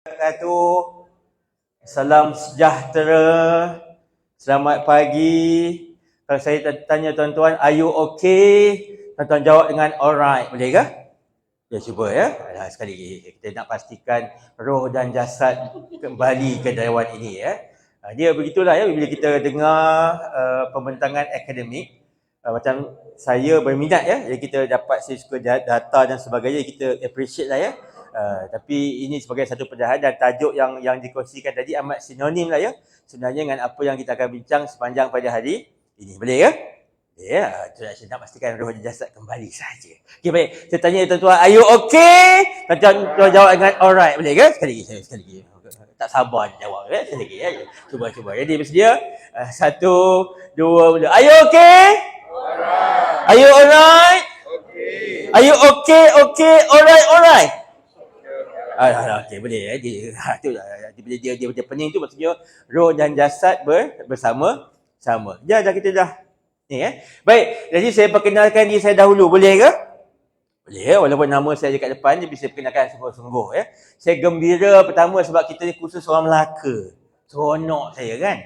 Wabarakatuh. Salam sejahtera. Selamat pagi. Kalau saya tanya tuan-tuan, are you okay? Tuan-tuan jawab dengan alright. Boleh ke? Ya, cuba ya. Sekali lagi. Kita nak pastikan roh dan jasad kembali ke dewan ini ya. Dia begitulah ya, bila kita dengar pembentangan akademik. Macam saya berminat ya, jadi kita dapat suka data dan sebagainya, kita appreciate lah ya. Tapi ini sebagai satu pencerahan dan tajuk yang dikongsikan tadi amat sinonim lah ya sebenarnya dengan apa yang kita akan bincang sepanjang pada hari ini. Boleh ke? Ya, saya nak pastikan roh dan jasad kembali saja. Okey, baik. Saya tanya tuan-tuan, are you okay? Tuan-tuan jawab dengan alright. Boleh ke? Sekali lagi. Tak sabar nak jawab. Sekali lagi. Ya. Cuba. Jadi bersedia? 1, 2, mula. Are you okay? Alright. Are you alright? Okay. Are you okay? Alright. Okey, boleh ya. Dia pening tu maksudnya roh dan jasad bersama-sama. Dah kita dah ni ya. Baik, jadi saya perkenalkan diri saya dahulu, boleh ke? Boleh ya, walaupun nama saya dekat depan je, bisa perkenalkan sungguh-sungguh ya. Saya gembira pertama sebab kita ni khusus orang Melaka. Seronok saya kan.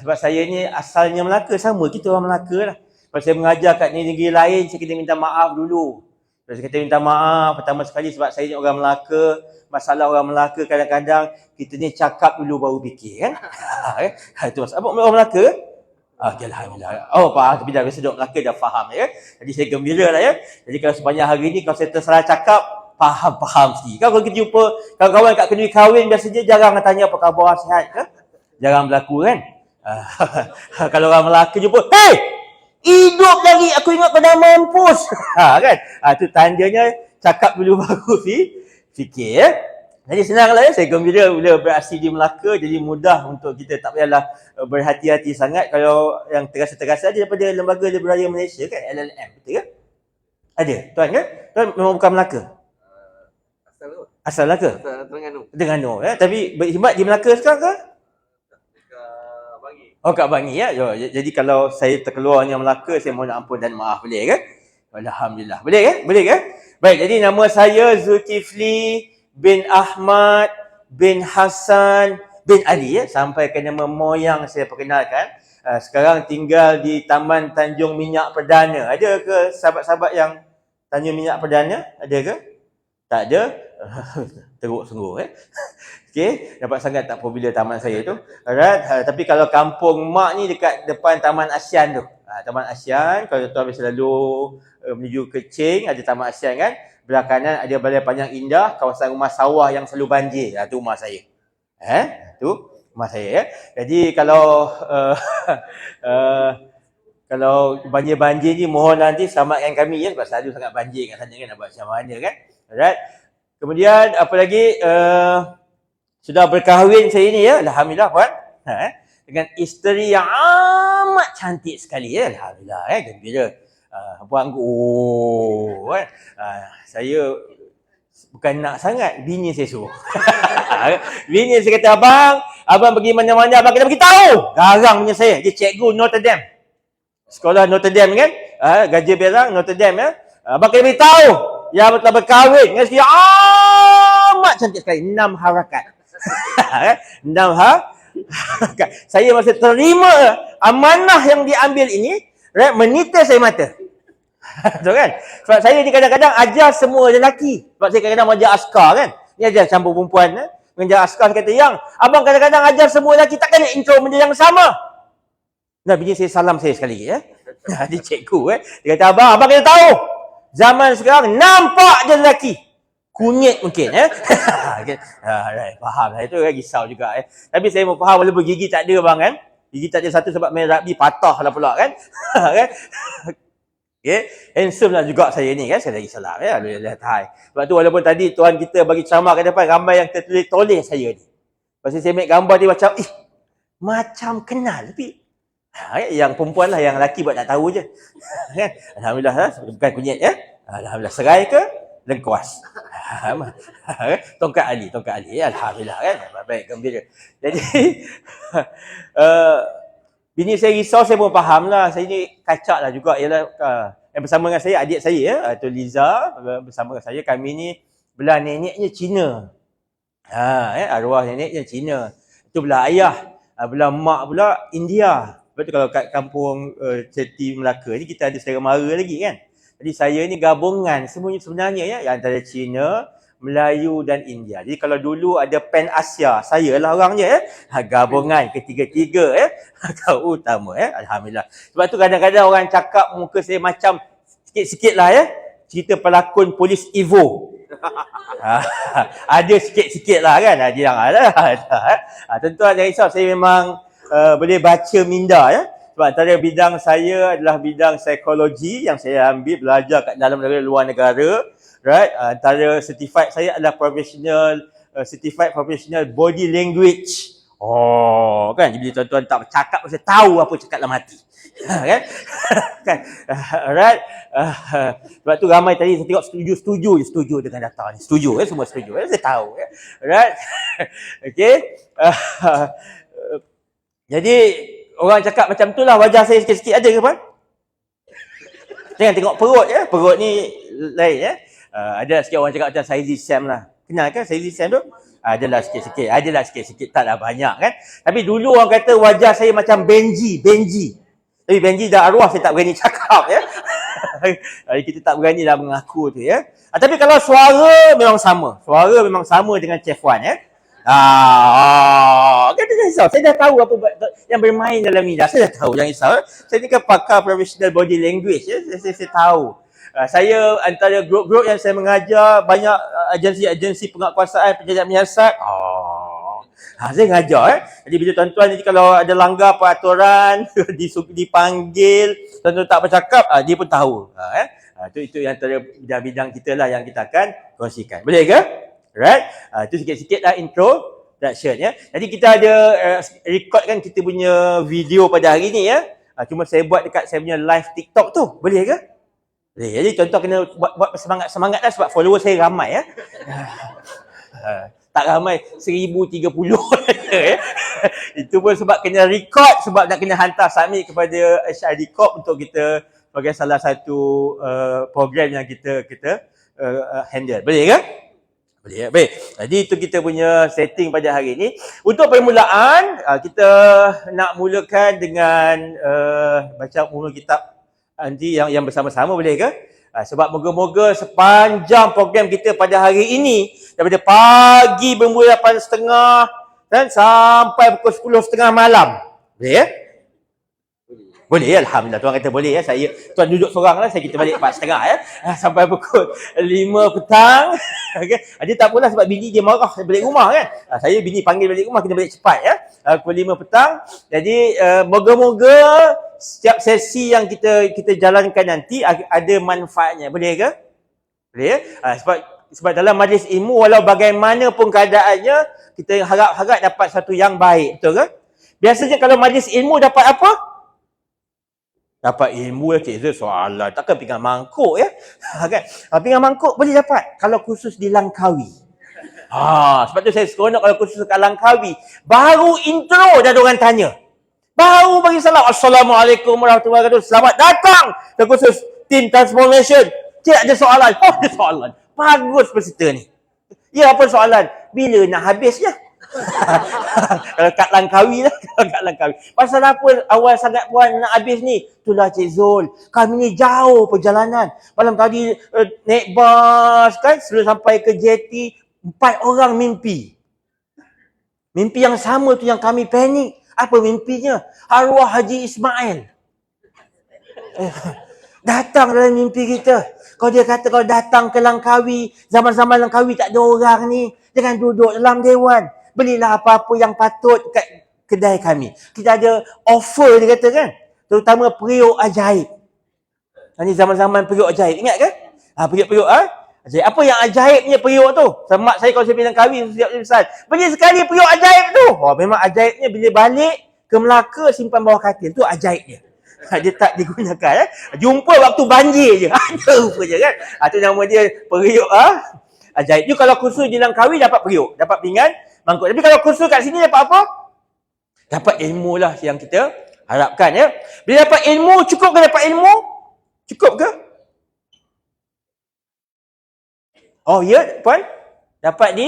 Sebab saya ni asalnya Melaka, sama kita orang Melaka lah. Kalau saya mengajar kat negeri lain, saya kena minta maaf dulu. Saya kata minta maaf pertama sekali sebab saya ni orang Melaka. Masalah orang Melaka kadang-kadang kita ni cakap dulu baru fikir kan. Itu masalah. Abang orang Melaka? Alhamdulillah. Oh, faham. Tapi dah biasa duduk Melaka dah faham ya. Jadi saya gembira lah ya. Jadi kalau sepanjang hari ni kalau saya tersalah cakap, faham sendiri. Kalau kita jumpa kawan-kawan kat kedui kahwin, biasanya jarang tanya apa khabar, sihat ke? Jarang berlaku kan? Kalau orang Melaka jumpa, hey! Hidup lagi, aku ingat kau dah mampus. Kan? Itu tandanya cakap dulu baru fikir ya. Jadi senanglah ya, saya gembira bila berasal di Melaka, jadi mudah untuk kita, tak payahlah berhati-hati sangat kalau yang terasa-terasa ada daripada Lembaga Liberaya Malaysia kan, LLM, betul ke? Ada, tuan ke? Tuan memang bukan Melaka? Asal Melaka? Asal Terengganu ya, tapi berkhidmat di Melaka sekarang ke? Kat Bangi ya. Jadi kalau saya terkeluarnya Melaka, saya mohon ampun dan maaf, boleh ke? Alhamdulillah. Boleh ke? Baik, jadi nama saya Zulkifli bin Ahmad bin Hassan bin Ali ya, sampai ke nama moyang saya perkenalkan. Sekarang tinggal di Taman Tanjung Minyak Perdana. Ada ke sahabat-sahabat yang Tanjung Minyak Perdana? Ada ke? Tak ada. Teruk sungguh Okey, dapat sangat tak popular taman saya tu. Alright, tapi kalau kampung mak ni dekat depan Taman Asian tu. Taman Asian, kalau tuan biasa lalu menuju Kecing, ada Taman Asian kan. Belah kanan ada Balai Panjang Indah, kawasan rumah sawah yang selalu banjir. Tu rumah saya. Tu rumah saya ya. Jadi kalau kalau banjir-banjir ni mohon nanti selamatkan kami ya, sebab selalu sangat banjir kat sana kan, nak buat macam mana kan. Alright. Kemudian apa lagi, sudah berkahwin saya ni ya, alhamdulillah puan. Dengan isteri yang amat cantik sekali ya, alhamdulillah gembira. Puan kan. Saya bukan nak sangat, bini saya suruh. Bini saya kata, abang pergi mana-mana, abang kena beritahu. Garang punya saya, dia cikgu Notre Dame. Sekolah Notre Dame kan, Gajah Berang Notre Dame ya. Abang kena beritahu yang telah berkahwin dengan isteri amat cantik sekali, 6 harakat. 6 harakat. Saya masa terima amanah yang diambil ini, menita saya mata. Betul kan? Sebab saya ni kadang-kadang ajar semua lelaki. Sebab saya kadang-kadang ajar askar kan. Ni ajar campur perempuan mengajar askar, kata, yang abang kadang-kadang ajar semua lelaki, takkan nak intro benda yang sama. Nah, bini saya salam saya sekali ya. Dia cikgu Dia kata, abang kena tahu, zaman sekarang nampak je lelaki kunyit mungkin faham lah, itu risau juga Tapi saya mau faham, walaupun gigi tak ada bang kan. Gigi tak ada satu sebab main rugby patah lah pula kan. Handsome lah juga saya ni kan. Sekali lagi salam ya. Alhamdulillah. Sebab tu walaupun tadi tuan kita bagi ceramah ke depan, gambar yang tertulis saya ni. Pasal saya ambil gambar dia macam kenal, tapi yang perempuan lah, yang lelaki buat tak tahu je. Alhamdulillah bukan kunyit ya. Alhamdulillah. Serai ke lengkuas. Tongkat Ali. Alhamdulillah kan. Baik, gembira. Jadi bini saya risau, saya pun faham lah. Saya ni kacak lah juga. Ialah yang bersama dengan saya, adik saya tu Liza, bersama dengan saya. Kami ni belah neneknya Cina. Arwah neneknya Cina. Itu belah ayah. Belah mak pula India. Lepas tu kalau kat kampung Ceti Melaka ni kita ada saudara mara lagi kan. Jadi saya ni gabungan sebenarnya ya antara Cina, Melayu dan India. Jadi kalau dulu ada Pan Asia, saya lah orangnya gabungan ketiga-tiga kau utama Alhamdulillah. Sebab tu kadang-kadang orang cakap muka saya macam sikit-sikit lah cerita pelakon polis Evo. Ada sikit-sikit lah kan. Janganlah. Tuan-tuan jangan risau, saya memang boleh baca minda Sebab antara bidang saya adalah bidang psikologi yang saya ambil belajar kat dalam negara luar negara. Right? Antara certified saya adalah certified professional body language. Kan bila tuan-tuan tak bercakap saya tahu apa cakap dalam hati. Kan? Kan? Alright. Sebab tu ramai tadi saya tengok setuju dengan data ni. Setuju semua setuju. Saya tahu Alright. Okey. Jadi orang cakap macam tu lah, wajah saya sikit-sikit ada ke puan? Jangan tengok perut Perut ni lain ada sikit orang cakap macam Saizi Sam lah. Kenal kan Saizi Sam tu? Adalah sikit-sikit, taklah banyak kan. Tapi dulu orang kata wajah saya macam Benji. Tapi Benji dah arwah, saya tak berani cakap kita tak berani dah mengaku tu Tapi kalau suara memang sama dengan Chef Wan kan jangan risau. Saya dah tahu apa yang bermain dalam minda. Saya dah tahu, jangan risau. Saya ni kan pakar professional body language saya tahu. Saya antara grup-grup yang saya mengajar banyak agensi-agensi penguatkuasaan, penjajahan menyiasat. Saya mengajar Jadi bila tuan-tuan ni kalau ada langgar peraturan, dipanggil, tuan-tuan tak bercakap, dia pun tahu. Itu yang antara bidang-bidang kita lah yang kita akan kongsikan. Boleh ke? Right? Itu sikit-sikit lah introduction Jadi kita ada record kan kita punya video pada hari ni Cuma saya buat dekat saya punya live TikTok tu. Boleh ke? Boleh. Jadi tuan-tuan kena buat semangat lah sebab follower saya ramai tak ramai 1030 Itu pun sebab kena record, sebab nak kena hantar submit kepada HRD Corp untuk kita sebagai salah satu program yang kita handle. Boleh ke? Boleh. Baik. Jadi itu kita punya setting pada hari ini. Untuk permulaan, kita nak mulakan dengan baca mula kitab nanti yang bersama-sama. Boleh ke? Sebab moga-moga sepanjang program kita pada hari ini, daripada pagi bermula 8.30 dan sampai pukul 10.30 malam. Boleh Boleh, Alhamdulillah. Tuan kata boleh Saya, tuan duduk seorang lah, kita balik 4.30 sampai pukul 5 petang. Okay. Dia tak apalah sebab bini dia marah balik rumah kan. Saya bini panggil balik rumah, kena balik cepat pukul 5 petang. Jadi moga-moga setiap sesi yang kita jalankan nanti ada manfaatnya. Boleh ke? Boleh sebab dalam majlis ilmu walau bagaimanapun keadaannya, kita harap-harap dapat satu yang baik. Betul ke? Biasanya kalau majlis ilmu dapat apa? Dapat ilmu Cik Zul soalan. Takkan pinggan mangkuk kan? Pinggan mangkuk boleh dapat kalau khusus di Langkawi. Sebab tu saya seronok kalau khusus kat Langkawi. Baru intro dah ada orang tanya. Baru bagi salam. Assalamualaikum warahmatullahi wabarakatuh. Selamat datang ke khusus Team Transformation. Cik ada soalan. Ada soalan. Bagus peserta ni. Ya, apa soalan? Bila nak habisnya? Kalau kat Langkawi lah. Pasal apa awal sangat puan nak habis ni? Itulah Cik Zul, kami ni jauh perjalanan. Malam tadi naik bas kan, sebelum sampai ke JT 4 orang mimpi yang sama tu yang kami panik. Apa mimpinya? Arwah Haji Ismail datang dalam mimpi kita. Kalau dia kata kalau datang ke Langkawi, zaman-zaman Langkawi tak ada orang ni, jangan duduk dalam dewan, belilah apa-apa yang patut kat kedai kami. Kita ada offer, dia kata kan, terutama periuk ajaib. Ini zaman-zaman periuk ajaib, ingat kan? Periuk-periuk ajaib. Apa yang ajaibnya periuk tu? Mak saya kalau saya bilang kahwin setiap besar, beli sekali periuk ajaib tu. Memang ajaibnya bila balik ke Melaka simpan bawah katil, tu ajaibnya. Dia tak digunakan jumpa waktu banjir je. Ada rupanya kan. Tu nama dia periuk ajaib. You kalau khusus di Langkawi dapat periuk, dapat pinggan mangkuk. Tapi kalau khusus kat sini dapat apa? Dapat ilmu lah yang kita harapkan Bila dapat ilmu, cukup ke dapat ilmu? Cukup ke? Oh ya, puan? Dapat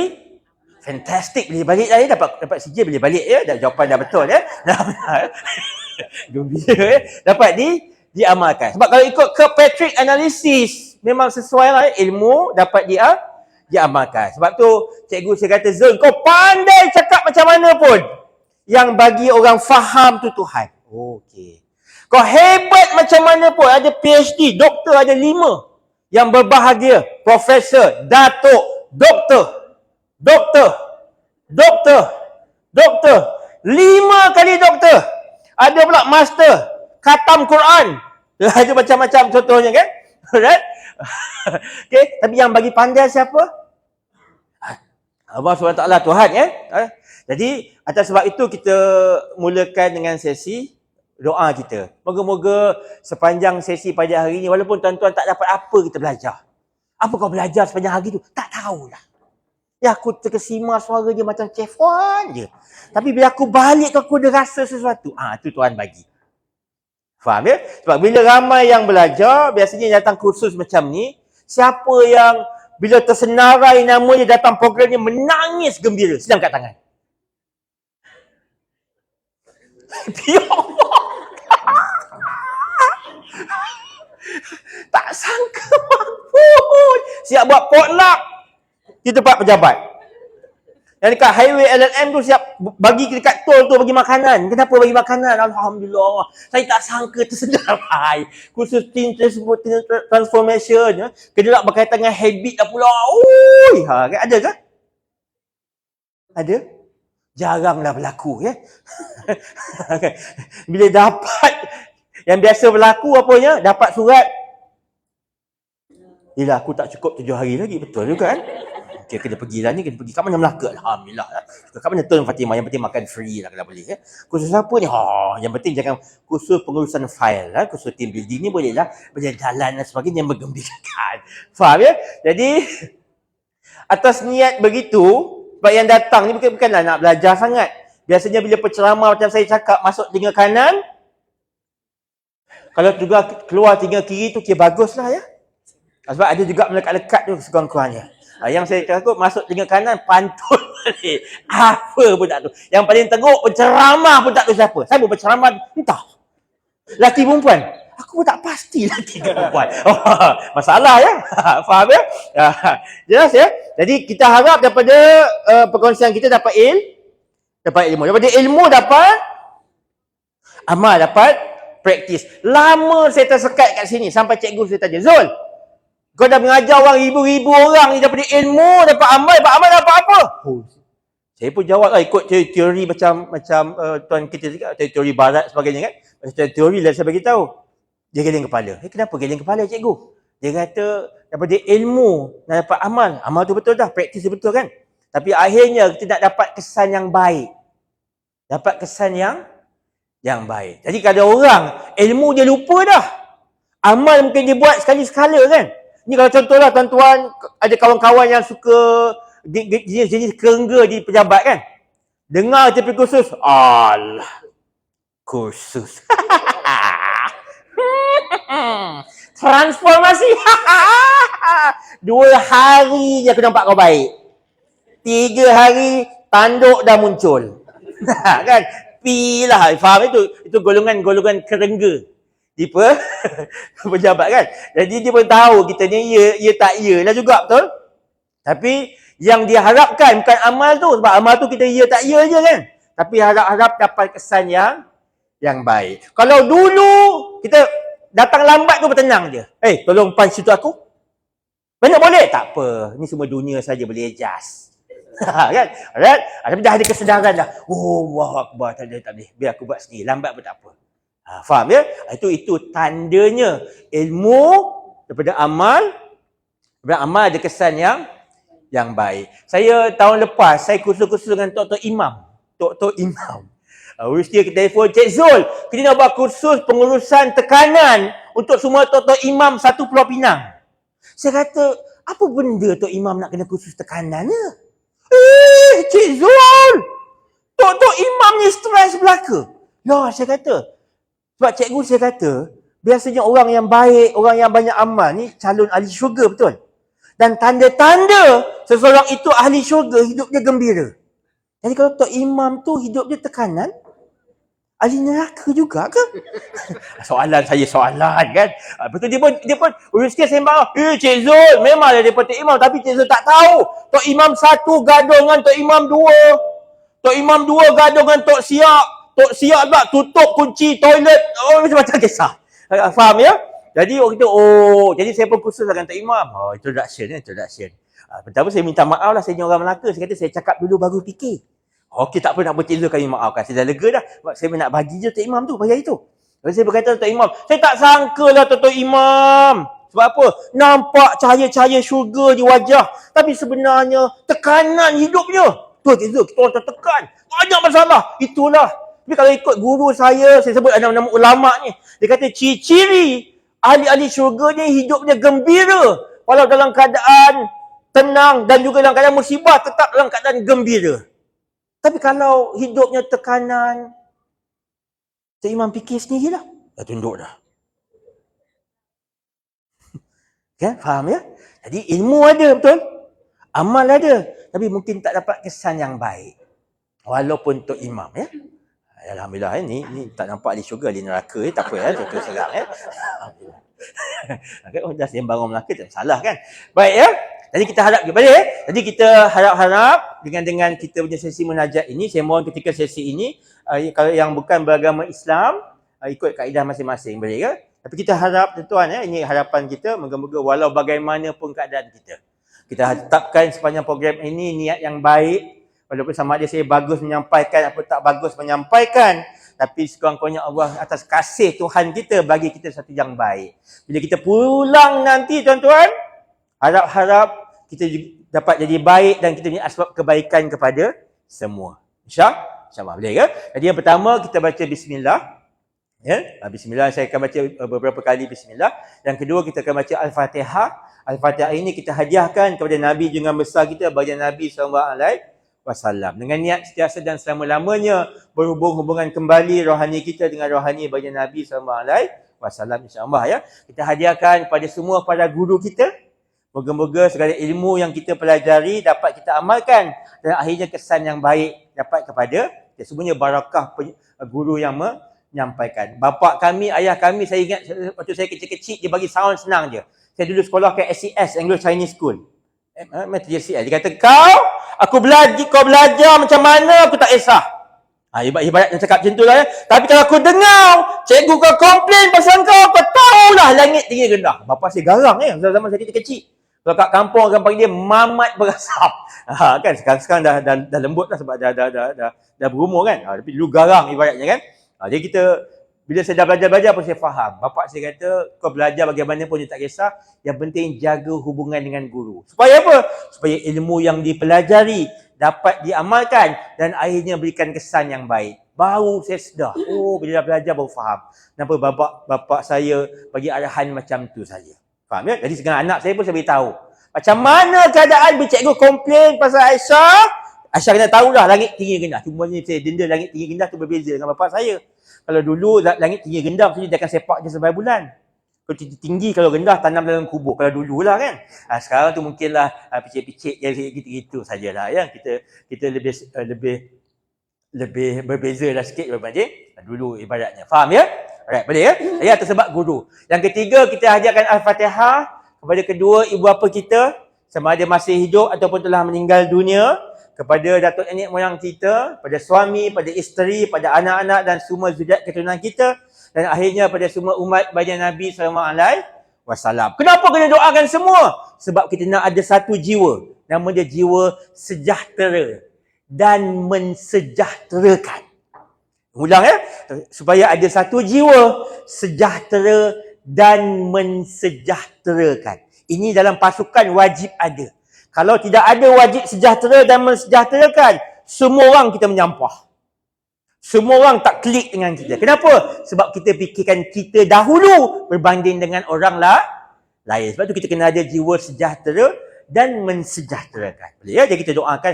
Fantastic, boleh balik lah ya. Dapat CJ boleh balik ya. Jawapan dah betul ya. Gembira ya. Dapat diamalkan. Sebab kalau ikut Kirkpatrick analysis, memang sesuai lah ya. Ilmu dapat diamalkan. Sebab tu cikgu saya kata, Zul, kau pandai cakap macam mana pun, yang bagi orang faham tu Tuhan. Okey. Kau hebat macam mana pun, ada PhD, doktor ada 5. Yang berbahagia, profesor, datuk, doktor. 5 kali doktor. Ada pula master, khatam Quran. Ada macam-macam contohnya kan. Alright. Okay. Tapi yang bagi pandai siapa? Allah SWT Tuhan ya. Jadi atas sebab itu kita mulakan dengan sesi doa kita. Moga-moga sepanjang sesi pada hari ini, walaupun tuan-tuan tak dapat apa kita belajar. Apa kau belajar sepanjang hari tu? Tak tahulah. Ya, aku terkesima suara dia macam Chef Wan je. Tapi bila aku balik aku ada rasa sesuatu. Itu Tuhan bagi. Faham ya? Sebab bila ramai yang belajar, biasanya datang kursus macam ni, siapa yang bila tersenarai nama dia datang program ni menangis gembira. Sedang kat tangan. Ya Allah. Tak sangka pun. Siap buat potluck di tempat pejabat. Yang dekat highway LLM tu siap bagi dekat tol tu bagi makanan. Kenapa bagi makanan? Alhamdulillah. Saya tak sangka tersenarai. Khusus team transformation. Ya. Kena nak berkaitan dengan habit dah pula. Ui, ada ke? Ada? Jaranglah berlaku ya. Bila dapat yang biasa berlaku apanya? Dapat surat. Yelah, aku tak cukup 7 hari lagi. Betul juga kan? Okay, kena pergi lah ni, kena pergi kat mana Melaka. Alhamdulillah. Kat mana Tuan Fatimah, yang penting makan free lah kalau boleh. Ya. Kursus apa ni? Yang penting jangan kursus pengurusan file. Kursus team building ni boleh lah. Berjalan dan sebagainya yang menggembirakan. Faham ya? Jadi, atas niat begitu, sebab yang datang ni bukanlah nak belajar sangat. Biasanya bila penceramah macam saya cakap, masuk telinga kanan, kalau juga keluar telinga kiri tu, kira baguslah ya. Sebab ada juga melekat-lekat tu sekurang-kurangnya. Yang saya takut masuk telinga kanan, pantun balik. Apa pun tak tahu. Yang paling teruk, penceramah pun tak tahu siapa. Siapa penceramah? Entah. Lelaki perempuan. Aku pun tak pasti lelaki perempuan. Masalah ya. Faham ya? Jelas ya? Jadi kita harap daripada perkongsian kita dapat ilmu. Daripada ilmu dapat amal, dapat praktis. Lama saya tersekat kat sini sampai cikgu saya tanya, Zul, kau dah mengajar orang ribu-ribu orang ni daripada ilmu, dapat amal dapat apa? Saya pun jawab lah ikut teori macam tuan kita cakap, teori barat sebagainya kan. Macam teori lah saya bagi tahu. Dia geleng kepala. Kenapa geleng kepala cikgu? Dia kata daripada ilmu nak dapat amal. Amal tu betul dah, praktis tu betul kan. Tapi akhirnya kita nak dapat kesan yang baik. Dapat kesan yang baik. Jadi kalau orang ilmu dia lupa dah. Amal mungkin dia buat sekali-sekala kan. Ni kalau contohlah tuan-tuan ada kawan-kawan yang suka jenis kerengga di pejabat kan. Dengar tepi kursus. Alah. Kursus. Transformasi. 2 hari je aku nampak kau baik. 3 hari tanduk dah muncul. Kan? Pilah. Faham itu golongan-golongan kerengga. Di pejabat kan. Jadi dia pun tahu kita ni ya tak ya lah juga, betul? Tapi yang dia harapkan bukan amal tu. Sebab amal tu kita ya tak ya je kan. Tapi harap-harap dapat kesan yang baik. Kalau dulu kita datang lambat tu bertenang je. Tolong punch situ aku. Banyak boleh? Tak apa. Ni semua dunia saja boleh adjust. Kan? Alright? Tapi dah ada kesedaran dah. Wah, akbar. Tak boleh. Biar aku buat sendiri. Lambat pun tak apa. Faham ya? Itu tandanya ilmu daripada amal ada kesan yang baik. Saya tahun lepas saya kursus dengan Dr. Imam. Dia telefon, Cik Zul, kita nak buat kursus pengurusan tekanan untuk semua Dr. Imam satu Pulau Pinang. Saya kata, apa benda Dr. Imam nak kena kursus tekanan ya? Cik Zul, Dr. Imam ni stres belaka. Ya, saya kata, sebab cikgu saya kata, biasanya orang yang baik, orang yang banyak amal ni calon ahli syurga, betul? Dan tanda-tanda seseorang itu ahli syurga, hidupnya gembira. Jadi kalau Tok Imam tu hidup dia tekanan, ahli neraka juga ke? Soalan kan. Lepas tu dia pun sikit sembang. Cik Zul, memanglah dia Tok Imam, tapi Cik Zul tak tahu. Tok Imam satu gaduh dengan Tok Imam dua. Tok Imam dua gaduh dengan Tok Siap. Tok Siap pula tutup kunci toilet. Macam-macam kisah. Faham ya? Jadi waktu itu, jadi saya pun khusus dengan Tok Imam. Introduction. Pertama saya minta maaf lah, saya ni orang Melaka. Saya kata saya cakap dulu baru fikir. Okey, tak apa, nak Cik Zul kami maafkan. Saya dah lega dah. Sebab saya nak bagi je Tok Imam tu pada hari tu. Lepas saya berkata Tok Imam, saya tak sangka lah Tok Imam. Sebab apa? Nampak cahaya-cahaya syurga di wajah. Tapi sebenarnya tekanan hidupnya. Tu Cik Zul, kita orang tertekan. Banyak masalah. Itulah. Tapi kalau ikut guru saya sebut nama-nama ulama ni. Dia kata ciri-ciri ahli-ahli syurga ni hidupnya gembira. Walau dalam keadaan tenang dan juga dalam keadaan musibah, tetap dalam keadaan gembira. Tapi kalau hidupnya tekanan, Cik Imam fikir sendirilah. Dah tunduk dah. Kan? Faham ya? Jadi ilmu ada, betul? Amal ada. Tapi mungkin tak dapat kesan yang baik. Walaupun Tok Imam ya. Alhamdulillah ni tak nampak di syurga, di neraka tak apa ya, terus serang ya. Alhamdulillah. Dah sembang orang Melaka tak salah kan? Baik ya. Jadi kita harap kepada jadi kita harap dengan kita punya sesi munajat ini, saya mohon ketika sesi ini kalau yang bukan beragama Islam ikut kaedah masing-masing, boleh ke? Tapi kita harap tuan ya, ini harapan kita, moga-moga walau bagaimanapun keadaan kita tetapkan sepanjang program ini niat yang baik. Walaupun sama ada saya bagus menyampaikan atau tak bagus menyampaikan, tapi sekurang-kurangnya Allah atas kasih Tuhan kita bagi kita satu yang baik. Bila kita pulang nanti tuan-tuan, harap-harap kita dapat jadi baik dan kita punya asbab kebaikan kepada semua. InsyaAllah boleh ke? Jadi yang pertama kita baca bismillah. Ya, bismillah, saya akan baca beberapa kali bismillah. Yang kedua kita akan baca Al-Fatihah. Al-Fatihah ini kita hadiahkan kepada Nabi junjungan besar kita, baginda Nabi SAW. Dengan niat sentiasa dan selama-lamanya berhubung-hubungan kembali rohani kita dengan rohani baginda Nabi SAW, insya-Allah ya. Kita hadiahkan kepada semua para guru kita. Moga-moga segala ilmu yang kita pelajari dapat kita amalkan dan akhirnya kesan yang baik dapat kepada semuanya, barakah guru yang menyampaikan. Bapa kami, ayah kami, saya ingat waktu saya kecil-kecil dia bagi sound senang je. Saya dulu sekolah ke SCS, Anglo Chinese School. SCS. Dia kata, kau belajar macam mana aku tak kisah. Ibarat yang cakap macam tu lah ya. Tapi kalau aku dengar cikgu kau komplain pasal kau tahulah langit tinggi rendah. Bapa saya garang ya, zaman saya kecil-kecil. Kalau kat kampung orang panggil dia mamat berasap. Kan sekarang dah lembut lah sebab dah berumur kan. Tapi dulu garang ibaratnya kan. Jadi kita bila saya dah belajar pun saya faham. Bapak saya kata kau belajar bagaimanapun dia tak kisah, yang penting jaga hubungan dengan guru. Supaya apa? Supaya ilmu yang dipelajari dapat diamalkan dan akhirnya berikan kesan yang baik. Baru saya sedar. Bila dah belajar baru faham. Kenapa bapak saya bagi arahan macam tu saja. Faham ya? Jadi sekarang anak saya pun saya beritahu. Macam mana keadaan bila cikgu komplain pasal Aisyah? Aisyah kena tahulah langit tinggi rendah. Cuma ni saya denda langit tinggi rendah tu berbeza dengan bapak saya. Kalau dulu langit tinggi rendah maksudnya dia akan sepak je sampai bulan. Kalau tinggi, kalau rendah tanam dalam kubur. Kalau dululah kan. Sekarang tu mungkinlah picit-picit gitu-gitu sajalah ya. Kita lebih berbeza dah sikit berbanding dulu ibaratnya. Faham ya? Alright, boleh ya? Ya, atas sebab guru. Yang ketiga, kita hadiahkan Al-Fatihah kepada kedua ibu bapa kita, sama ada masih hidup ataupun telah meninggal dunia, kepada datuk nenek moyang kita, pada suami, pada isteri, pada anak-anak dan semua zuriat keturunan kita, dan akhirnya pada semua umat baginda Nabi SAW. Kenapa kena doakan semua? Sebab kita nak ada satu jiwa, nama dia jiwa sejahtera dan mensejahterakan. Ulang ya, supaya ada satu jiwa sejahtera dan mensejahterakan. Ini dalam pasukan wajib ada. Kalau tidak ada wajib sejahtera dan mensejahterakan, semua orang kita menyampah. Semua orang tak klik dengan kita. Kenapa? Sebab kita fikirkan kita dahulu berbanding dengan orang lain. Sebab tu kita kena ada jiwa sejahtera dan mensejahterakan. Boleh ya? Jadi kita doakan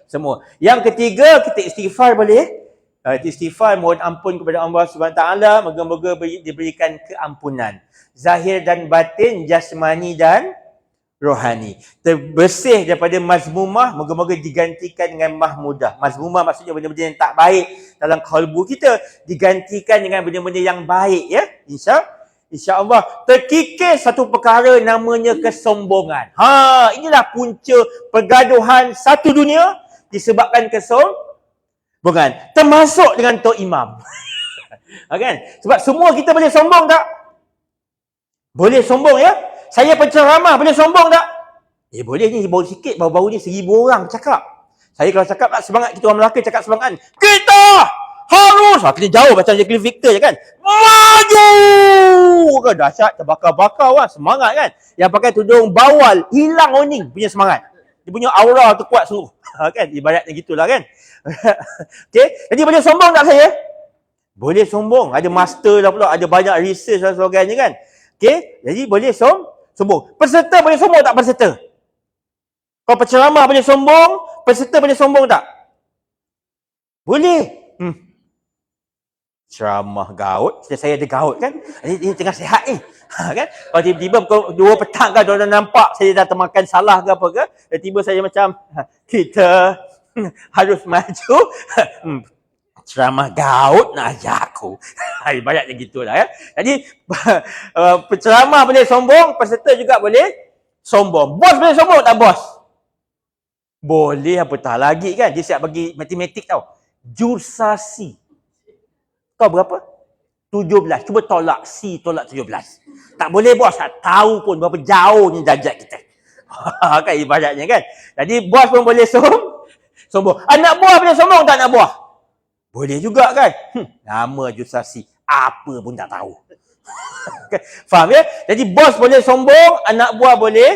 semua. Yang ketiga, kita istighfar boleh? Istighfar, mohon ampun kepada Allah SWT. Moga-moga diberikan keampunan. Zahir dan batin, jasmani dan rohani. Terbersih daripada mazmumah, moga-moga digantikan dengan mahmudah. Mazmumah maksudnya benda-benda yang tak baik dalam kalbu kita, digantikan dengan benda-benda yang baik, ya. InsyaAllah. Terkikis satu perkara namanya kesombongan. Inilah punca pergaduhan satu dunia disebabkan kesombongan. Termasuk dengan Tok Imam. Kan? Sebab semua kita boleh sombong tak? Boleh sombong, ya? Saya penceramah, boleh sombong tak? Boleh ni, baru sikit, baru-baru ni 1,000 orang cakap. Saya kalau cakap semangat, kita orang Melaka cakap semangat. Kita harus, kena jauh macam Jacqueline Victor je kan. Maju! Kan dahsyat, terbakar-bakar lah, semangat kan. Yang pakai tudung bawal, hilang oning punya semangat. Dia punya aura tu kuat sungguh. Kan, ibaratnya gitulah kan. Okay, jadi boleh sombong tak saya? Boleh sombong, ada master dah pula, ada banyak research dan sebagainya kan. Okay, jadi boleh sombong. Peserta boleh sombong tak peserta? Kalau penceramah boleh sombong, peserta boleh sombong tak? Boleh. Ceramah gaut, saya ada gaut kan. Ini tengah sihat ni. Kan? Kalau tiba-tiba pukul 2 petang kan, orang nampak saya dah termakan salah ke apa ke, tiba-tiba saya macam, kita harus maju. Ceramah gaut nak ajak aku. Ibaratnya gitulah ya. Jadi penceramah boleh sombong, peserta juga boleh sombong. Bos boleh sombong tak bos? Boleh, apatah lagi kan. Dia siap bagi matematik tau. Jursasi. Kau berapa? 17. Cuba tolak C, tolak 17. Tak boleh bos, tak tahu pun berapa jauh ni darjat kita. Kan ibaratnya kan. Jadi bos pun boleh sombong. Anak buah boleh sombong tak anak buah? Boleh juga kan. Nama jursasi, apa pun tak tahu. Faham ya? Jadi bos boleh sombong, anak buah boleh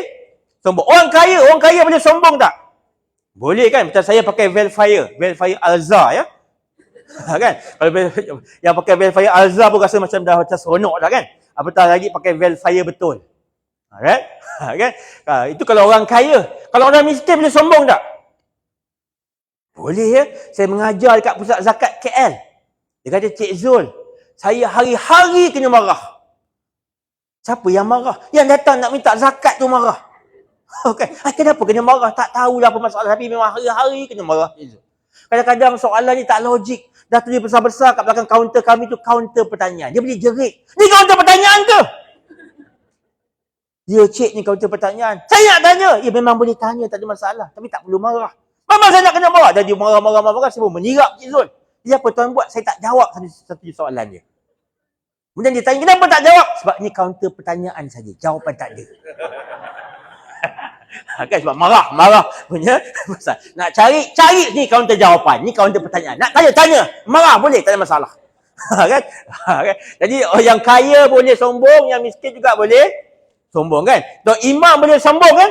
sombong. Orang kaya boleh sombong tak? Boleh kan? Macam saya pakai Velfire Alza ya. Kan? Kalau yang pakai Velfire Alza pun rasa macam dah macam seronok dah kan? Apatah lagi pakai Velfire betul. Alright? Kan? Itu kalau orang kaya. Kalau orang miskin boleh sombong tak? Boleh ya. Saya mengajar dekat pusat zakat KL. Dia kata, Cik Zul, saya hari-hari kena marah. Siapa yang marah? Yang datang nak minta zakat tu marah. Okay. Kenapa kena marah? Tak tahulah apa masalah. Tapi memang hari-hari kena marah. Kadang-kadang soalan ni tak logik. Dah tulis besar-besar kat belakang kaunter kami tu, kaunter pertanyaan. Dia boleh jerit. Ni kaunter pertanyaan ke? Ya cik, ni kaunter pertanyaan. Saya nak tanya. Ya memang boleh tanya, tak ada masalah. Tapi tak perlu marah. Memang saya nak kena marah. Dan dia marah-marah. Saya pun menyirap Cik Zul. Dia apa tuan buat? Saya tak jawab satu soalan dia. Kemudian dia tanya, kenapa tak jawab? Sebab ni kaunter pertanyaan saja. Jawapan tak ada. Kan sebab marah punya pasal. Nak cari ni kaunter jawapan. Ni kaunter pertanyaan. Nak tanya. Marah boleh, tak ada masalah. Kan? Jadi yang kaya boleh sombong, yang miskin juga boleh sombong kan. Tok Imam boleh sombong kan?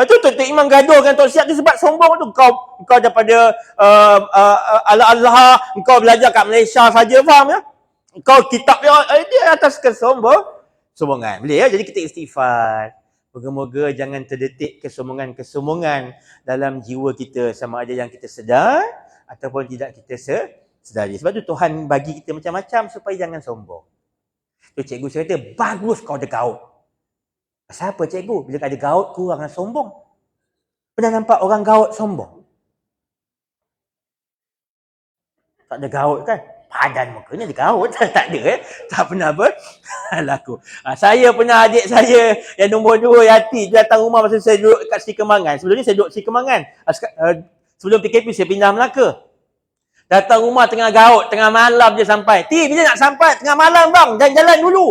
Itu Tok Imam gaduh dengan Tok Siap tu sebab sombong tu. Kau daripada Al-Azhar, kau belajar kat Malaysia saja, faham ya? Kau kitab dia atas kesombongan. Boleh ya? Jadi kita istighfar. Moga-moga jangan terdetik kesombongan-kesombongan dalam jiwa kita, sama ada yang kita sedar ataupun tidak kita sedari. Sebab tu Tuhan bagi kita macam-macam supaya jangan sombong. Tu cikgu saya kata, bagus kau ada gaut. Pasal apa cikgu? Bila ada gaut, kurang sombong. Pernah nampak orang gaut sombong? Tak ada gaut kan? Padan muka ni ada gaut. Tak ada tak pernah berlaku. Saya pernah adik saya yang nombor 2 Yati, dia datang rumah masa saya duduk kat Sri Kemangan. Sebelum ni saya duduk Sri Kemangan. Sebelum PKP saya pindah Melaka. Datang rumah tengah gaut, tengah malam dia sampai. Bila nak sampai? Tengah malam bang, jalan-jalan dulu.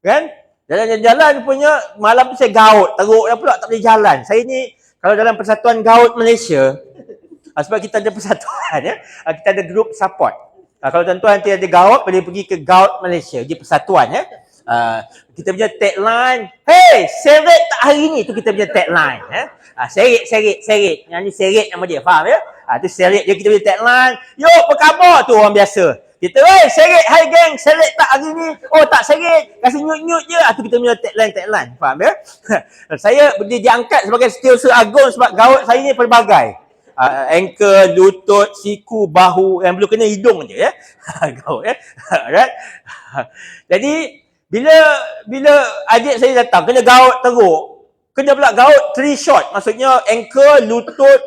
Kan? Jalan-jalan punya, malam tu saya gaut. Teruk dah pula, tak boleh jalan. Saya ni, kalau dalam Persatuan Gaut Malaysia, sebab kita ada persatuan ya, kita ada group support. Kalau tuan-tuan nanti ada gaut, boleh pergi ke Gaut Malaysia. Dia persatuan ya. Kita punya tagline, hey, seret tak hari ni? Itu kita punya tagline. Seret. Yang ni seret nama dia, faham ya? Itu seret dia, kita punya tagline. Yo, apa khabar? Tu orang biasa. Kita, hey, seret, hai geng, seret tak hari ni? Oh, tak seret. Kasih nyut-nyut je. Itu kita punya tagline. Faham ya? Saya diangkat sebagai setiausaha agung sebab gaut saya ni pelbagai. Ankle, lutut, siku, bahu, yang belum kena hidung je ya. Gaut ya. Alright. Jadi bila adik saya datang kena gaut teruk. Kena pula gaut 3 shot. Maksudnya ankle, lutut,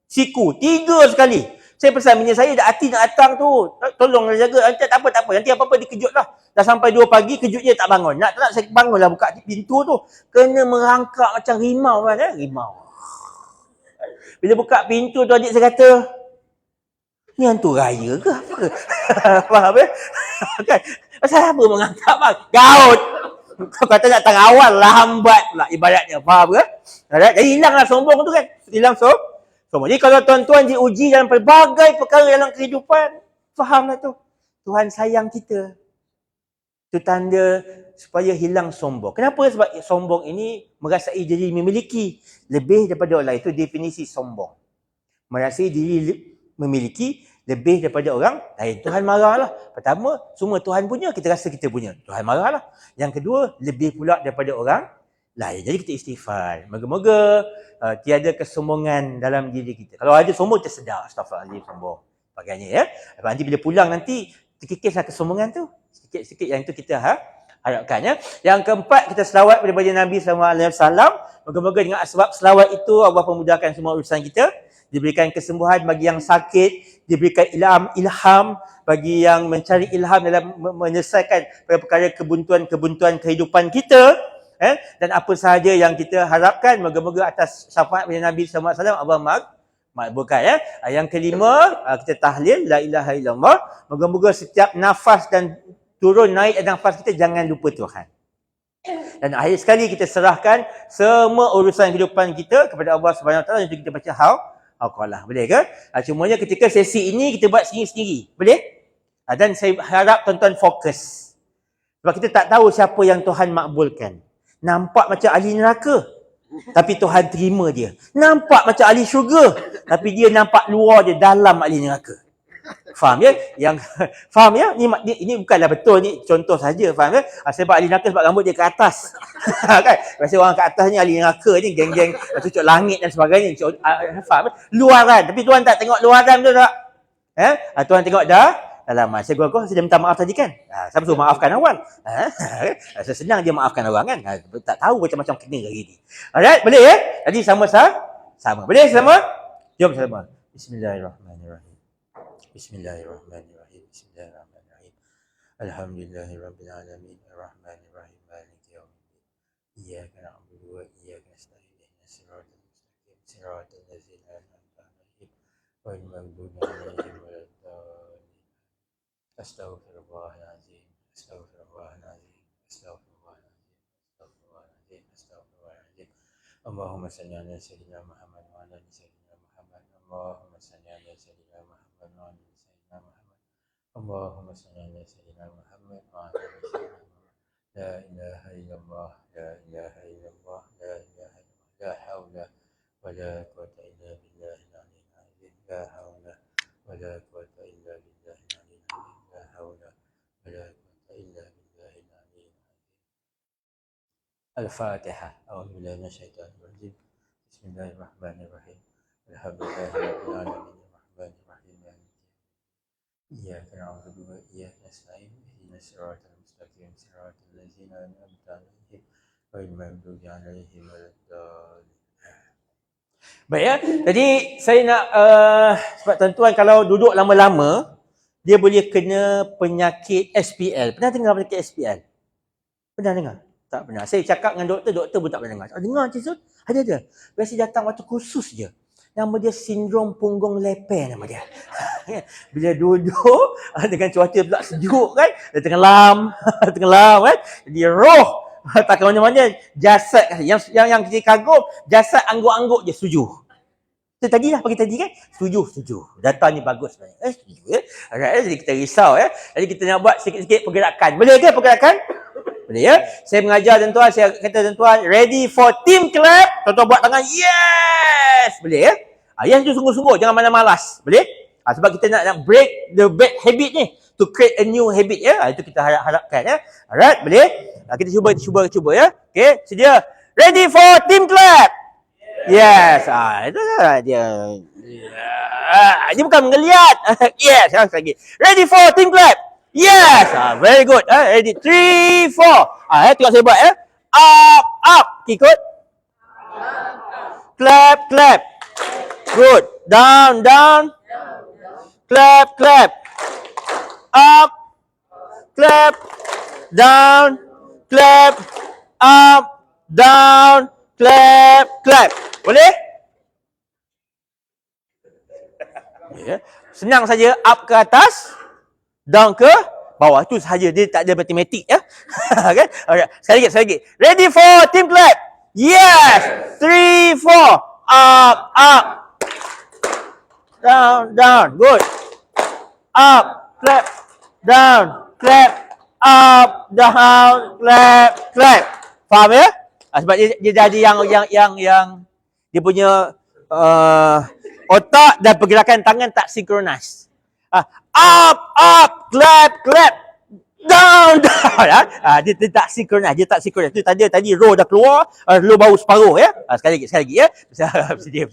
siku. 3 sekali. Saya pesan bini saya, hati nak datang tu. Tolonglah jaga. Tak apa. Nanti apa-apa dikejut lah. Dah sampai 2 pagi, kejut je tak bangun. Nak saya bangun lah buka pintu tu. Kena merangkak macam rimau kan. Rimau. Bila buka pintu tu adik saya kata, ni hantu raya ke apa ke? Faham ya? Kan? Pasal apa mengangkat bang? Gaut. Kau kata nak terawal, lambat pula ibaratnya. Faham ke? Jadi hilanglah sombong tu kan. Hilang sombong. Jadi kalau tuan-tuan diuji dalam pelbagai perkara dalam kehidupan, fahamlah tu. Tuhan sayang kita. Itu tanda supaya hilang sombong. Kenapa? Sebab sombong ini merasai diri memiliki lebih daripada orang lain. Itu definisi sombong. Merasai diri memiliki lebih daripada orang lain. Tuhan marahlah. Pertama, semua Tuhan punya, kita rasa kita punya. Tuhan marahlah. Yang kedua, lebih pula daripada orang lain. Jadi kita istighfar. Moga-moga tiada kesombongan dalam diri kita. Kalau ada sombong, tersedar. Astaghfirullahaladzim, sombong. Bagainya ya. Nanti bila pulang nanti, terkikislah kesombongan tu. Sikit-sikit yang itu kita harapkan ya. Yang keempat, kita selawat kepada Nabi SAW. Moga-moga dengan sebab selawat itu, Allah pemudahkan semua urusan kita. Diberikan kesembuhan bagi yang sakit, diberikan ilham bagi yang mencari ilham dalam menyelesaikan perkara kebuntuan kehidupan kita, dan apa sahaja yang kita harapkan, moga-moga atas syafaat dari Nabi SAW Allah makbulkan ya. Yang kelima, kita tahlil la ilaha illallah. Moga-moga setiap nafas dan turun naik nafas kita jangan lupa Tuhan. Dan akhir sekali kita serahkan semua urusan kehidupan kita kepada Allah Subhanahu Wa Taala. Untuk kita baca Al-Qalah. Boleh ke? Cumanya ketika sesi ini kita buat sendiri-sendiri. Boleh? Dan saya harap tuan-tuan fokus. Sebab kita tak tahu siapa yang Tuhan makbulkan. Nampak macam ahli neraka, tapi Tuhan terima dia. Nampak macam ahli syurga, tapi dia nampak luar dia, dalam ahli neraka. Faham ya? Faham ya? Ini bukanlah betul, ni contoh saja. Faham ya? Sebab ahli neraka sebab rambut dia ke atas. Kan? Rasa orang ke atas ni ahli neraka ni, geng-geng cucuk langit dan sebagainya. Faham ya? Luaran. Tapi Tuhan tak tengok luaran tu tak? Tuhan tengok dalaman. Saya gua sudah minta maaf tadi kan? Siapa suruh maafkan awal? Senang dia maafkan orang kan? Tak tahu macam-macam kena hari ni. Alright, boleh ya? Jadi sama. Boleh sama? Jom sama. Bismillahirrahmanirrahim. Bismillahirrahmanirrahim. Bismillahirrahmanirrahim. Alhamdulillahirabbil alamin. Arrahmanirrahim. Maliki yaumiddin. Iyyaka na'budu wa iyyaka nasta'in. Ihdinas siratal mustaqim. Siratal ladzina an'amta 'alaihim ghairil maghdubi 'alaihim waladdallin. Astaghfirullahalazim. Astaghfirullahalazim. Astaghfirullahalazim. Astaghfirullahalazim. Astaghfirullahalazim. Allahumma shalli ala sayyidina Muhammad wa ala ali sayyidina Muhammad. Allahumma shalli ala sayyidina Muhammad wa ala ali sayyidina Muhammad. Allahumma shalli ala sayyidina Muhammad wa ala ali sayyidina Muhammad. La ilaha illallah, la ilaha illallah, la ilaha illallah. La haula wa la quwwata illa billahil aliyyil azim. La haula wa la quwwata illa billahil aliyyil azim. La haula wa la quwwata illa billahil aliyyil azim. Al-Fatihah. A'udzu billahi minasyaitonir rajim. Bismillahirrahmanirrahim. Alhamdulillahirabbil alamin. Arrahmanirrahim. Iyyaka na'budu wa iyyaka nasta'in. Ihdinas siratal mustaqim. Siratal ladzina an'amta 'alaihim ghairil maghdubi 'alaihim waladdallin. Baik ya. Jadi saya nak sebab tuan-tuan kalau duduk lama-lama dia boleh kena penyakit SPL. Pernah dengar penyakit SPL? Pernah dengar? Tak pernah. Saya cakap dengan doktor pun tak pernah dengar. Dengar je Zul? Ada. Biasa datang waktu khusus je. Nama dia sindrom punggung leper nama dia. Bila duduk dengan cuaca pula sejuk kan, dia tenggelam kan. Jadi roh tak ke mana-mana, jasad yang kita kagum, jasad angguk-angguk je setuju. Itu tadi lah pagi tadi kan, setuju. Data ni bagus sebenarnya. Setuju ya. Alright, jadi kita risau ya. Jadi kita nak buat sikit-sikit pergerakan. Boleh ke pergerakan? Boleh ya. Saya mengajar tuan-tuan, saya kata tuan-tuan, ready for team clap. Tuan-tuan buat tangan, yes. Boleh ya. Yes tu sungguh-sungguh, jangan malas-malas. Boleh? Sebab kita nak break the bad habit ni, to create a new habit ya. Itu kita harapkan ya. Alright, boleh? Kita cuba ya. Okay, sedia. Ready for team clap. Yes. Itu lah dia. Dia bukan menggeliat. Yes, lagi. Ready for team clap. Yes. Very good. Ready. 3, 4. Tengok saya buat ya. Up. Ikut. Clap, clap. Good. Down, down. Clap, clap. Up. Clap. Down. Clap. Up. Down. Clap, clap. Boleh? Yeah. Senang saja. Up ke atas. Down ke bawah. Itu sahaja. Dia tak ada matematik ya. Okay? Alright. Sekali lagi. Ready for team clap. Yes. 3, 4. Up, up. Down, down. Good. Up, clap. Down, clap. Up, down, clap, clap. Faham ya? Sebab dia jadi yang dia punya otak dan pergerakan tangan tak sinkronis. Up, up, clap, clap. Down, down. Dia tak sinkronis. Itu tadi row dah keluar, row baru separuh ya. Sekali lagi ya. Bersedia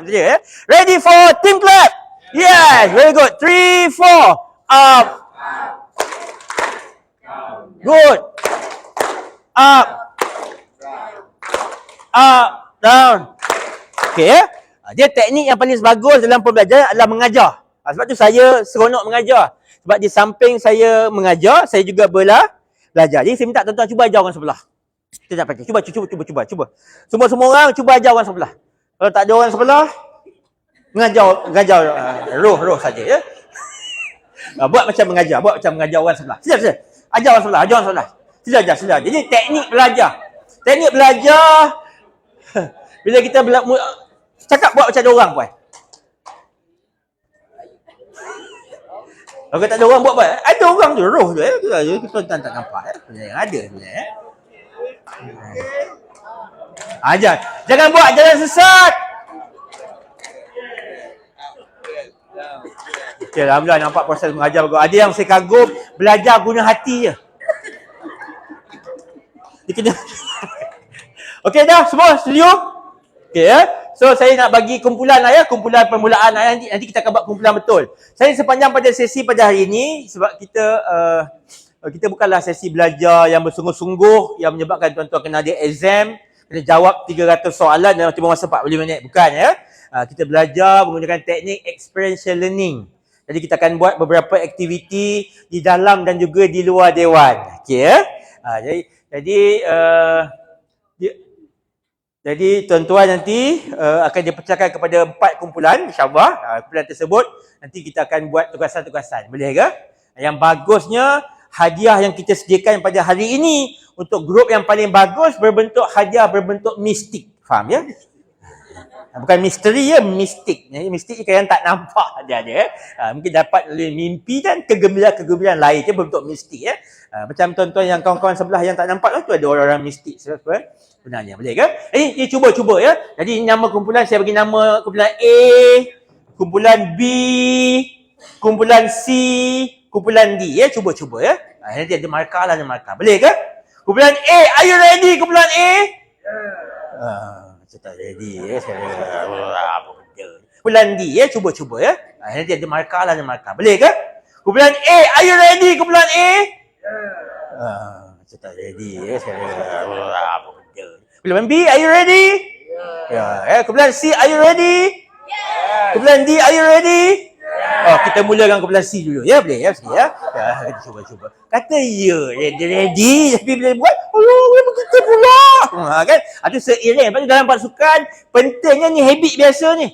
ya. Ready for team clap. Yes, very good. 3, 4. Up. Good. Up. Up, down. Okey ya. Dia teknik yang paling bagus dalam pembelajaran adalah mengajar. Sebab tu saya seronok mengajar. Sebab di samping saya mengajar, saya juga belajar. Jadi saya minta tuan-tuan cuba ajar orang sebelah. Kita nak praktis. Cuba. Semua orang cuba ajar orang sebelah. Kalau tak ada orang sebelah, mengajar roh saja ya. Buat macam mengajar orang sebelah. Sila. Ajar orang sebelah. Sila. Jadi teknik belajar. Bila kita cakap buat macam ada orang puan. Kalau tak ada orang buat apa? Ada orang tu, roh tu kita tak nampak yang ada sebenarnya. Ajar. Jangan buat jalan sesat. Okay, alhamdulillah nampak proses mengajar bagus. Ada yang saya kagum belajar guna hati je. Dia kena. Okey dah, semua setuju? Okey ya. So saya nak bagi kumpulan kumpulan permulaan nanti kita akan buat kumpulan betul. Saya sepanjang pada sesi pada hari ini sebab kita bukanlah sesi belajar yang bersungguh-sungguh yang menyebabkan tuan-tuan kena ada exam, kena jawab 300 soalan dalam tempoh masa 40 minit, bukan ya. Kita belajar menggunakan teknik experiential learning. Jadi kita akan buat beberapa aktiviti di dalam dan juga di luar dewan. Okey ya. Jadi tuan-tuan nanti akan dipecahkan kepada 4 kumpulan insya-Allah. Kumpulan tersebut nanti kita akan buat tugasan-tugasan. Boleh ke? Yang bagusnya hadiah yang kita sediakan pada hari ini untuk grup yang paling bagus berbentuk hadiah berbentuk mistik. Faham ya? Bukan misteri ya, mistik. Mistik ikan yang tak nampak dia ada. Mungkin dapat oleh mimpi dan kegembiraan lain je berbentuk mistik ya. Macam tuan-tuan yang kawan-kawan sebelah yang tak nampak tu ada orang-orang mistik sebenarnya. Boleh ke? Ini cuba ya. Jadi nama kumpulan saya bagi nama kumpulan A, kumpulan B, kumpulan C, kumpulan D ya. Cuba ya. Nanti ada markah. Boleh ke? Kumpulan A, are you ready kumpulan A? Saya tak ready ya. Apa benda. Kumpulan D ya. Cuba ya. Nanti ada markah. Boleh ke? Kumpulan A, are you ready kumpulan A? Saya tak ready ya. Apa benda. Kumpulan B, are you ready? Ya. Kumpulan C, are you ready? Kumpulan D, are you ready? Kita mulakan kumpulan C dulu ya. Boleh ya. Kita cuba. Kata ya, ready. Tapi bila buat, kita pula. Kan? Itu seiring. Lepas tu dalam pasukan, pentingnya ni habit biasa ni.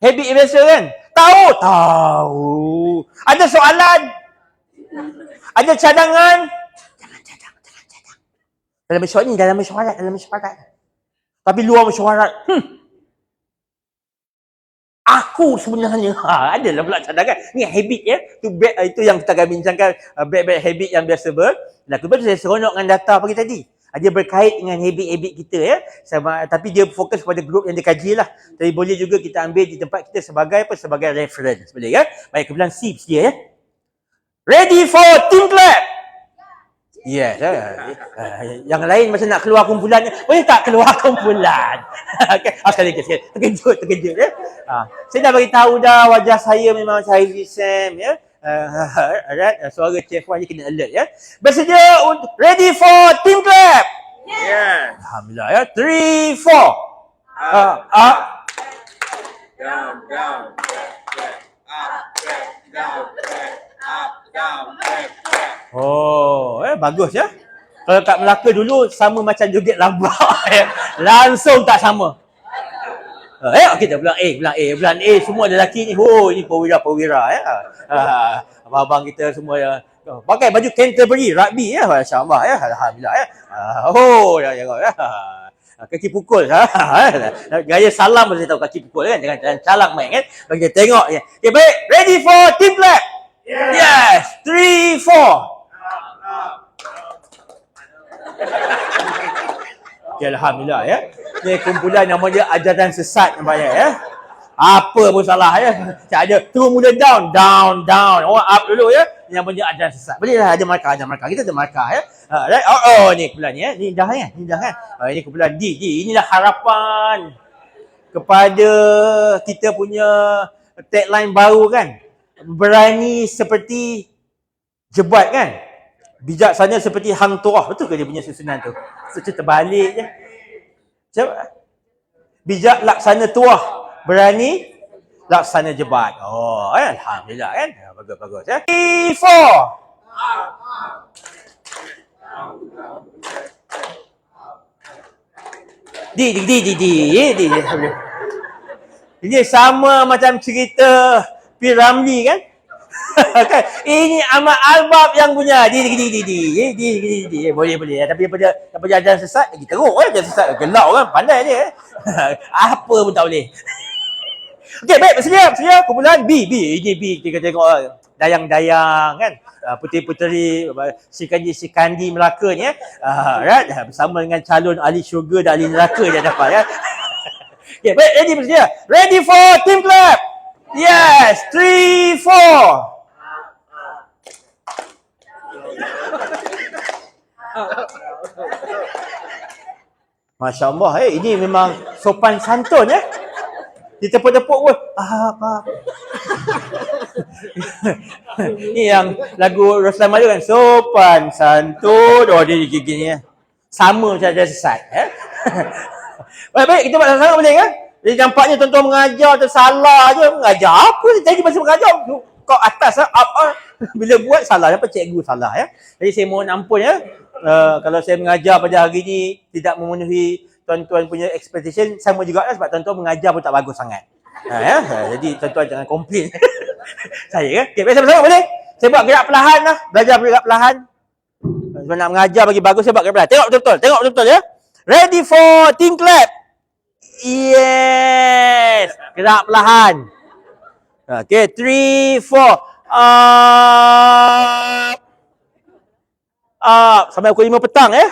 Habit biasa kan? Tahu. Ada soalan? Ada cadangan? Jangan. Dalam mesyuarat. Tapi luar mesyuarat. Aku sebenarnya adalah pula cadangan. Ni habit ya. Itu yang kita akan bincangkan, bad habit yang biasa berlaku. Sebab saya seronok dengan data pagi tadi. Dia berkait dengan habit-habit kita ya. Tapi dia fokus pada grup yang dikaji lah. Tapi boleh juga kita ambil di tempat kita sebagai reference. Boleh ya? Baik, kumpulan C sedia ya. Ready for team clap. Yes. Yang lain macam nak keluar kumpulan. Boleh tak keluar kumpulan? Okay. Sekali. Terkejut ya. Saya dah bagi tahu dah wajah saya memang saya Sam ya. Alright, suara Chef Wan ni kena alert ya. Bersedia untuk ready for team clap. Yeah. Alhamdulillah ya. 3, 4. Up. Down, down, back, back, up, back, down, back, up, down, back, back. Oh, bagus ya. Kalau kat Melaka dulu sama macam joget lambak. Langsung tak sama. Kita bulan A semua lelaki ni. Oh, ini perwira ya. Abang-abang kita semua pakai baju Canterbury rugby ya. Masya-Allah ya. Alhamdulillah ya. Ya tengok ya. Kaki pukul gaya salam boleh tahu kaki pukul kan, jangan calak main kan. Bagi tengok ya. Okay, baik. Ready for team clap? Yes. 3 4. Okay, alhamdulillah ya. Ni kumpulan nama dia ajaran sesat nampaknya ya. Apa pun salah ya. Tak ada terus mula down. Orang up dulu ya. Ni nama dia ajaran sesat. Boleh lah ada markah. Kita ada markah ya. Right? Ni kumpulan ni ya. Ni dah kan. Ini kumpulan D. Inilah harapan kepada kita punya tagline baru kan. Berani seperti jebat kan. Bijaksana seperti hang tuah. Betul ke dia punya susunan tu? Secara terbalik je. Bijak laksana tuah. Berani laksana jebat. Alhamdulillah kan. Bagus ya. 3 4. Ini sama macam cerita P. Ramlee kan? Kan? Ini Ahmad Albab yang punya. Boleh. Tapi daripada ajaran sesat lagi teruk kan? Ajaran sesat gelak orang pandai dia. Apa pun tak boleh. Okey, baik, bersedia. Kumpulan B. Ini B. Kita tengok dayang-dayang kan. Puteri-puteri Sikandi Melaka ni right? Bersama dengan calon ahli syurga dan ahli neraka dia dapat ya. Okey, baik, ready bersedia. Ready for team clap. Yes, 3 4. Masya Allah, ini memang sopan santun ya. Ditepuk-tepuk pun. Apa. Ni yang lagu Roslan Madu kan. Sopan santun. Dia gini ya. Sama macam ada sesat ya. Baik, kita buat sama-sama boleh kan? Jadi nampaknya tuan-tuan mengajar tu salah je. Mengajar apa? Jadi masih mengajar. Kau atas up. Bila buat salah. Apa cikgu salah ya. Jadi saya mohon ampun ya. Kalau saya mengajar pada hari ni tidak memenuhi tuan-tuan punya expectation, sama juga lah sebab tuan-tuan mengajar pun tak bagus sangat. Jadi tuan-tuan jangan komplain. Saya ya. Okay, biasa bersama boleh? Saya buat gerak perlahan lah. Belajar gerak perlahan. Sebab nak mengajar bagi bagus, saya buat gerak perlahan. Tengok betul-betul ya. Ready for team clap. Yes. Gerak perlahan. Okay, 3 4. Up. Sampai pukul 5 petang ya.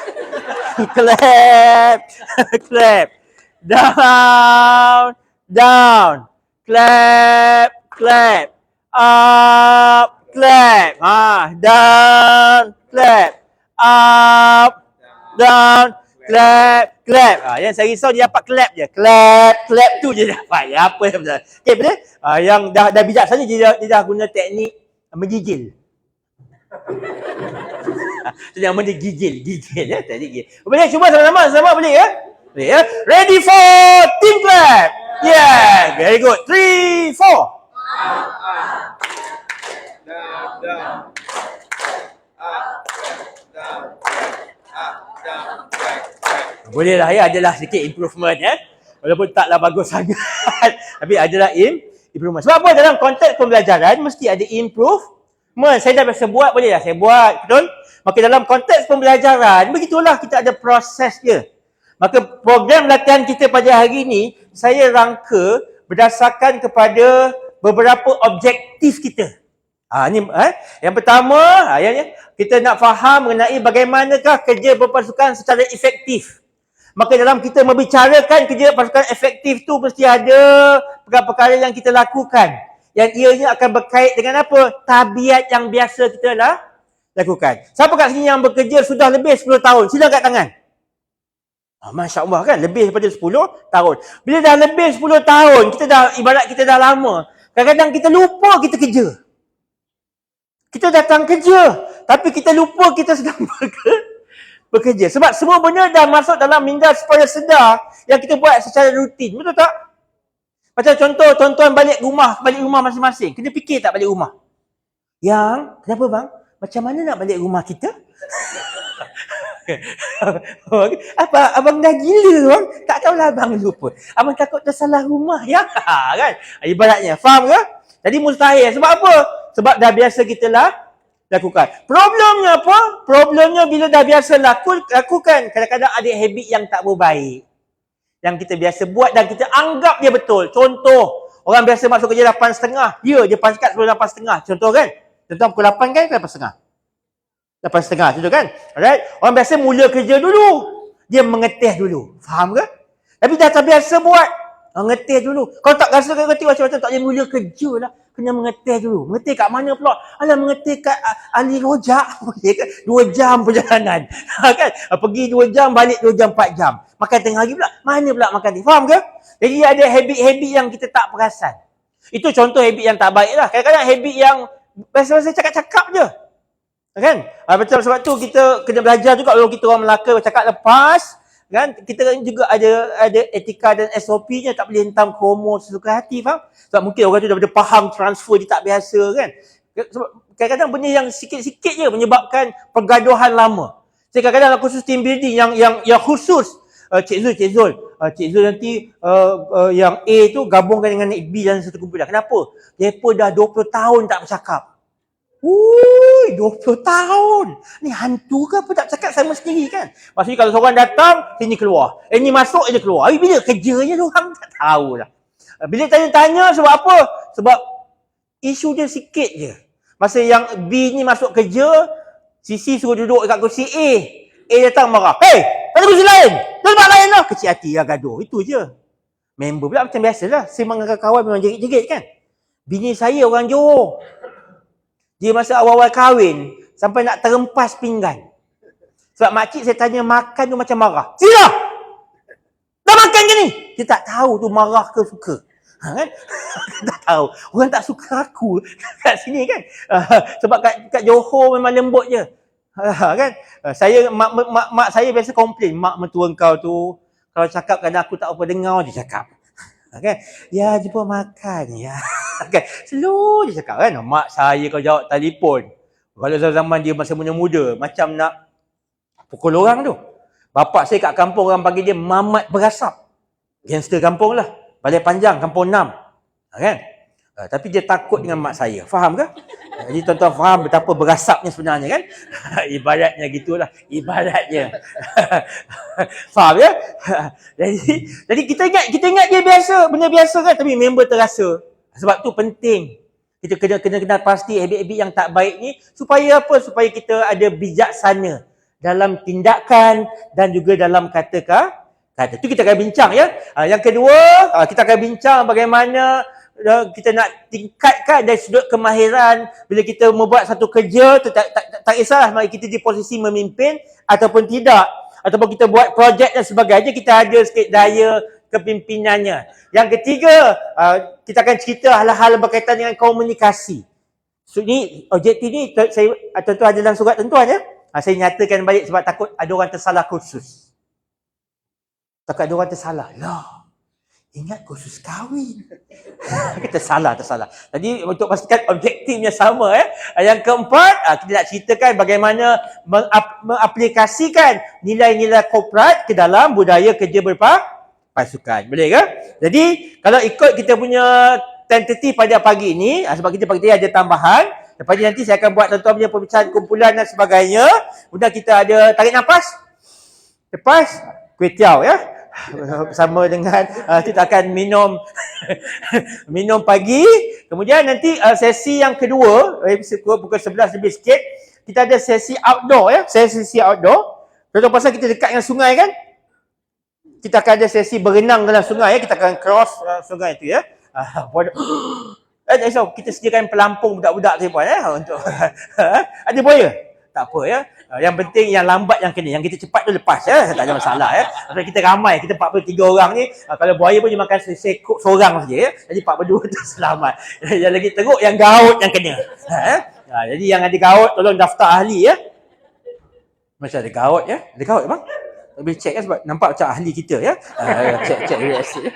Clap. Down. Clap. Up. Clap. Down. Clap. Up. Down. Clap. Yang saya risau dia dapat clap je. Clap tu je dapat. Ya, apa yang betul. Okey, betul? Yang dah bijaksana dia dah guna teknik menggigil. Itu nama dia gigil ya, teknik gigil. Boleh cuba sama-sama boleh ya? Boleh ya. Ready for team clap. Yeah, very good. 3 4. Down. Boleh lah ya, adalah sedikit improvement ya. Walaupun taklah bagus sangat. Tapi adalah improvement. Sebab apa dalam konteks pembelajaran mesti ada improvement. Saya dah biasa buat, boleh lah saya buat. Betul? Maka dalam konteks pembelajaran, begitulah kita ada proses dia. Maka program latihan kita pada hari ini, saya rangka berdasarkan kepada beberapa objektif kita. Yang pertama, kita nak faham mengenai bagaimanakah kerja berpasukan secara efektif. Maka dalam kita membicarakan kerja berpasukan efektif tu mesti ada perkara-perkara yang kita lakukan. Yang ianya akan berkait dengan apa? Tabiat yang biasa kita lakukan. Siapa kat sini yang bekerja sudah lebih 10 tahun? Sila angkat tangan. Masya Allah kan? Lebih daripada 10 tahun. Bila dah lebih 10 tahun, ibarat kita dah lama. Kadang-kadang kita lupa kita kerja. Kita datang kerja. Tapi kita lupa kita sedang Bekerja. Sebab semua benda dah masuk dalam minda supaya sedar yang kita buat secara rutin. Betul tak? Macam contoh, tuan-tuan balik rumah masing-masing. Kena fikir tak balik rumah? Yang, kenapa bang? Macam mana nak balik rumah kita? Apa? Abang dah gila bang? Tak tahulah abang lupa. Abang takut tersalah rumah ya? Kan? Ibaratnya. Faham ke? Jadi mustahil. Sebab apa? Sebab dah biasa kita lakukan. Problemnya apa? Problemnya bila dah biasa lakukan, kadang-kadang ada habit yang tak berbaik. Yang kita biasa buat dan kita anggap dia betul. Contoh, orang biasa masuk kerja 8.30. Dia pangkat sebelum 8.30. Contoh kan? Contoh pukul 8 kan? 8.30. 8.30 contoh kan? Alright? Orang biasa mula kerja dulu. Dia mengetih dulu. Faham ke? Tapi dah terbiasa buat. Mengetih dulu. Kalau tak rasa mengetih macam-macam, tak boleh mula kerja lah. Kena mengetih dulu. Mengetih kat mana pula? Alah, mengetih kat ahli rojak. 2 jam perjalanan. Kan? Pergi 2 jam, balik 2 jam, 4 jam. Makan tengah hari pula. Mana pula makan ni? Faham ke? Jadi ada habit-habit yang kita tak perasan. Itu contoh habit yang tak baik lah. Kadang-kadang habit yang biasa-biasa cakap-cakap je. Kan? Betul, sebab tu kita kena belajar juga kalau kita orang Melaka cakap lepas. Kan? Kita juga ada etika dan SOP-nya, tak boleh hentam kromo sesuka hati, faham? Sebab mungkin orang tu daripada faham transfer dia tak biasa kan. Sebab kadang-kadang benda yang sikit-sikit je menyebabkan pergaduhan lama. Saya kadang-kadang khusus team building yang khusus Cik Zul nanti yang A tu gabungkan dengan B dalam satu kumpulan. Kenapa? Mereka dah 20 tahun tak bercakap. 20 tahun. Ni hantu ke apa tak cakap sama sendiri kan? Maksudnya kalau seorang datang, sini keluar. Ni masuk, dia keluar. Habis bila kerjanya diorang tak tahulah. Bila tanya-tanya sebab apa? Sebab isu dia sikit je. Masa yang B ni masuk kerja, Sisi suruh duduk dekat kursi A. A datang marah. Hey, pada kursi lain. Tempat lain lah. Kecil hati lah gaduh. Itu je. Member pula macam biasalah. Sembang dengan kawan memang jerit-jerit kan. Bini saya orang Johor. Dia masa awal-awal kahwin, sampai nak terempas pinggan. Sebab makcik saya tanya makan tu macam marah. Sila! Dah makan ke ni? Dia tak tahu tu marah ke suka. Kan? Tak tahu. Orang tak suka aku kat sini kan. Sebab kat Johor memang lembut je. Kan? Saya, mak saya biasa komplain. Mak mentua kau tu, kalau cakap kadang aku tak apa dengar, dia cakap. Kan? Ya, jumpa makan ya. Kan? Slow je cakap kan. Mak saya kalau jawab telefon. Kalau zaman dia masa muda-muda, macam nak pukul orang tu. Bapak saya kat kampung orang panggil dia Mamat Berasap. Gangster kampung lah. Balai Panjang, kampung 6. Kan? Tapi dia takut dengan mak saya. Faham ke? Jadi tuan-tuan faham betapa berasapnya sebenarnya kan? Ibaratnya gitulah. Ibaratnya. Faham ya? Jadi kita ingat dia biasa. Benda biasa kan? Tapi member terasa. Sebab tu penting. Kita kena pasti habit-habit yang tak baik ni. Supaya apa? Supaya kita ada bijaksana dalam tindakan dan juga dalam kata-kata. Itu kita akan bincang ya. Yang kedua, kita akan bincang bagaimana kita nak tingkatkan dari sudut kemahiran bila kita membuat satu kerja, tak kisahlah mari kita di posisi memimpin ataupun tidak, ataupun kita buat projek dan sebagainya, kita ada sikit daya kepimpinannya. Yang ketiga, kita akan cerita hal-hal berkaitan dengan komunikasi. So, ni objektif ni saya tentu ada dalam surat tentuan ya. Saya nyatakan balik sebab takut ada orang tersalah khusus. Takut ada orang tersalah. Lah, ingat khusus kahwin. Tersalah. Jadi untuk pastikan objektifnya sama ya. Yang keempat, kita nak ceritakan bagaimana mengaplikasikan nilai-nilai korporat ke dalam budaya kerja berpasukan. Boleh ke? Jadi kalau ikut kita punya tentatif pada pagi ini, sebab kita pagi ni ada tambahan. Lepas ni nanti saya akan buat tuan-tuan punya pembicaraan kumpulan dan sebagainya. Kemudian kita ada tarik nafas. Lepas kuih tiaw ya. Bersama dengan kita akan minum pagi. Kemudian nanti sesi yang kedua, pukul 11 lebih sikit, kita ada sesi outdoor ya. Sesi outdoor. Contoh pasal kita dekat dengan sungai kan? Kita akan ada sesi berenang dalam sungai ya. Kita akan cross sungai itu ya. Kita sediakan pelampung budak-budak tu puan untuk ada buaya. Tak apa ya. Yang penting yang lambat yang kena. Yang kita cepat tu lepas ya. Tak ada masalah ya. Sebab kita ramai. Kita 43 orang ni. Kalau buaya pun dia makan sekok seorang saja ya. Jadi 42 tu selamat. Yang lagi teruk yang gaut yang kena. Jadi yang ada gaut tolong daftar ahli ya. Macam ada gaut ya. Ada gaut bang. Boleh check kan sebab nampak macam ahli kita ya. Check real estate.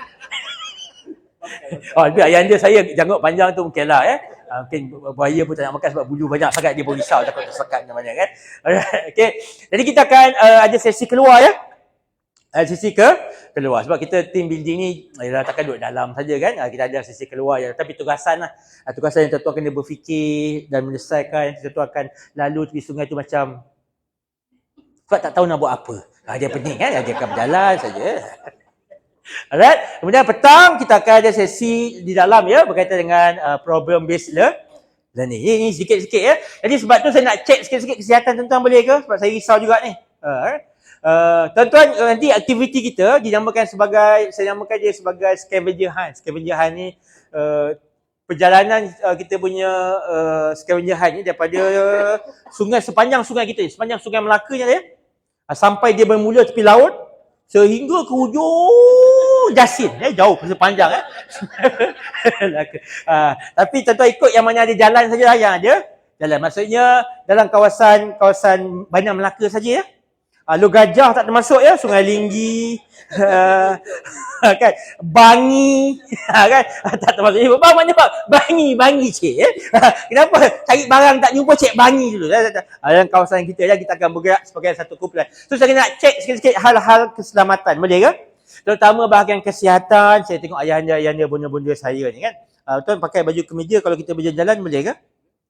Oh, tapi ayah anda saya janggut panjang tu mungkin lah ya. Mungkin buaya pun tak nak makan sebab bulu banyak sangat dia pun risau takut tersekat macam-macam kan. Alright, okay. Jadi kita akan ada sesi keluar ya. Sesi keluar sebab kita team building ni takkan duduk dalam saja kan. Kita ada sesi keluar ya. Tapi tugasan lah. Tugasan yang tuan-tuan kena berfikir dan menyelesaikan. Tuan-tuan akan lalu tepi sungai tu macam sebab tak tahu nak buat apa. Dia penting kan. Dia akan berjalan saja. Alright. Kemudian petang kita akan ada sesi di dalam ya berkaitan dengan problem based learning. Ini sikit-sikit ya. Jadi sebab tu saya nak check sikit-sikit kesihatan tuan-tuan boleh ke? Sebab saya risau juga ni. Tuan-tuan nanti aktiviti kita dinamakan sebagai, saya namakan dia sebagai scavenger hunt. Scavenger hunt ni perjalanan kita punya scavenger hunt ni daripada sungai, sepanjang sungai kita, sepanjang sungai Melaka ni ya. Sampai dia bermula tepi laut sehingga ke hujung Jasin jauh sepanjang tapi tuan-tuan ikut yang mana ada jalan saja yang ada jalan, maksudnya dalam kawasan Bandar Melaka saja ya. Lu Gajah tak termasuk ya, Sungai Linggi kan, Bangi kan tak termasuk. Bang mana bang? Bangi cik ya. Kenapa cari barang tak jumpa cik Bangi dulu. Dalam kawasan kita ya, kita akan bergerak sebagai satu kumpulan. So saya nak cek sikit-sikit hal-hal keselamatan, boleh ke? Terutama bahagian kesihatan. Saya tengok ayah anda bunda-bunda saya ni kan. Tuan pakai baju kemeja kalau kita berjalan boleh ke?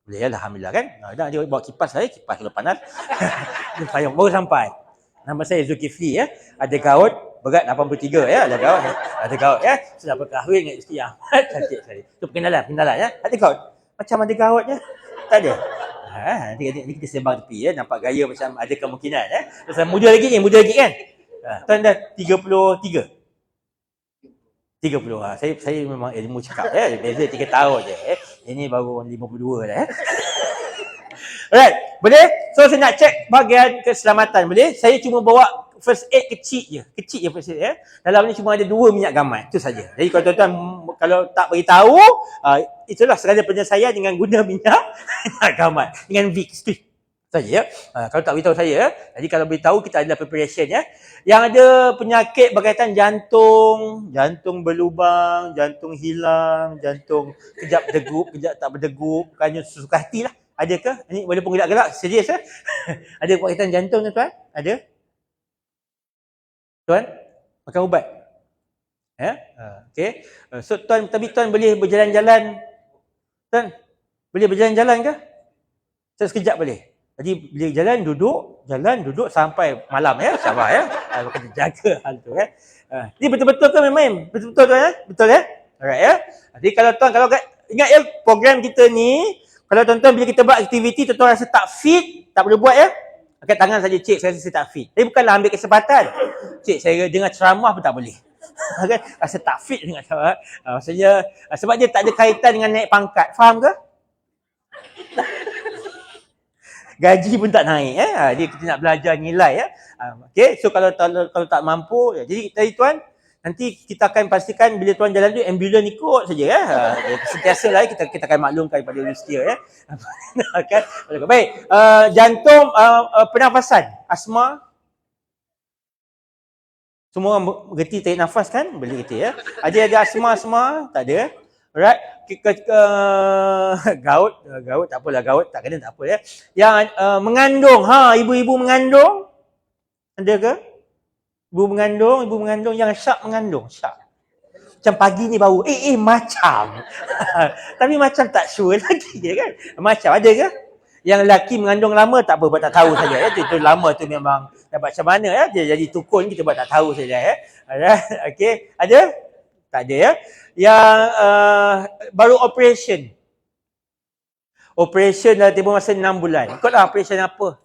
Boleh lah, alhamdulillah kan. Dah dia bawa kipas saya, kipas kalau panas. Dia payung baru sampai. Nama saya Zulkifli ya. Ada gaut berat 83 ya. Ada gaut ya. Sudah berkahwin dengan isteri Ahmad. Cantik sekali. Itu perkenalan ya. Ada gaut. Macam ada gaut ya. Tak ada. Nanti kita sembang tepi ya. Nampak gaya macam ada kemungkinan ya. Terus muda lagi kan. Tuan dah 33. 30. Saya memang ilmu cakap ya. Beza 3 tahun je. Ini baru 52 dah ya. Alright, boleh? So saya nak check bahagian keselamatan, boleh? Saya cuma bawa first aid kecil je first aid ya. Dalam ni cuma ada 2 minyak gamat, itu saja. Jadi kalau tuan-tuan kalau tak beritahu, itulah sekadar penyelesaian dengan guna minyak gamat dengan Vicks tu saja ya. Kalau tak beritahu saya, jadi kalau beritahu kita adalah preparation ya. Yang ada penyakit berkaitan jantung berlubang, jantung hilang, jantung kejap berdegup, kejap tak berdegup, bukannya sesuka hati lah. Adakah? Ini walaupun gelak-gelak, serius ya? Ada berkaitan jantung tuan? Ada? Tuan? Makan ubat? Ya? Okey. So tuan boleh berjalan-jalan? Tuan? Boleh berjalan-jalan ke? Sekejap boleh? Jadi bila jalan duduk sampai malam ya. Sabar ya. Kena jaga hal tu ya. Ini betul-betul ke memang? Betul-betul tuan ya? Betul ya? Alright ya. Jadi kalau ingat ya program kita ni, kalau tuan-tuan bila kita buat aktiviti, tuan-tuan rasa tak fit, tak boleh buat ya. Angkat tangan saja, cik, saya rasa tak fit. Tapi bukanlah ambil kesempatan. Cik, saya dengar ceramah pun tak boleh. Kan? Rasa tak fit dengan ceramah. Maksudnya, sebab dia tak ada kaitan dengan naik pangkat. Faham ke? Gaji pun tak naik ya. Dia kita nak belajar nilai ya. Okey, so kalau tak mampu, jadi tadi tuan, nanti kita akan pastikan bila tuan jalan tu ambulans ikut saja ya. Sentiasalah kita akan maklumkan kepada Rustia ya. Kan? Baik. Jantung, pernafasan, asma. Semua orang mengerti tarik nafas kan? Boleh kita ya. Ada asma? Tak ada. Alright. Gaut tak apalah, gaut tak kena tak apa ya. Yang mengandung, ibu-ibu mengandung. Ada ke? Ibu mengandung yang syak mengandung, syak. Macam pagi ni baru, macam. Tapi macam tak sure lagi kan. Macam ada ke? Yang lelaki mengandung lama tak apa, buat tak tahu saja ya. Itu lama tu memang dapat macam mana ya. Dia jadi tukun kita buat tak tahu saja ya. Okey, ada? Tak ada ya. Yang baru operation. Operation dalam tempoh masa 6 bulan. Ikutlah operation apa.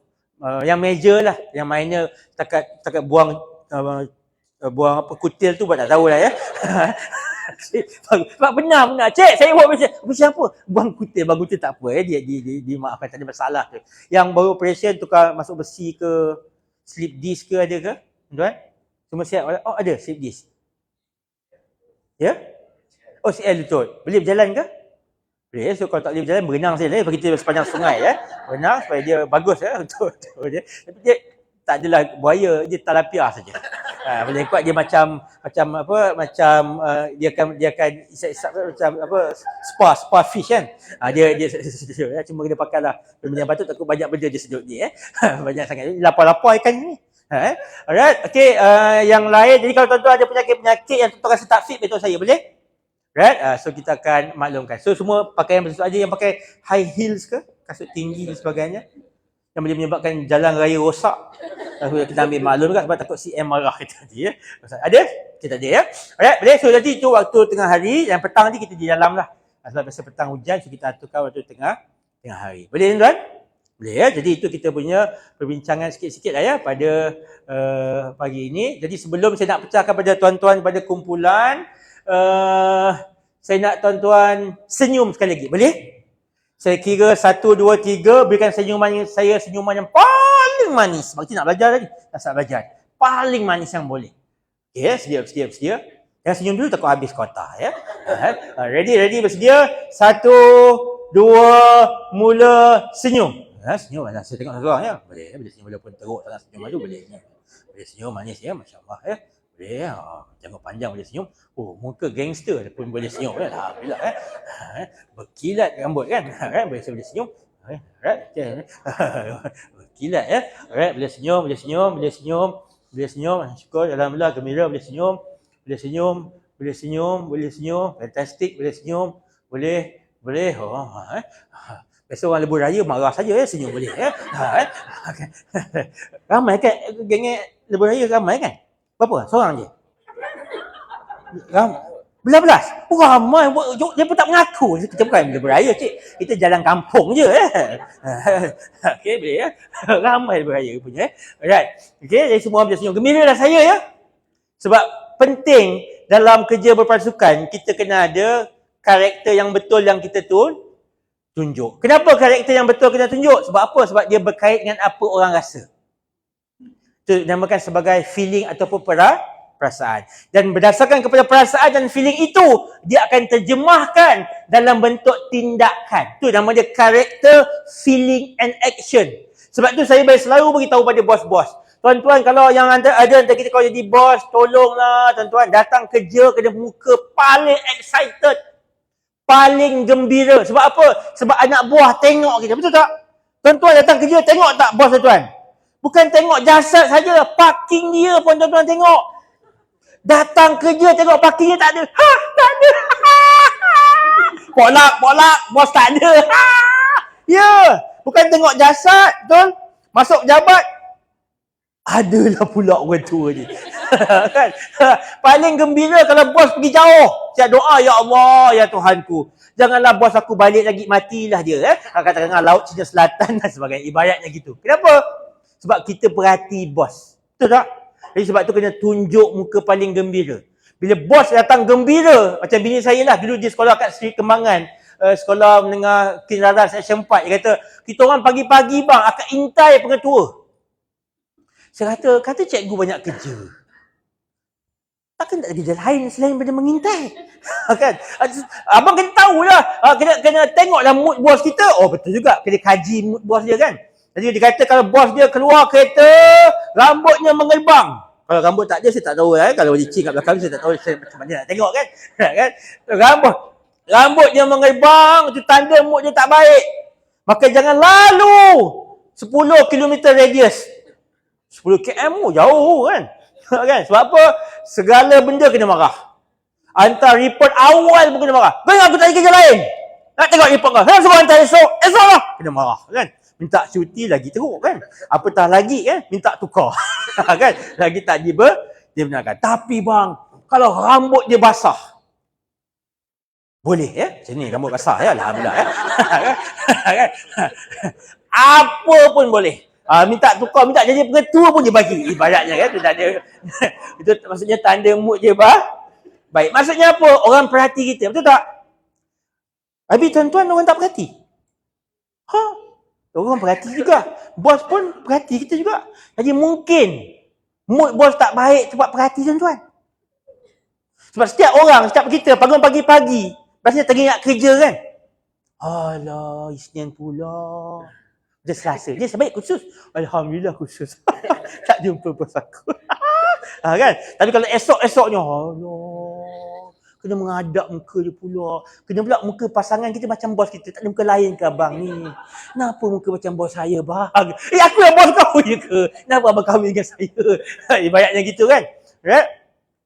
Yang major lah, yang minor takat buang apa kutil tu buat tak tahulah ya. Pak benar. Cik, saya buat operation apa? Buang kutil tak apa ya. Dia maafkan, tak ada masalah tu. Yang baru operation tukar masuk besi ke, slip disc ke ada ke? Tuan? Semua siap? Oh, ada slip disc. Ya? Oh, CL betul. Boleh berjalan ke? Boleh. So kalau tak boleh berjalan, berenang saja bagi kita sepanjang sungai ya. Berenang supaya dia bagus ya. Betul je. Tapi dia tak adalah buaya, dia talapia saja. Boleh kuat dia macam dia akan isap macam spa fish kan. Dia cuma kena pakailah yang patut takut banyak benda dia sedut ni banyak sangat lapar-lapar ikan ni. Alright, okey, yang lain. Jadi kalau tuan-tuan ada penyakit-penyakit yang tuan-tuan rasa tak fit, beritahu saya, boleh? Right? So kita akan maklumkan. So semua pakaian betul aja yang pakai high heels ke, kasut tinggi dan sebagainya, yang boleh menyebabkan jalan raya rosak. Kita ambil maklum kan sebab takut CM marah kita tadi ya. Ada? Kita ada ya. Alright, boleh. So nanti tu waktu tengah hari, yang petang nanti kita di dalam lah. Sebab biasa petang hujan, so kita aturkan waktu tengah hari. Boleh tuan? Boleh ya. Jadi itu kita punya perbincangan sikit-sikit lah ya pada pagi ini. Jadi sebelum saya nak pecahkan pada tuan-tuan pada kumpulan, saya nak tuan-tuan senyum sekali lagi. Boleh? Saya kira 1, 2, 3, berikan senyuman saya, senyuman yang paling manis. Sebab kita nak belajar tadi. Tak saat belajar. Paling manis yang boleh. Okay, sedia. Yang senyum dulu takut habis kotak ya. Ready, bersedia? 1, 2, mula senyum. Senyum mana? Saya tengok seorang ya. Boleh senyum walaupun teruk sangat senyum tu boleh. Boleh senyum manis ya, masya-Allah ya. Boleh ya. Janggut panjang boleh senyum. Oh, muka gangster pun boleh senyum kan. Alhamdulillah berkilat rambut kan. Boleh senyum. Alright. Berkilat ya. Alright, boleh senyum. Syukur, alhamdulillah, gembira, boleh senyum. Fantastik, boleh senyum. Boleh. Biasa orang lebuh raya marah saja ya, senyum boleh ya. Ramai kan geng lebuh raya, ramai kan? Berapa? Seorang je? Belas-belas? Ramai. Dia pun tak mengaku. Kita bukan lebuh raya, cik. Kita jalan kampung je. Okey, boleh ya. Ramai lebuh raya punya. Alright. Okey, jadi semua boleh senyum. Gembira lah saya ya. Sebab penting dalam kerja berpasukan, kita kena ada karakter yang betul yang kita tunjuk. Kenapa karakter yang betul kita tunjuk? Sebab apa? Sebab dia berkait dengan apa orang rasa. Itu dinamakan sebagai feeling ataupun perasaan. Dan berdasarkan kepada perasaan dan feeling itu, dia akan terjemahkan dalam bentuk tindakan. Itu nama dia karakter, feeling and action. Sebab tu saya selalu beritahu pada bos-bos. Tuan-tuan, kalau yang ada antara kita kalau jadi bos, tolonglah tuan-tuan datang kerja kena muka paling excited, paling gembira. Sebab apa? Sebab anak buah tengok kita. Betul tak? Tuan-tuan datang kerja tengok tak bos tuan? Bukan tengok jasad saja, parking dia pun tuan-tuan tengok. Datang kerja tengok parkingnya tak ada. Tak ada. Polak, bos tak ada. Ya, bukan tengok jasad, betul? Masuk jabat, adalah pula orang tua ni. Kan? Paling gembira kalau bos pergi jauh. Saya doa, ya Allah, ya Tuhanku, janganlah bos aku balik lagi, matilah dia. Katakanlah laut Cina Selatan dan sebagainya. Ibaratnya gitu. Kenapa? Sebab kita perhati bos. Betul tak? Jadi sebab tu kena tunjuk muka paling gembira. Bila bos datang gembira, macam bini saya lah, dulu dia sekolah kat Seri Kembangan, sekolah menengah Kinraran Seksyen 4, dia kata, kita orang pagi-pagi bang akan intai pengetua. Saya kata cikgu banyak kerja. Takkan tak ada kerja lain selain daripada mengintai? Kan? Abang kena tahulah, kena tengoklah mood bos kita. Oh betul juga, kena kaji mood bos dia kan. Jadi dia kata kalau bos dia keluar kereta, rambutnya mengelbang. Kalau rambut tak ada, saya tak tahu lah. Kalau licin kat belakang, saya tak tahu macam mana nak tengok kan. Kan? Rambut dia mengelbang, itu tanda mood dia tak baik. Maka jangan lalu 10 km radius. 10 km jauh kan. Kan? Sebab apa? Segala benda kena marah. Hantar report awal pun kena marah. Bang, aku tak ada kerja lain. Nak tengok report kau. Kenapa sebab hantar esok lah. Kena marah kan. Minta cuti lagi teruk kan. Apatah lagi kan, minta tukar. Kan? Lagi tak dia benarkan. Tapi bang, kalau rambut dia basah, boleh ya? Macam ni rambut basah ya, alhamdulillah ya. Kan? Apa pun boleh. Minta tukar, minta jadi pengetua pun dia bagi. Ibaratnya kan, dia ada. Itu maksudnya tanda mood dia baik. Maksudnya apa? Orang perhati kita, betul tak? Habis tuan-tuan orang tak perhati. Orang perhati juga. Bos pun perhati kita juga. Jadi mungkin mood bos tak baik sebab perhati tuan-tuan. Sebab setiap kita bangun pagi-pagi, biasanya teringat kerja kan. Alah, Isnin pula. Dia Selasa. Dia sebaik khusus. Alhamdulillah khusus. Tak jumpa bos aku. Kan? Tapi kalau esok-esoknya, Allah, kena menghadap muka dia pula. Kena pula muka pasangan kita macam bos kita. Tak ada muka lain ke abang ni? Kenapa muka macam bos saya bang? Aku yang bos kau je ke? Kenapa abang kahwin dengan saya? Banyaknya gitu kan? Right?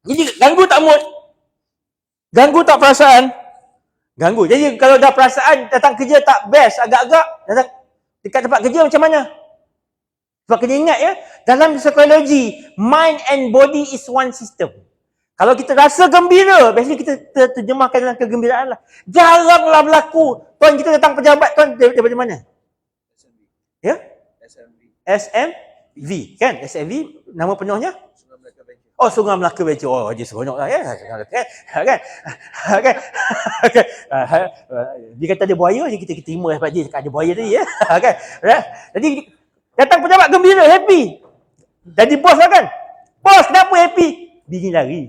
Jadi ganggu tak mood? Ganggu tak perasaan? Ganggu. Jadi kalau dah perasaan datang kerja tak best, agak-agak datang dekat tempat kerja macam mana? Sebab kena ingat ya, dalam psikologi, mind and body is one system. Kalau kita rasa gembira, biasanya kita terjemahkan dalam kegembiraan lah. Jaranglah berlaku. Tuan kita datang pejabat, tuan daripada mana? SMV. Ya? SMV. SMV. Kan? SMV, nama penuhnya? Sungai Melaka Venture. Oh, Sungai Melaka Venture. Oh, dia seronok lah ya. Kan? Dia kata ada buaya, kita terima sebab dia cakap ada buaya tadi ya. Kan? Jadi, datang pejabat gembira, happy. Jadi bos lah kan? Bos, kenapa happy? Bini lari.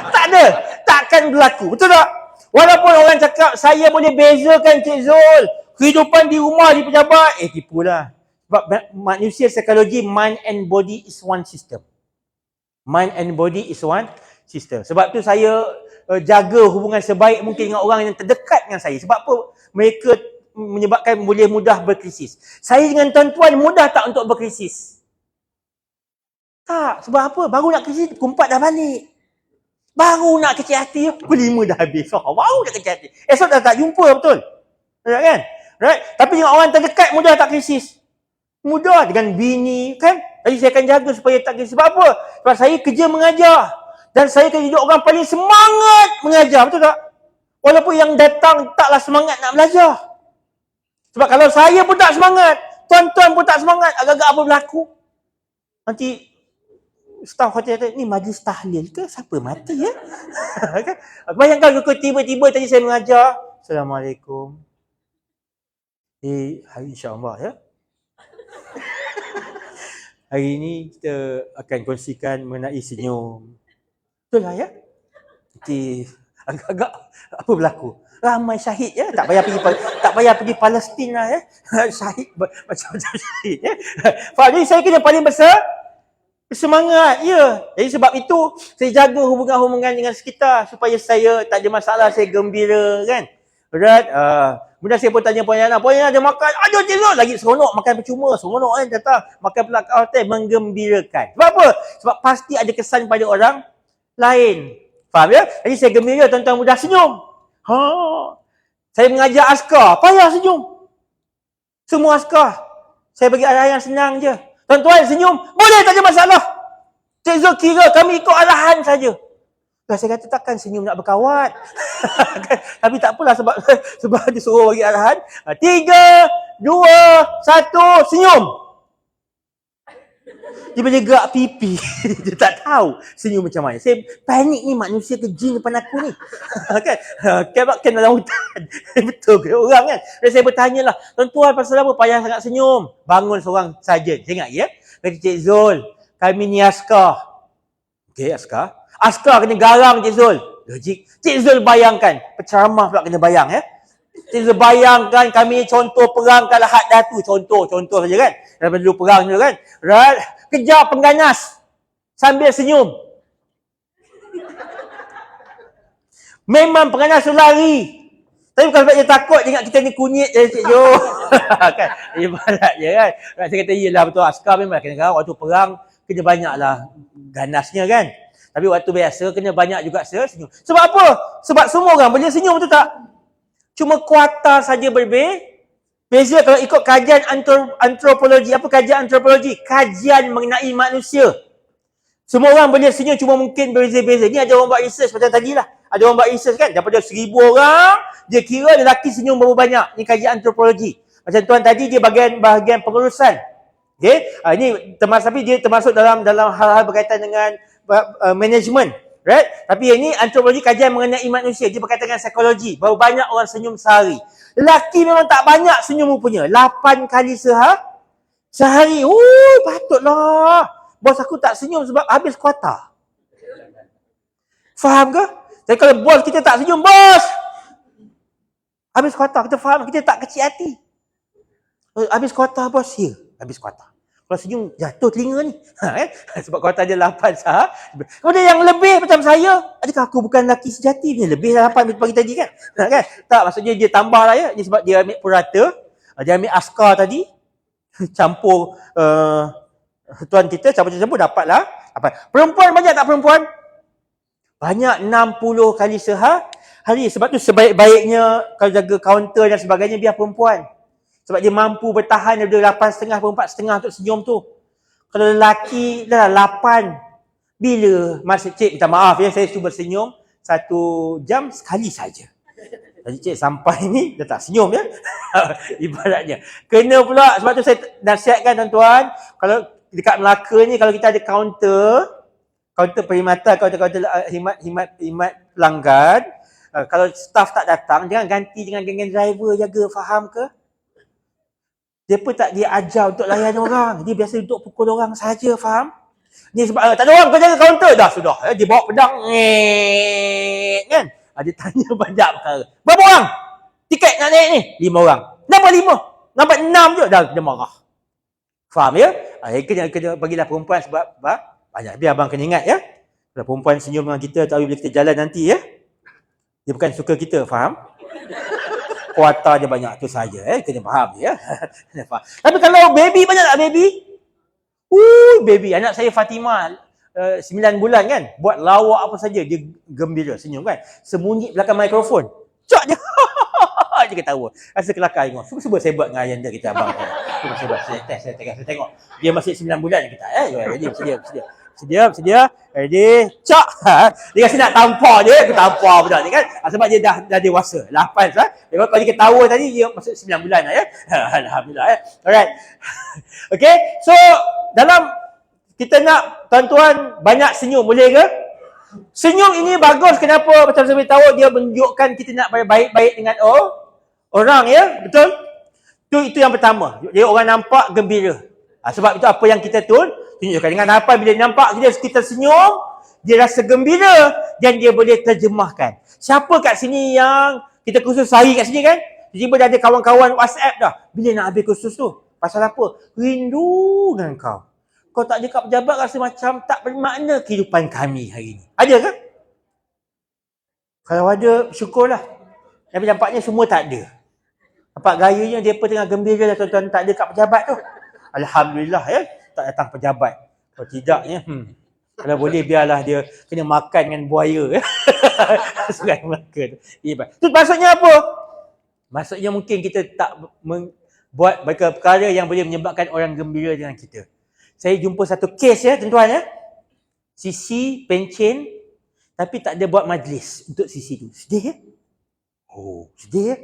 Tak ada. Takkan berlaku. Betul tak? Walaupun orang cakap, saya boleh bezakan Cik Zul. Kehidupan di rumah, di pejabat. Tipulah. Sebab manusia psikologi, mind and body is one system. Mind and body is one system. Sebab tu saya jaga hubungan sebaik mungkin dengan orang yang terdekat dengan saya. Sebab apa? Mereka menyebabkan boleh mudah berkrisis. Saya dengan tuan-tuan mudah tak untuk berkrisis? Tak. Sebab apa? Baru nak krisis, pukul 4 dah balik. Baru nak kecil hati, pukul 5 dah habis. Baru nak kecil hati. Esok dah tak jumpa, betul? Right, kan? Right? Tapi dengan orang terdekat mudah tak krisis? Mudah. Dengan bini, kan? Jadi saya akan jaga supaya tak krisis. Sebab apa? Sebab saya kerja mengajar. Dan saya akan jadi orang paling semangat mengajar. Betul tak? Walaupun yang datang taklah semangat nak belajar. Sebab kalau saya pun tak semangat, tuan-tuan pun tak semangat, agak-agak apa berlaku? Nanti staf hotel kata, ni majlis tahlil ke? Siapa mati ya? Kan? Bayangkan kalau tiba-tiba tadi saya mengajar, Assalamualaikum. Hari insya-Allah ya. Hari ini kita akan kongsikan mengenai senyum. Betul lah ya? Nanti agak-agak apa berlaku? Ramai syahid ya, tak payah pergi Palestin lah ya. Syahid macam-macam syahid ya. Jadi saya kena paling besar semangat ya. Jadi sebab itu saya jaga hubungan-hubungan dengan sekitar supaya saya tak ada masalah, saya gembira kan. Berat. Kemudian saya pun tanya Puan Yana ada makan. Aduh Cik Zul, lagi seronok makan percuma. Seronok kan datang makan pelak hotel menggembirakan. Sebab apa? Sebab pasti ada kesan pada orang lain. Faham ya? Jadi saya gembira tuan-tuan mudah senyum. Saya mengajar askar, payah senyum. Semua askar saya bagi arahan yang senang je. Tuan-tuan senyum, boleh tak ada masalah. Cik Zul kira kami ikut arahan saja. Saya kata takkan senyum nak berkawat. Tapi tak apalah sebab dia suruh bagi arahan. 3, 2, 1, senyum. Dia boleh gerak pipi. Dia tak tahu senyum macam mana. Saya panik ni manusia ke jin depan aku ni. Kan? Kan dalam hutan. Betul ke orang kan? Dan saya bertanya lah, tuan-tuan pasal apa payah sangat senyum? Bangun seorang sarjan. Saya ingat ya. Kata Cik Zul, kami ni askar. Okey, askar. Askar kena garang Cik Zul. Logik. Cik Zul bayangkan. Penceramah pula kena bayang ya. Cik Zul bayangkan kami contoh perang Kalah Datu. Contoh saja kan. Daripada dulu perang dulu kan. Right. Kejar pengganas. Sambil senyum. Memang pengganas tu lari. Tapi bukan sebab dia takut. Dia ingat kita ni kunyit je Cik Zul. Kan. Dia balat je kan. Saya kata iyalah betul. Askar memang kena garang. Waktu perang kena banyaklah ganasnya kan. Tapi waktu biasa kena banyak juga senyum. Sebab apa? Sebab semua orang boleh senyum, betul tak? Cuma kuartal saja berbeza kalau ikut kajian antropologi. Apa kajian antropologi? Kajian mengenai manusia. Semua orang boleh senyum, cuma mungkin berbeza-beza. Ni ada orang buat research macam tadi lah. Ada orang buat research kan, daripada 1,000 orang, dia kira lelaki senyum berapa banyak. Ni kajian antropologi. Macam tuan tadi, dia bahagian pengurusan. Okay? Ini tapi dia termasuk dalam hal-hal berkaitan dengan management. Right? Tapi ini antropologi kajian mengenai manusia. Dia berkaitan dengan psikologi. Berapa banyak orang senyum sehari. Lelaki memang tak banyak senyum rupanya. 8 kali sehari. Patutlah. Bos aku tak senyum sebab habis kuota. Faham ke? Jadi kalau bos kita tak senyum, bos! Habis kuota. Kita faham, kita tak kecil hati. Habis kuota bos, ya. Habis kuota. Kalau senyum, jatuh telinga ni. Sebab kuota dia 8 sah. Kemudian yang lebih macam saya, adakah aku bukan lelaki sejati ni? Lebih 8 pagi tadi kan? Kan? Tak, maksudnya dia tambah lah ya. Dia sebab dia ambil purata, dia ambil askar tadi, campur tuan kita, campur-campur dapatlah. Perempuan banyak tak perempuan? Banyak, 60 kali sehari. Sebab tu sebaik-baiknya kalau jaga kaunter dan sebagainya, biar perempuan. Sebab dia mampu bertahan daripada 8.30 ke 4.30 untuk senyum tu. Kalau lelaki dah 8. Bila masa cik minta maaf ya, saya cuba senyum 1 jam sekali saja. Jadi cik sampai ni dah tak senyum ya. Ibaratnya. Kena pula, sebab tu saya nasihatkan tuan-tuan, kalau dekat Melaka ni kalau kita ada kaunter perkhidmatan, kaunter himat pelanggan, kalau staff tak datang, jangan ganti dengan geng driver jaga, faham ke? Dia pun tak dia ajar untuk layan orang. Dia biasa duduk pukul orang saja, faham? Ni sebab tak ada orang kau jaga kaunter dah sudah. Dia bawa pedang kan? Dia tanya banyak perkara. Berapa orang? Tiket nak naik ni? 5 orang. Kenapa 5? Nampak 6 je dah dia marah. Faham ya? Kena bagilah perempuan sebab banyak. Biar abang kena ingat ya. Kalau perempuan senyum dengan kita, tahu bila kita jalan nanti ya. Dia bukan suka kita, faham? Kuota dia banyak tu saja kena faham ya. Tapi kalau baby banyak tak baby? Baby anak saya Fatimah 9 bulan kan, buat lawak apa saja dia gembira senyum kan. Sembunyi belakang mikrofon. Cak je. Dia ketawa. Rasa kelakar tengok. Cuba saya buat dengan ayah dia kita abang. Cuba saya buat. Saya tengok. Dia masih 9 bulan kita. Sedia. Ready. Cak. Dia rasa nak tampar dia. Aku tampar budak ni kan. Sebab dia dah dewasa. 8 lah. Kalau dia ketawa tadi, dia masuk 9 bulan lah ya. Alhamdulillah ya. Alright. Okay. So, dalam kita nak tuan-tuan banyak senyum. Boleh ke? Senyum ini bagus. Kenapa? Macam saya beritahu, dia menunjukkan kita nak baik-baik dengan orang ya. Betul? Itu yang pertama. Dia orang nampak gembira. Sebab itu apa yang kita tunjukkan. Dengan apa bila nampak kita senyum, dia rasa gembira dan dia boleh terjemahkan. Siapa kat sini yang kita kursus sehari kat sini kan? Tiba-tiba dah ada kawan-kawan WhatsApp dah. Bila nak habis kursus tu? Pasal apa? Rindu dengan kau. Kau tak ada kat pejabat, rasa macam tak bermakna kehidupan kami hari ni. Ada ke? Kalau ada, syukurlah. Tapi nampaknya semua tak ada. Nampak gayanya dia pun tengah gembira dah tuan-tuan tak ada kat pejabat tu. Alhamdulillah ya, tak datang pejabat. Kalau tidaknya, kalau boleh biarlah dia kena makan dengan buaya. Surat Melaka tu. Tu maksudnya apa? Maksudnya mungkin kita tak buat perkara yang boleh menyebabkan orang gembira dengan kita. Saya jumpa satu kes ya tuan-tuan ya. Sisi pencen tapi tak ada buat majlis untuk sisi tu. Sedih ya? Sedih ya?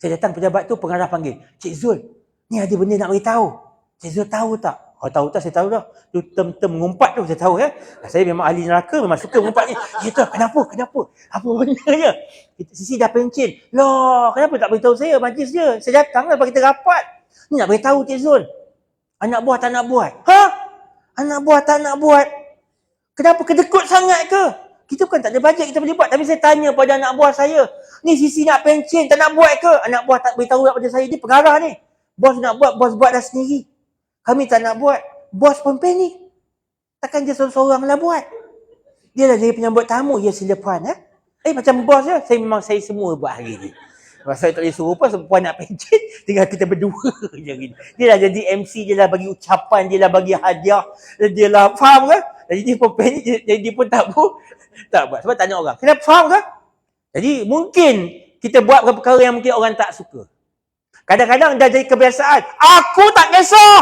Saya datang pejabat tu, pengarah panggil. Cik Zul, ni ada benda nak beritahu. Cik Zul tahu tak? Tahu tak? Saya tahu dah. Tu term mengumpat tu saya tahu ya. Saya memang ahli neraka, memang suka mengumpatnya. Ya tu, kenapa? Apa benarnya? Sisi dah pencen. Loh, kenapa tak beritahu saya majlis dia? Saya datang lah bagi kita rapat. Ni nak beritahu Cik Zul. Anak buah tak nak buat. Anak buah tak nak buat. Kenapa kedekut sangat ke? Kita bukan tak ada bajet kita boleh buat. Tapi saya tanya pada anak buah saya. Ni sisi nak pencen tak nak buat ke? Anak buah tak beritahu pada saya. Dia pengarah ni. Bos nak buat, bos buat dah sendiri. Kami tak nak buat. Bos pun panik. Takkan dia seorang-seorang lah buat. Dia lah jadi penyambut tamu. Ya sila puan. Macam bos je. Saya semua buat hari ni. Saya tak boleh suruh pun sebab puan nak pencet. Tinggal kita berdua je hari ni. Dia lah jadi MC. Dia lah bagi ucapan. Dia lah bagi hadiah. Dia lah faham ke? Jadi dia pun panik. Jadi dia pun tak buat. Sebab tanya orang. Kenapa faham ke? Jadi mungkin kita buat perkara yang mungkin orang tak suka. Kadang-kadang dah jadi kebiasaan. Aku tak kisah.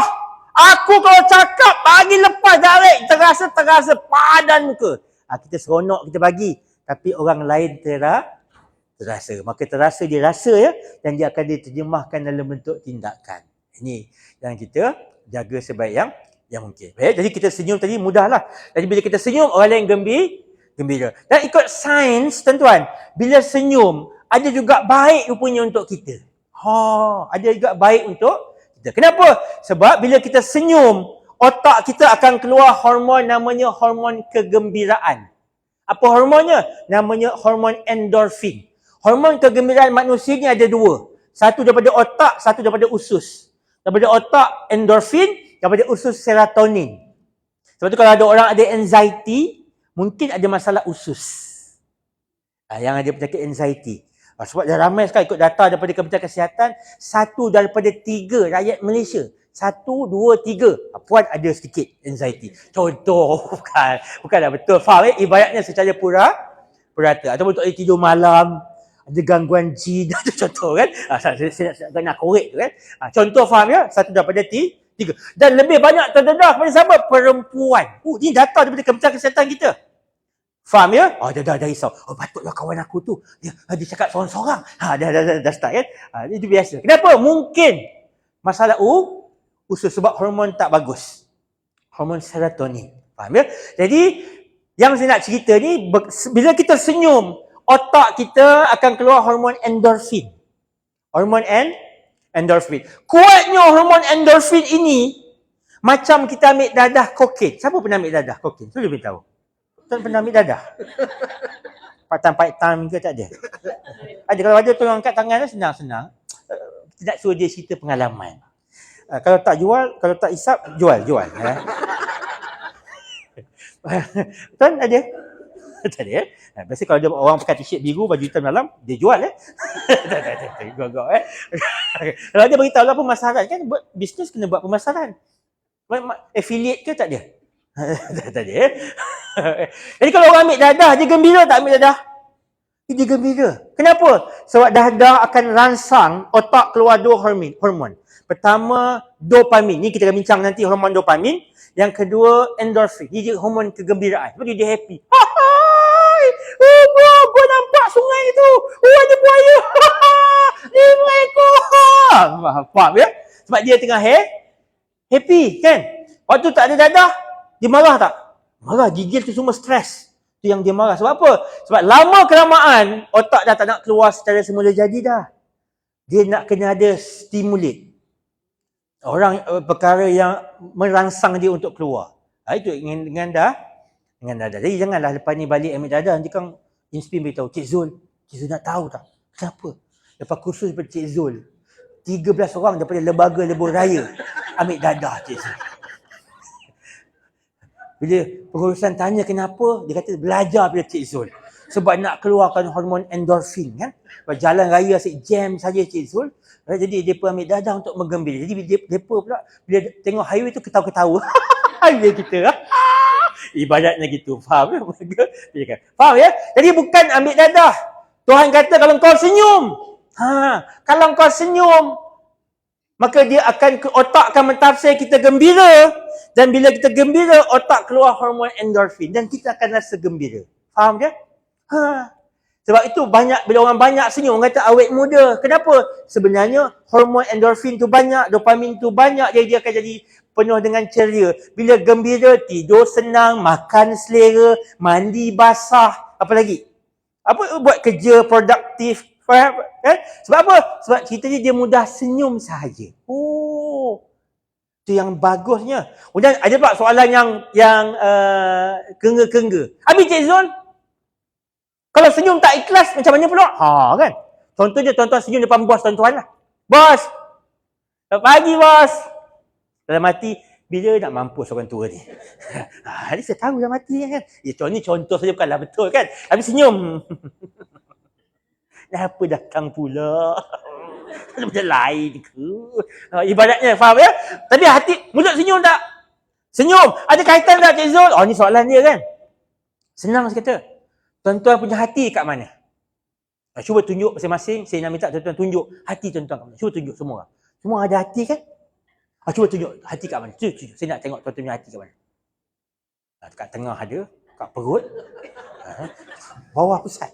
Aku kalau cakap bagi lepas direct. Terasa padan muka. Kita seronok kita bagi. Tapi orang lain terasa. Maka terasa dia rasa ya. Dan dia akan diterjemahkan dalam bentuk tindakan. Ini yang kita jaga sebaik yang mungkin. Jadi kita senyum tadi mudahlah. Jadi bila kita senyum, orang lain gembira. Dan ikut sains, tuan-tuan, bila senyum, ada juga baik rupanya untuk kita. Ada juga baik untuk kita. Kenapa? Sebab bila kita senyum, otak kita akan keluar hormon namanya hormon kegembiraan. Apa hormonnya? Namanya hormon endorfin. Hormon kegembiraan manusia ni ada 2. Satu daripada otak, satu daripada usus. Daripada otak endorfin, daripada usus serotonin. Sebab tu kalau ada orang ada anxiety, mungkin ada masalah usus. Yang ada penyakit anxiety. Sebab dah ramai sekali ikut data daripada Kementerian Kesihatan, 1 daripada 3 rakyat Malaysia, 1, 2, 3 puan ada sedikit anxiety. Contoh, bukanlah betul. Faham ibaratnya secara purata. Ataupun tak boleh tidur malam, ada gangguan jin, ada contoh kan. Saya nak korek tu kan. Contoh faham ya, 1 daripada 3. Dan lebih banyak terdedah kepada siapa? Perempuan. Ini data daripada Kementerian Kesihatan kita. Faham ya? Dah risau. Patutlah kawan aku tu. Dia cakap seorang-seorang. Dah start kan? Itu biasa. Kenapa? Mungkin masalah usus sebab hormon tak bagus. Hormon serotonin. Faham ya? Jadi, yang saya nak cerita ni, bila kita senyum, otak kita akan keluar hormon endorfin. Hormon endorfin. Kuatnya hormon endorfin ini, macam kita ambil dadah kokain. Siapa pernah ambil dadah kokain? Saya lebih tahu. Tuan pernah ambil dadah? Part time ke tak ada? Ada. Kalau ada tolong angkat tangan, senang-senang. Kita nak suruh dia cerita pengalaman. Kalau tak jual, kalau tak isap, jual. Tuan ada? Tak ada. Biasa kalau ada orang pakai t-shirt biru, baju hitam dalam, dia jual Gagak Kalau dia beritahu lah pemasaran, kan buat bisnes kena buat pemasaran. Affiliate ke tak ada? Tak ada. Jadi kalau orang ambil dadah, dia gembira tak ambil dadah? Dia gembira. Kenapa? Sebab dadah akan rangsang otak keluar 2 hormon. Pertama, dopamin. Ni kita akan bincang nanti hormon dopamin. Yang kedua, endorfin. Ini hormon kegembiraan. Sebab dia happy. Hai! Gua nampak sungai tu. Ada buaya. 5 ekor. Faham ya? Sebab dia tengah happy kan? Waktu tak ada dadah, dia marah tak? Marah, gigil tu semua stres. Tu yang dia marah. Sebab apa? Sebab lama kelamaan, otak dah tak nak keluar secara semula jadi dah. Dia nak kena ada stimulate. Perkara yang merangsang dia untuk keluar. Itu dengan dadah. Jadi janganlah lepas ni balik ambil dadah, nanti kan Inspin beritahu, Cik Zul nak tahu tak? Kenapa? Lepas kursus daripada Cik Zul, 13 orang daripada lembaga lebuh raya ambil dadah Cik Zul. Bila pengurusan tanya kenapa, dia kata belajar pada Cik Zul. Sebab nak keluarkan hormon endorfin kan. Sebab jalan raya asyik jam saja Cik Zul. Jadi mereka ambil dadah untuk menggembira. Jadi mereka pula bila tengok highway tu ketawa-ketawa. Highway kita. Ibaratnya gitu. Faham ya? Faham ya? Jadi bukan ambil dadah. Tuhan kata kalau kau senyum. Kalau kau senyum, maka otak akan mentafsir kita gembira. Dan bila kita gembira, otak keluar hormon endorfin. Dan kita akan rasa gembira. Faham je? Sebab itu bila orang banyak senyum, orang kata awet muda. Kenapa? Sebenarnya hormon endorfin tu banyak, dopamin tu banyak, jadi dia akan jadi penuh dengan ceria. Bila gembira, tidur senang, makan selera, mandi basah, apa lagi? Buat kerja produktif. Faham? Sebab apa? Sebab ceritanya dia mudah senyum sahaja. Itu yang bagusnya. Kemudian ada pula soalan yang kengga-kengga. Habis Cik Zul, kalau senyum tak ikhlas, macam mana pula? Kan? Contohnya tuan-tuan senyum depan bos tuan-tuan lah. Bos! Selamat pagi, bos! Dalam hati, bila nak mampus orang tua ni? Ni saya tahu dah mati kan? Ni contoh saja bukanlah betul kan? Habis senyum. Kenapa datang pula? Benda lain ke? Ibaratnya, faham ya? Tapi hati, mulut senyum tak? Senyum! Ada kaitan tak Cik Zul? Ni soalan dia kan? Senang saya kata. Tuan-tuan punya hati kat mana? Cuba tunjuk masing-masing. Saya nak minta tuan-tuan tunjuk hati tuan-tuan kat mana. Cuba tunjuk semua orang. Semua ada hati kan? Cuba tunjuk hati kat mana. Cuba. Saya nak tengok tuan-tuan punya hati kat mana. Kat tengah ada. Kat perut. Bawah pusat.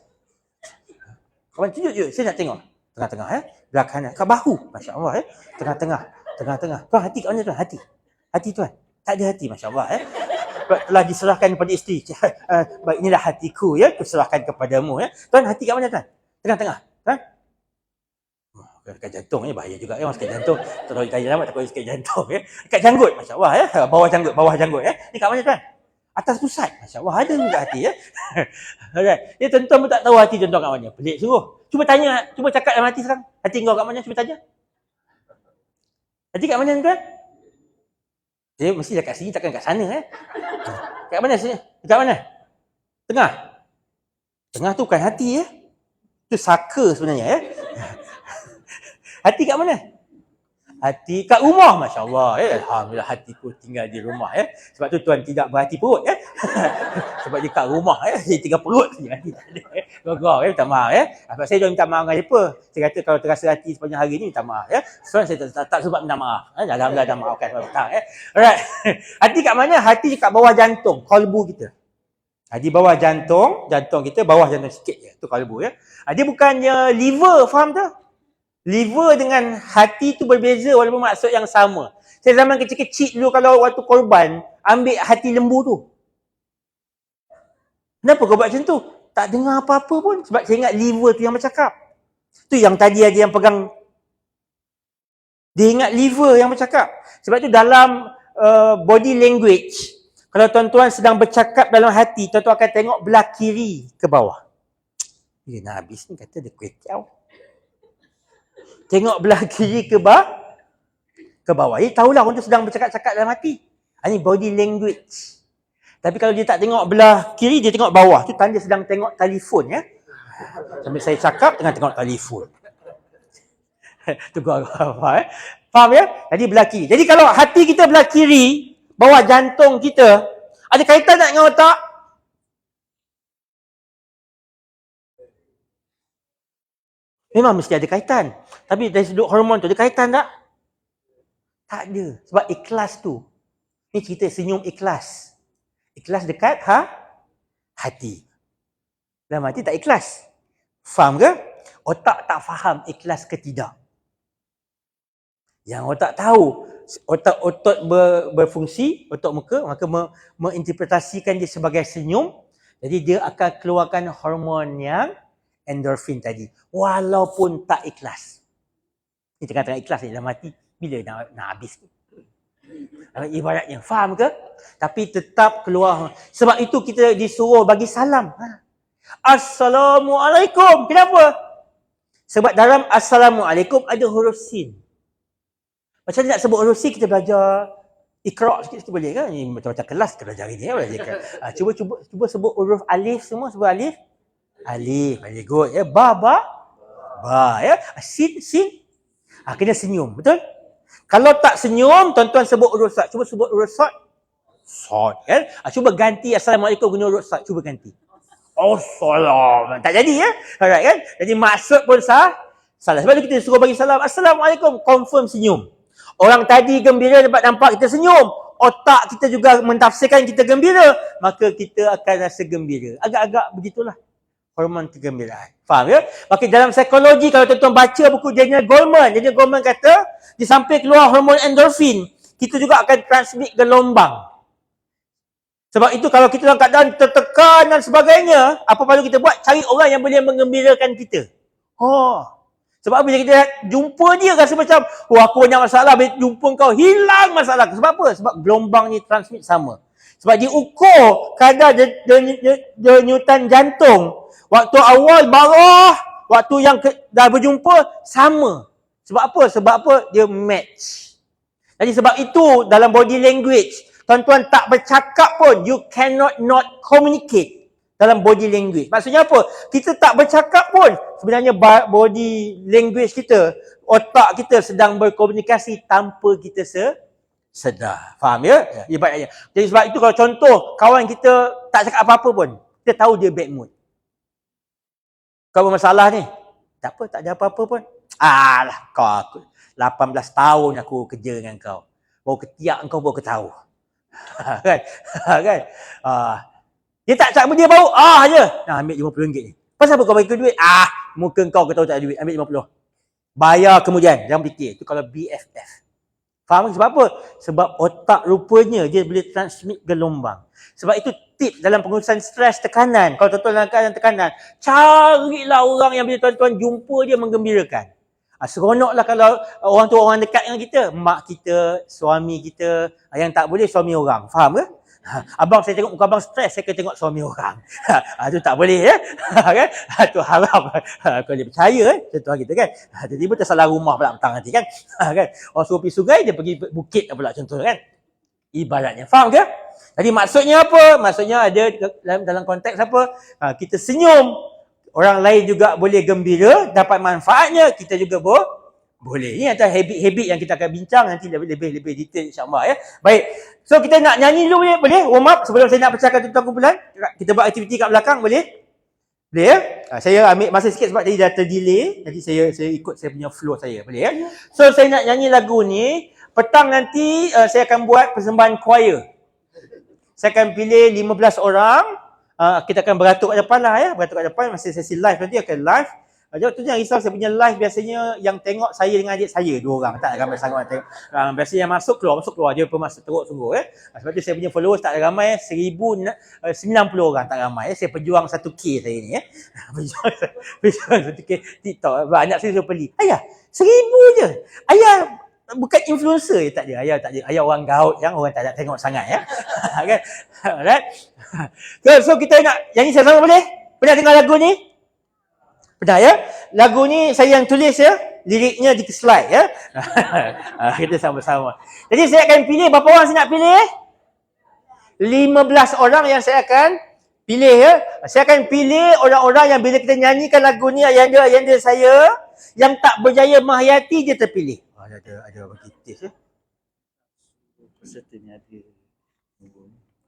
Kawan tunjuk. Saya nak tengok. Tengah-tengah belah kanan. Kat bahu. Masya Allah Tengah-tengah. Tuan hati kat mana tuan? Hati tuan. Tak ada hati. Masya Allah telah diserahkan kepada isteri. Baik, inilah hatiku aku serahkan kepadamu Tuan, hati kat mana tuan? Tengah-tengah. Tuan? Dekat jantung bahaya juga orang sakit jantung. Tak tahu tanya lama takut sakit jantung Dekat janggut, masya-Allah bawah janggut Ni kat mana tuan? Atas pusat. Masya-Allah ada juga hati Alright. Tuan-tuan pun tak tahu hati tuan-tuan kat mana. Pelik sungguh. Cuba tanya, cuba cakap dalam hati sekarang. Hati kau kat mana? Cuba tanya. Hati kat mana tuan? Dia mesti dekat sini, takkan kat sana Kat mana sini? Dekat mana? Tengah. Tengah tu bukan hati Tu saka sebenarnya Hati kat mana? Hati kat rumah, masya-Allah Alhamdulillah hatiku tinggal di rumah Sebab tu tuan tidak berhati perut Sebab dia kat rumah dia tinggal perut saja hati tak ada Gogor minta maaf Sebab saya dah minta maaf dengan depa. Saya kata kalau terasa hati sepanjang hari ni minta maaf So saya tak sempat minta maaf Alhamdulillah dah maafkan sebab petang Alright. Hati kat mana? Hati kat bawah jantung, kalbu kita. Di bawah jantung kita, bawah jantung sikit je. Tu kalbu Dia bukannya liver, faham tak? Liver dengan hati tu berbeza walaupun maksud yang sama. Saya zaman kecil-kecil dulu kalau waktu korban, ambil hati lembu tu. Kenapa kau buat macam tu? Tak dengar apa-apa pun. Sebab saya ingat liver tu yang bercakap. Tu yang tadi ada yang pegang. Dia ingat liver yang bercakap. Sebab tu dalam body language, kalau tuan-tuan sedang bercakap dalam hati, tuan-tuan akan tengok belah kiri ke bawah. Dia nak habis ni kata dia kuih kiau. Tengok belah kiri ke bawah. Dia tahulah orang tu sedang bercakap-cakap dalam hati. Ini body language. Tapi kalau dia tak tengok belah kiri, dia tengok bawah. Tu tanda sedang tengok telefon Sambil saya cakap, tengah tengok telefon. Tu gua apa Faham Jadi belah kiri. Jadi kalau hati kita belah kiri, bawah jantung kita, ada kaitan tak dengan otak? Memang mesti ada kaitan. Tapi dari sudut hormon tu, ada kaitan tak? Tak ada. Sebab ikhlas tu. Ni cerita senyum ikhlas. Ikhlas dekat hati. Dalam hati tak ikhlas. Faham ke? Otak tak faham ikhlas ke tidak. Yang otak tahu, otak berfungsi, otak muka, maka menginterpretasikan dia sebagai senyum. Jadi dia akan keluarkan hormon yang endorfin tadi. Walaupun tak ikhlas. Ni tengah-tengah ikhlas ni dalam hati. Bila nak habis ni? Ibaratnya. Faham ke? Tapi tetap keluar. Sebab itu kita disuruh bagi salam. Assalamualaikum. Kenapa? Sebab dalam Assalamualaikum ada huruf sin. Macam mana nak sebut huruf sin, kita belajar Iqra' sikit boleh kan? Ni macam-macam kelas kita belajar ni. Cuba sebut huruf alif semua. Sebut alif. Alif. Very good. Ba. Sin. Kena senyum. Betul? Kalau tak senyum, tuan-tuan sebut huruf sad. Cuba sebut huruf sad. Sad. Cuba ganti Assalamualaikum guna huruf sad. Cuba ganti. Salam. Tak jadi Alright kan? Jadi maksud pun salah. Sebab itu kita suruh bagi salam. Assalamualaikum. Confirm senyum. Orang tadi gembira dapat nampak kita senyum. Otak kita juga mentafsirkan kita gembira. Maka kita akan rasa gembira. Agak-agak begitulah. Hormon kegembiraan. Faham Maka dalam psikologi, kalau tuan-tuan baca buku Daniel Goleman kata, di samping keluar hormon endorfin, kita juga akan transmit gelombang. Sebab itu kalau kita dalam keadaan tertekan dan sebagainya, apa perlu kita buat? Cari orang yang boleh menggembirakan kita. Sebab bila kita jumpa dia rasa macam, aku banyak masalah, bila jumpa kau hilang masalah. Sebab apa? Sebab gelombang ni transmit sama. Sebab dia ukur kadar denyutan jantung. Waktu awal marah, waktu yang dah berjumpa sama. Sebab apa? Sebab apa? Dia match. Jadi sebab itu dalam body language, tuan-tuan tak bercakap pun, you cannot not communicate dalam body language. Maksudnya apa? Kita tak bercakap pun, sebenarnya body language kita, otak kita sedang berkomunikasi tanpa kita sedar. Faham Ibaratnya. Jadi sebab itu kalau contoh, kawan kita tak cakap apa-apa pun, kita tahu dia bad mood. Kau bermasalah ni. Tak apa, tak ada apa-apa pun. Aku 18 tahun aku kerja dengan kau. Baru ketiak kau baru ketahu. kan? Dia tak cakap dia baru je. Ambil RM50 ni. Pasal apa kau bagi duit? Muka kau tahu tak ada duit. Ambil 50. Bayar kemudian. Jangan fikir. Itu kalau BFF. Faham sebab apa? Sebab otak rupanya dia boleh transmit gelombang. Sebab itu tip dalam pengurusan stres, tekanan. Kalau tuan-tuan dalam keadaan tekanan, carilah orang yang bila tuan-tuan jumpa dia menggembirakan. Seronoklah kalau orang tu orang dekat dengan kita. Mak kita, suami kita. Yang tak boleh suami orang. Faham ke? Abang saya tengok muka abang stres, saya kena tengok suami orang. Itu tak boleh ya. Kan? Tu haram. Kalau dia percaya contoh kita kan. Tiba-tiba tersalah rumah pula petang nanti kan. Kan? Orang suruh pergi sungai, dia pergi bukit pula contoh kan. Ibaratnya. Faham ke? Jadi maksudnya apa? Maksudnya ada dalam konteks apa? Kita senyum, orang lain juga boleh gembira, dapat manfaatnya, kita juga boleh. Ini antara habit-habit yang kita akan bincang nanti lebih detail insya-Allah ya. Baik. So kita nak nyanyi dulu boleh? Warm up sebelum saya nak percakap tentang kumpulan. Kita buat aktiviti kat belakang boleh? Boleh ya? Saya ambil masa sikit sebab tadi dah terdelay. Nanti saya ikut saya punya flow saya. Boleh ya? So saya nak nyanyi lagu ni. Petang nanti saya akan buat persembahan choir. Saya akan pilih 15 orang. Kita akan beratuk kat depan lah ya. Beratuk kat depan masa sesi live nanti akan live. Tu jangan risau, saya punya live biasanya yang tengok saya dengan adik saya 2 orang. Tak ramai sangat tengok. Biasanya yang masuk keluar. Dia masuk teruk sungguh ya. Sebab tu saya punya followers tak ramai, 1090 orang tak ramai. Saya perjuang 1K saya ni ya. Perjuang 1K TikTok. Banyak saya suruh beli. Ayah, 1000 je. Ayah bukan influencer je, tak ada. Ayah tak ada. Ayah orang gaut yang orang tak nak tengok sangat ya. Kan? Alright. So kita nak nyanyi sama-sama boleh? Pernah dengar lagu ni? Pernah ya? Lagu ni saya yang tulis ya. Liriknya di slide ya. Kita sama-sama. Jadi saya akan pilih, berapa orang saya nak pilih? 15 orang yang saya akan pilih ya. Saya akan pilih orang-orang yang bila kita nyanyikan lagu ni, ayanda saya yang tak berjaya menghayati, dia terpilih. Ada bagi test ya. Peserta ni ada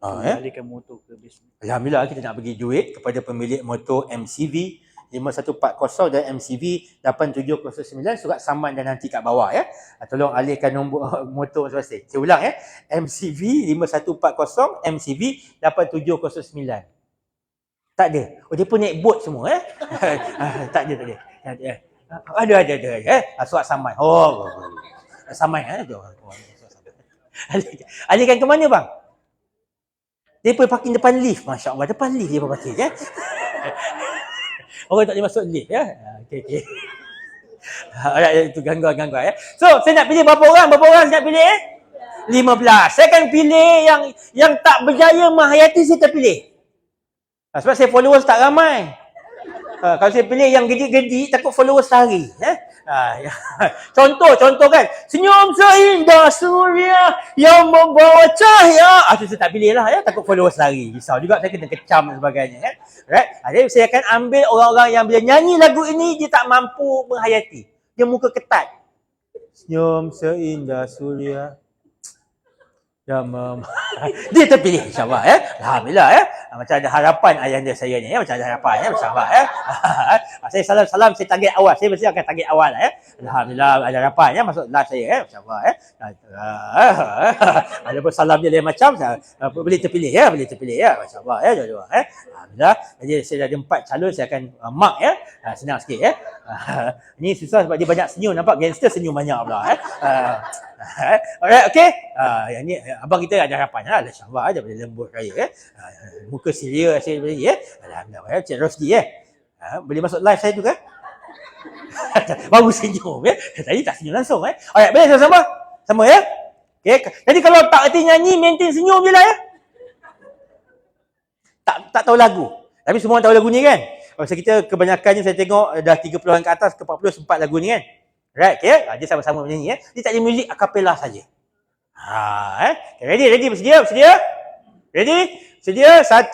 Ya. motor ke bisnes. Alhamdulillah kita nak bagi duit kepada pemilik motor MCV 5140 dan MCV 8709, surat saman dan nanti kat bawah ya. Tolong alihkan nombor motor masing-masing. Saya ulang ya. MCV 5140, MCV 8709. Tak ada. Oh dia pun naik boat semua ya. Tak ada. Ada. Surat saman. Oh. Saman ya. Alihkan ke mana bang? Dia pun parking depan lift. Masya Allah. Depan lift dia pun parking ya. Orang tak boleh masuk lift ya. Okey. Itu gangguan ya. So, saya nak pilih berapa orang? Berapa orang saya nak pilih? 15. Saya akan pilih yang tak berjaya menghayati, saya terpilih. Sebab saya followers tak ramai. Kalau saya pilih yang gedik-gedik, takut followers lari. Contoh kan. Senyum seindah surya yang membawa cahaya. Itu saya tak pilih lah ya. Takut followers lari. Risau juga saya kena kecam dan sebagainya. Ya. Right? Jadi saya akan ambil orang-orang yang bila nyanyi lagu ini, dia tak mampu menghayati. Dia muka ketat. Senyum seindah surya. Dia terpilih insyaAllah ya. Alhamdulillah ya. Macam ada harapan ayahanda saya ni ya. Macam ada harapan ya. InsyaAllah ya. Saya salam saya target awal. Saya mesti akan target awal ya. Alhamdulillah ada harapan ya. Masuk live saya ya. InsyaAllah ya. Ada pun salam dia lain macam. Boleh terpilih ya. InsyaAllah ya. Dua-dua ya. Alhamdulillah. Jadi saya ada 4 calon, saya akan mark ya. Senang sikit ya. Ini susah sebab dia banyak senyum. Nampak gangster senyum banyak pula ya. Alright, okay. Yang ni abang kita ada harapan lah. InsyaAllah daripada lembut raya ya. Muka serius saya beri ya. Alhamdulillah ya. Cik Rosdi ya. Boleh masuk live saya tu kan? Baru senyum ya. Tadi tak senyum langsung ya. Alright, boleh sama-sama? Sama ya. Okay. Jadi kalau tak erti nyanyi, maintain senyum je lah ya. Tak tahu lagu. Tapi semua tahu lagu ni kan? Masa kita kebanyakannya saya tengok dah 30-an ke atas ke 40 sempat lagu ni kan? Right, okay? Dia sama-sama menyanyi ya. Dia tak ada muzik akapela saja. Okay, ready? Bersedia? Ready? Sedia? 1,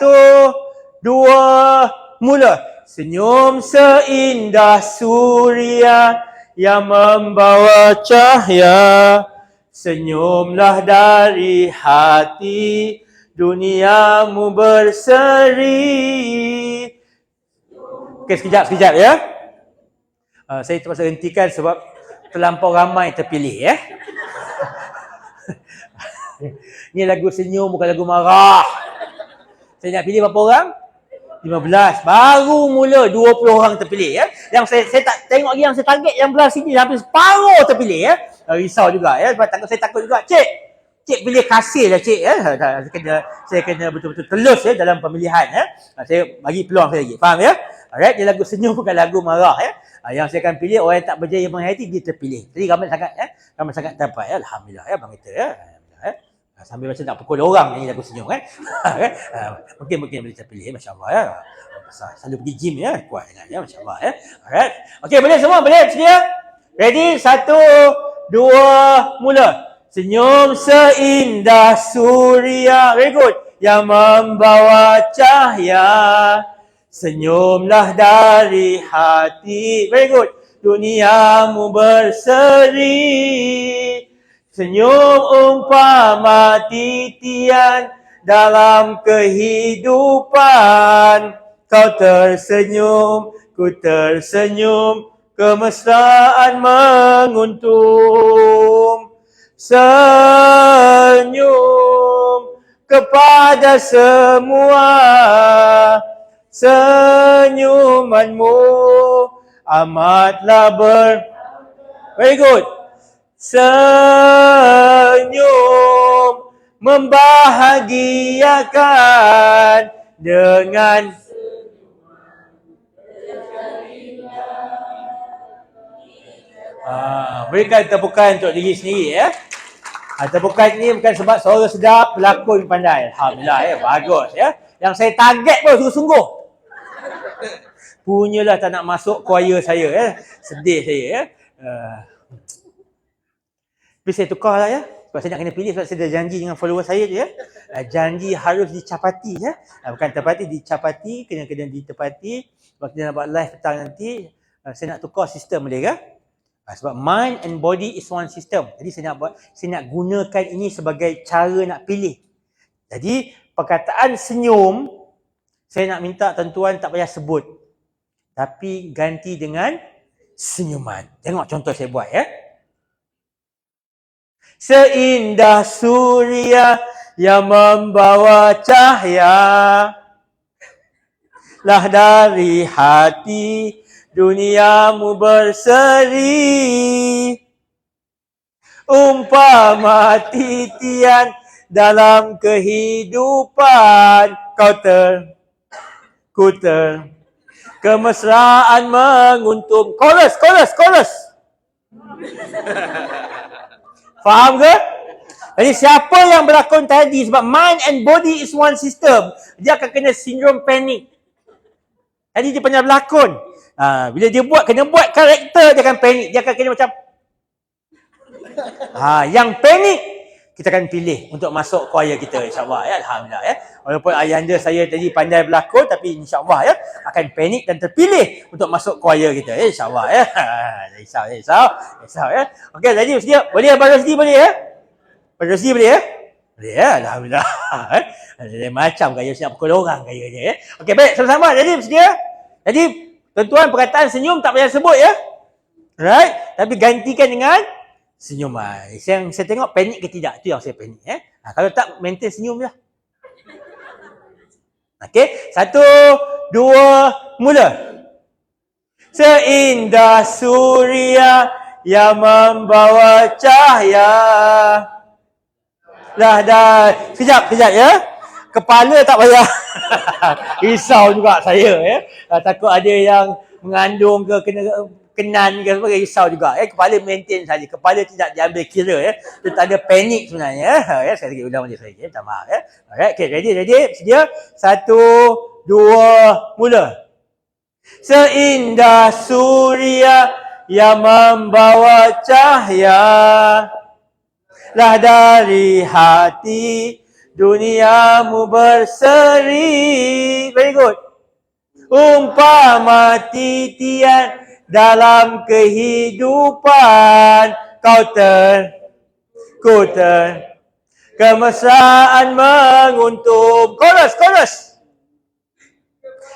2, mula. Senyum seindah surya yang membawa cahaya. Senyumlah dari hati, duniamu berseri. Okay, sekejap ya. Saya terpaksa hentikan sebab terlampau ramai terpilih ya. Ni lagu senyum bukan lagu marah. Saya nak pilih berapa orang? 15. Baru mula 20 orang terpilih ya. Yang saya tak tengok lagi yang saya target yang belah sini hampir separuh terpilih ya. Risau juga ya. Sebab saya takut juga. Cik pilih kasih lah cik ya. Saya kena betul-betul telus ya dalam pemilihan ya. Saya bagi peluang saya lagi. Faham ya? Alright, dia lagu senyum bukan lagu marah ya. Yang saya akan pilih orang yang tak berjaya menghayati, dia terpilih. Jadi ramai sangat ya. Ramai sangat dapat ya. Alhamdulillah ya bang kita ya. Alhamdulillah ya. Sambil macam nak pukul orang nyanyi lagu senyum kan. Kan? Mungkin boleh terpilih, masya-Allah ya. Selalu pergi gym ya, kuat dengan ya, masya-Allah ya. Alright. Okey, boleh semua, boleh sedia? Ready? 1 2 mula. Senyum seindah suria, very good, yang membawa cahaya. Senyumlah dari hati, very good, duniamu berseri. Senyum umpama titian dalam kehidupan. Kau tersenyum, ku tersenyum, kemesraan menguntung. Senyum kepada semua, senyumanmu amatlah very good. Senyum membahagiakan dengan berikan tepukan untuk diri sendiri ya. Tepukan ni bukan sebab suara sedap, pelakon pandai. Alhamdulillah ya, bagus ya. Yang saya target pun sungguh-sungguh. Punyalah tak nak masuk choir saya ya. Sedih saya ya. Tapi saya tukar lah ya. Sebab saya nak kena pilih, sebab saya dah janji dengan follower saya tu ya. Janji harus dicapati ya. Bukan tepati, dicapati, kena ditepati. Sebab kita nak buat live petang nanti, saya nak tukar sistem boleh ke? Sebab mind and body is one system. Jadi saya nak gunakan ini sebagai cara nak pilih. Jadi perkataan senyum, saya nak minta tuan-tuan tak payah sebut. Tapi ganti dengan senyuman. Tengok contoh saya buat ya. Seindah suria yang membawa cahaya, lah dari hati duniamu berseri. Umpama titian dalam kehidupan. Ku kemesraan menguntung. Chorus. Faham ke? Jadi siapa yang berlakon tadi, sebab mind and body is one system, dia akan kena sindrom panik. Tadi dia pernah berlakon. Bila dia kena buat karakter, dia akan panik. Dia akan kena macam yang panik kita akan pilih untuk masuk choir kita, insya-Allah ya. Alhamdulillah ya. Walaupun ayahanda saya tadi pandai berlakon, tapi insya-Allah ya akan panik dan terpilih untuk masuk choir kita ya, insya-Allah ya. Risau ya. Okey, jadi sedia? Boleh Abang Rosdi boleh ya? Abang Rosdi boleh ya? Boleh ya, alhamdulillah. Macam gaya saya nak pukul orang gaya dia ya. Okey, baik, sama-sama. Jadi sedia? Jadi tuan-tuan, perkataan senyum tak payah sebut ya. Right? Tapi gantikan dengan senyuman. Yang saya tengok panik ke tidak, tu yang saya panik ya. Kalau tak, maintain senyum je. Okey, 1 2 mula. Seindah suria yang membawa cahaya, lah dah. Sekejap ya. Kepala tak payah. Risau juga saya ya. Takut ada yang mengandung ke kenan ke sebagainya, risau juga ya. Kepala maintain saja. Kepala tidak diambil kira ya. Itu tak ada panik sebenarnya ya. Saya lagi ulang balik saya ya. Minta maaf ya. Alright, okay, ready. Sedia? 1 2 mula. Seindah suria yang membawa cahaya, lah dari hati duniamu berseri. Very good. Umpama titian dalam kehidupan. Ku kemesraan menguntung. Chorus.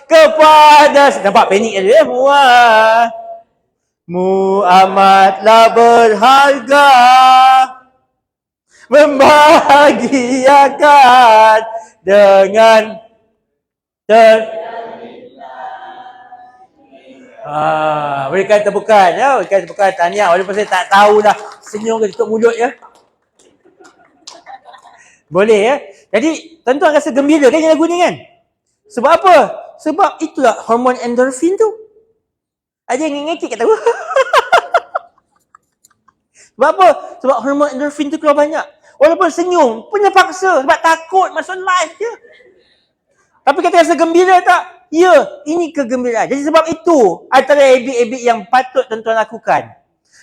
Kepada, nampak panik dia mu amatlah berharga, membahagiakan dengan berikan tepukan ya, berikan tepukan, tahniah. Walaupun saya tak tahulah senyum ke tutup mulut ya. Boleh ya. Jadi tuan-tuan rasa gembira kan lagu ni kan? Sebab apa? Sebab itulah hormon endorfin tu. Ada yang ngekik kat tahu. Sebab apa? Sebab hormon endorfin tu keluar banyak. Walaupun senyum pun terpaksa sebab takut masuk live je. Tapi kita rasa gembira tak? Ya, ini kegembiraan. Jadi sebab itu, antara habit-habit yang patut tuan-tuan lakukan.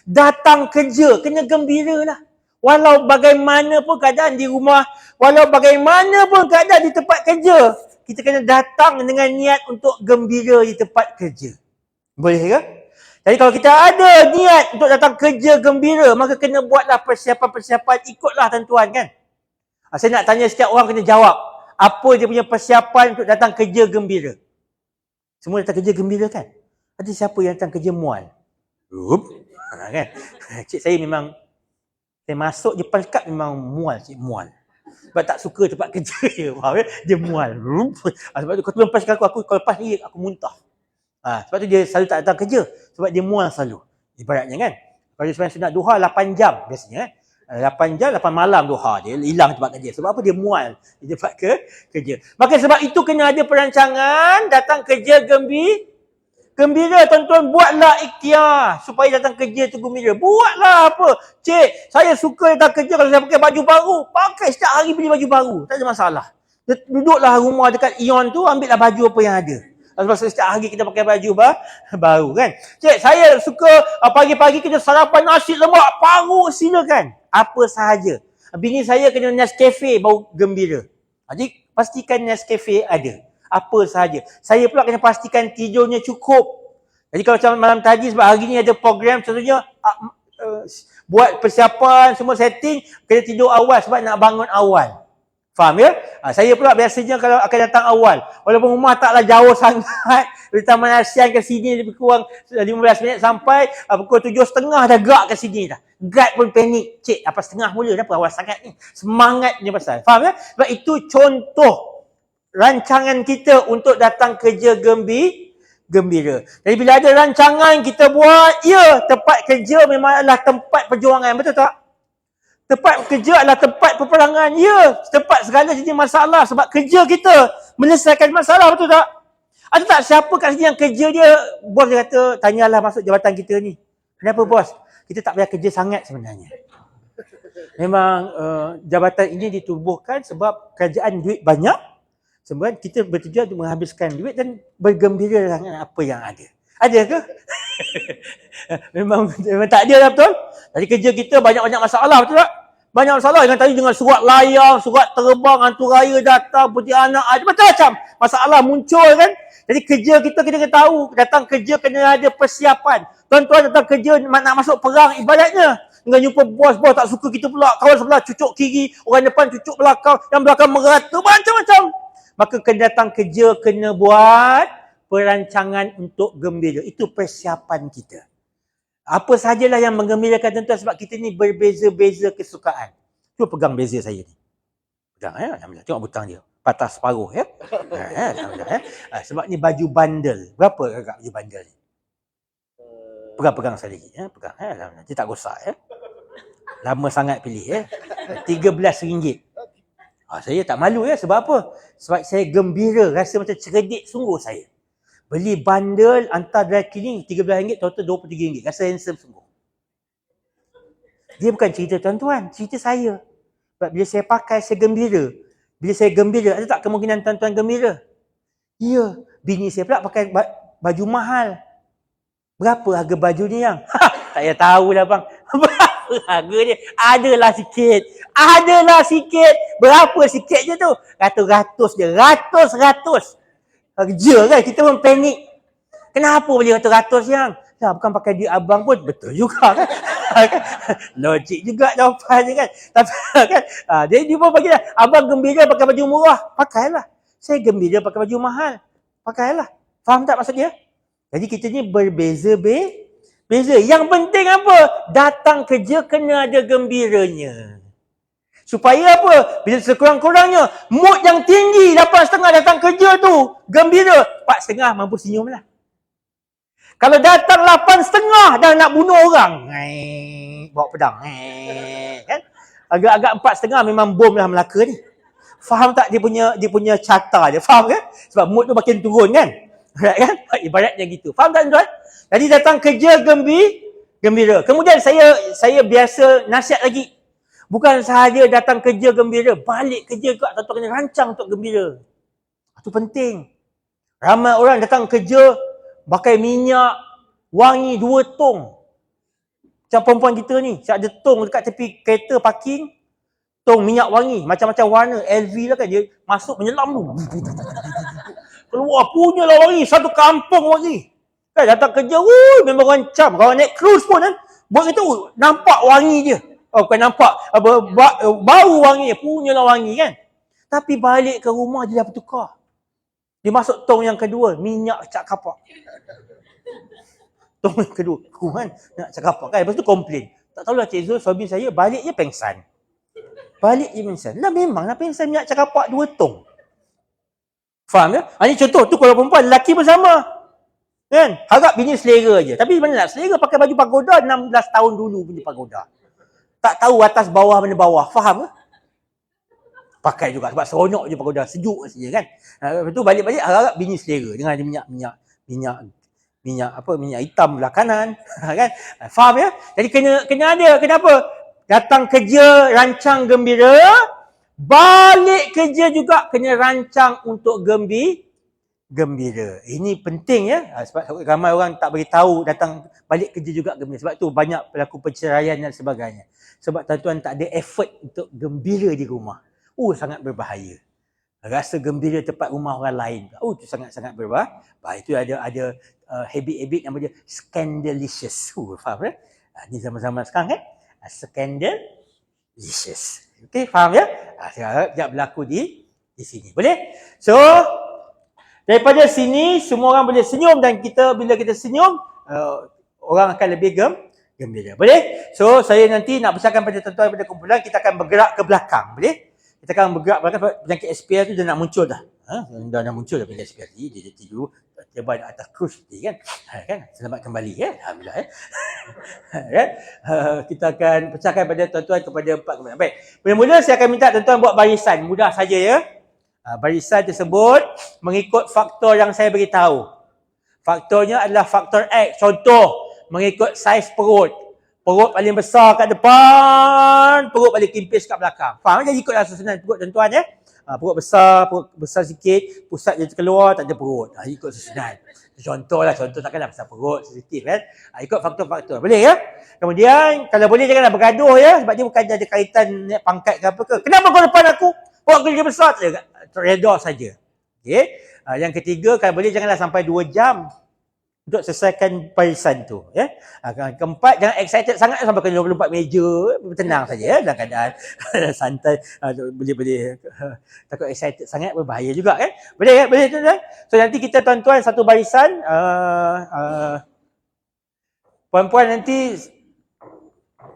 Datang kerja, kena gembira lah. Walau bagaimanapun keadaan di rumah, walau bagaimanapun keadaan di tempat kerja, kita kena datang dengan niat untuk gembira di tempat kerja. Boleh ke? Jadi kalau kita ada niat untuk datang kerja gembira, maka kena buatlah persiapan-persiapan, ikutlah tuan-tuan kan. Saya nak tanya setiap orang kena jawab. Apa dia punya persiapan untuk datang kerja gembira? Semua datang kerja gembira kan? Ada siapa yang datang kerja mual? Kan? Cik saya memang, saya masuk je pelkat memang mual, cik mual. Sebab tak suka tempat kerja dia. Faham, dia mual. Sebab tu kau lepaskan aku kalau lepas ni aku muntah. Sebab tu dia selalu tak datang kerja. Sebab dia mual selalu. Ibaratnya kan. Kalau dia sembahyang sunat duha 8 jam biasanya kan. 8 jam, 8 malam duha dia hilang tempat kerja. Sebab apa? Dia mual di tempat kerja. Maka sebab itu kena ada perancangan datang kerja gembira. Tuan-tuan, buatlah ikhtiar supaya datang kerja tu gembira. Buatlah apa? Cik, saya suka datang kerja kalau saya pakai baju baru. Pakai setiap hari beli baju baru. Tak ada masalah. Duduklah rumah dekat Ion tu, ambillah baju apa yang ada. Sebab setiap hari kita pakai baju baru kan. Cik, saya suka pagi-pagi kita sarapan nasi lemak paru, silakan. Apa sahaja. Bini saya kena Nescafe baru gembira. Jadi pastikan Nescafe ada. Apa sahaja. Saya pula kena pastikan tidurnya cukup. Jadi kalau macam malam tadi sebab hari ni ada program contohnya buat persiapan, semua setting, kena tidur awal sebab nak bangun awal. Faham ya? Saya pula biasanya kalau akan datang awal. Walaupun rumah taklah jauh sangat. Dari Taman Asian ke sini lebih kurang 15 minit sampai. Pukul 7.30 dah gerak ke sini dah. Guide pun panik. Cik, apa setengah mula dah apa awal sangat ni. Semangatnya pasal. Faham ya? Sebab itu contoh rancangan kita untuk datang kerja gembira. Jadi bila ada rancangan kita buat, ya, tempat kerja memang adalah tempat perjuangan. Betul tak? Tempat kerja adalah tempat peperangan. Ya, tempat segala jenis masalah. Sebab kerja kita menyelesaikan masalah. Betul tak? Ada tak siapa kat sini yang kerja dia, bos dia kata, tanyalah masuk jabatan kita ni. Kenapa bos? Kita tak payah kerja sangat sebenarnya. Memang jabatan ini ditubuhkan sebab kerajaan duit banyak. Sebab kita bertujuan untuk menghabiskan duit dan bergembira dengan apa yang ada. Ada ke? memang tak ada lah, betul? Jadi kerja kita banyak-banyak masalah, betul tak? Banyak masalah dengan surat layang, surat terbang, hantu raya datang, putih anak, ada macam-macam masalah muncul kan. Jadi kerja kita kena tahu, datang kerja kena ada persiapan. Tuan-tuan datang kerja nak masuk perang ibaratnya. Dengan jumpa bos tak suka kita pula, kawan sebelah cucuk kiri, orang depan cucuk belakang, yang belakang merata, macam-macam. Maka kena datang kerja, kena buat perancangan untuk gembira. Itu persiapan kita. Apa sahajalah yang menggembirakan tuan-tuan sebab kita ni berbeza-beza kesukaan. Cuba pegang beza saya ni. Pegang ya. Tengok butang dia. Patah separuh ya. Sebab ni baju bandel. Berapa agak baju bandel ni? Pegang saya lagi ya. Pegang ya. Nanti tak rosak ya. Lama sangat pilih ya. RM13. Saya tak malu ya. Sebab apa? Sebab saya gembira. Rasa macam cerdik sungguh saya. Beli bundle hantar dry cleaning RM13, total RM23. Rasa handsome sungguh. Dia bukan cerita tuan-tuan, cerita saya. Sebab bila saya pakai, saya gembira. Bila saya gembira, ada tak kemungkinan tuan-tuan gembira? Ya, bini saya pula pakai baju mahal. Berapa harga baju ni yang? Tak payah tahulah bang. Berapa harga dia? Adalah sikit. Berapa sikit je tu? Ratus-ratus je. Ratus-ratus. Kerja kan, kita pun panik. Kenapa beli ratus-ratus yang? Bukan pakai duit abang pun. Betul juga kan. Logik juga jawapannya kan. Tapi kan, dia pun bagi dah. Abang gembira pakai baju murah. Pakailah. Saya gembira pakai baju mahal. Pakailah. Faham tak maksud dia? Jadi kita ni berbeza-beza. Yang penting apa? Datang kerja kena ada gembiranya. Supaya apa? Bila sekurang-kurangnya mood yang tinggi 8.30 datang kerja tu gembira, 4.30 mampu senyum lah. Kalau datang 8.30 dah nak bunuh orang, bawa pedang, kan? Agak-agak 4.30 memang bom lah Melaka ni. Faham tak dia punya carta dia? Faham kan? Sebab mood tu makin turun kan? Kan? Ibaratnya gitu. Faham tak tuan? Jadi datang kerja gembira. Kemudian saya biasa nasihat lagi. Bukan sahaja datang kerja gembira, balik kerja juga tuan-tuan kena rancang untuk gembira. Itu penting. Ramai orang datang kerja pakai minyak wangi 2 tong. Macam perempuan kita ni, saya ada tong dekat tepi kereta parking, tong minyak wangi, macam-macam warna, LV lah kan, dia masuk menyelam tu. Keluar punya lah wangi, satu kampung wangi. Kan datang kerja, memang rancam. Kalau naik cruise pun kan, buat itu nampak wangi dia. Oh, bukan nampak, bau wangi, punya lah wangi kan. Tapi balik ke rumah dia dah bertukar. Dia masuk tong yang kedua, minyak cak kapak. Tong yang kedua, kan, nak cak kapak kan. Lepas tu komplain. Tak tahulah Cik Zul, suami saya balik je pengsan. Balik je pengsan. Lah memang lah pengsan minyak cak kapak 2 tong. Faham ya? Ini contoh tu kalau perempuan, lelaki pun sama. Kan? Harap bini selera je. Tapi mana nak selera pakai baju pagoda 16 tahun dulu punya pagoda. Tak tahu atas bawah mana bawah. Faham ke? Pakai juga sebab seronok je pagoda, sejuk saja kan. Lepas tu balik-balik harap bini selera dengan ada minyak hitam belah kanan kan. Faham ya? Jadi kena ada. Kenapa? Datang kerja rancang gembira, balik kerja juga kena rancang untuk gembira. Ini penting ya. Sebab ramai orang tak beritahu datang balik kerja juga gembira. Sebab tu banyak berlaku perceraian dan sebagainya. Sebab tuan-tuan tak ada effort untuk gembira di rumah. Sangat berbahaya. Rasa gembira tempat rumah orang lain. Itu sangat-sangat berbahaya. Itu ada habit-habit yang dia scandalicious. Faham ya? Ni zaman-zaman sekarang kan? Scandalicious. Okey, faham ya? Saya harap tak berlaku di sini. Boleh? So, daripada sini semua orang boleh senyum dan bila kita senyum, orang akan lebih gembira. Boleh? So, saya nanti nak bersahkan pada tuan-tuan pada kumpulan, kita akan bergerak ke belakang. Boleh? Kita akan bergerak ke belakang sebab penyakit SPL tu dah nak muncul dah. Dah muncul dah penyakit SPL. Dia tidur tiba di atas cruise ni kan. Kan? Selamat kembali ya. Alhamdulillah ya. Kan? Kita akan pecahkan pada tuan-tuan kepada 4 kumpulan. Baik. Mula-mula saya akan minta tuan-tuan buat barisan. Mudah saja ya. Barisan tersebut mengikut faktor yang saya beritahu. Faktornya adalah faktor X. Contoh, mengikut saiz perut. Perut paling besar kat depan, perut paling kimpis kat belakang. Faham? Jadi ikutlah susunan perut tuan-tuan ya. Perut besar sikit, pusat dia keluar, tak ada perut. Ikut susunan. Contohlah, takkanlah besar perut, sensitif kan. Ikut faktor-faktor. Boleh ya? Kemudian, kalau boleh janganlah bergaduh ya. Sebab dia bukan ada kaitan naik pangkat ke apa ke. Kenapa kau depan aku? Perut kerja besar. Reda saja. Okay. Yang ketiga, kalau boleh janganlah sampai 2 jam untuk selesaikan barisan tu ya. Keempat, jangan excited sangat sampai kena lompat meja, tenang saja ya dalam keadaan santai. Boleh takut excited sangat berbahaya juga kan. Boleh ya? Boleh tuan-tuan. So nanti kita tuan-tuan satu barisan, puan-puan nanti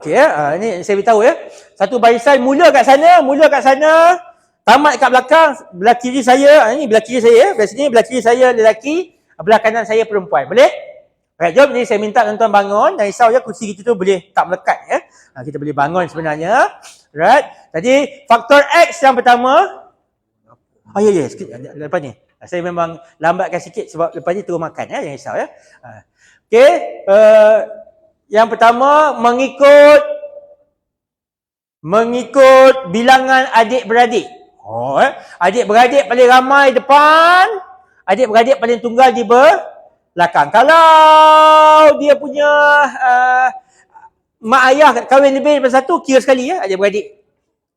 okey ya. Ini saya beritahu ya. Satu barisan mula kat sana, tamat kat belakang, belah kiri saya, ini belah kiri saya ya. Belah sini belah kiri saya lelaki, belah kanan saya perempuan. Boleh? Baik, jom ni saya minta tuan-tuan bangun. Jangan risau ya, kursi kita tu boleh tak melekat ya. Kita boleh bangun sebenarnya. Right? Tadi faktor X yang pertama. Ya, sikit lepas ni. Saya memang lambatkan sikit sebab lepas ni terus makan ya, jangan risau ya. Okey, yang pertama mengikut bilangan adik-beradik. Adik-beradik paling ramai depan, adik-beradik paling tunggal di belakang. Kalau dia punya mak ayah kahwin lebih daripada satu, kira sekali ya adik-beradik.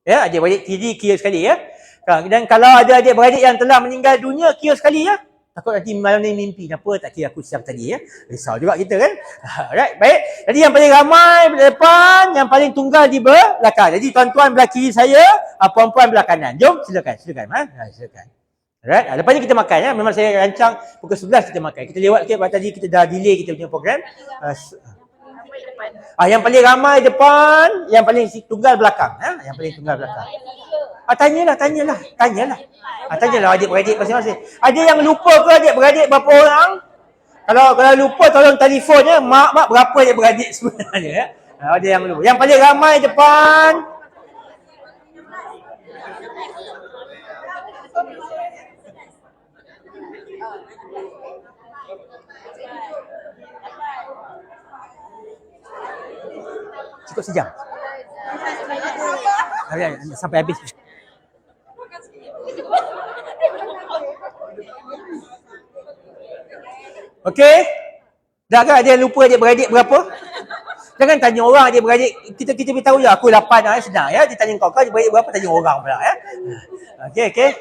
Ya, adik-beradik tiri kira sekali ya. Dan kalau ada adik-beradik yang telah meninggal dunia, kira sekali ya. Takut nanti malam ni mimpi. Kenapa tak kira aku siap tadi ya? Risau juga kita kan. Alright, baik. Jadi yang paling ramai depan, yang paling tunggal di belakang. Jadi tuan-tuan belah kiri saya, puan-puan belah kanan. Jom, silakan. Silakan. Alright, lepas ni kita makan ya. Memang saya rancang pukul 11 kita makan. Kita lewat sikit, tadi kita dah delay kita punya program. Yang paling ramai depan, yang paling tunggal belakang. Yang paling tunggal belakang. Tanyalah. Tanyalah adik-beradik masing-masing. Ada yang lupa ke adik-beradik berapa orang? Kalau lupa tolong telefon ya. Mak berapa adik-beradik sebenarnya ya. Ada yang lupa. Yang paling ramai depan. Cukup sejam. Sampai habis. Okey? Dah ke ada yang lupa adik-beradik berapa? Jangan tanya orang adik-beradik. Kita beritahu je aku 8 lah, senang ya. Dia tanya kau adik-beradik berapa, tanya orang pula ya. Okey.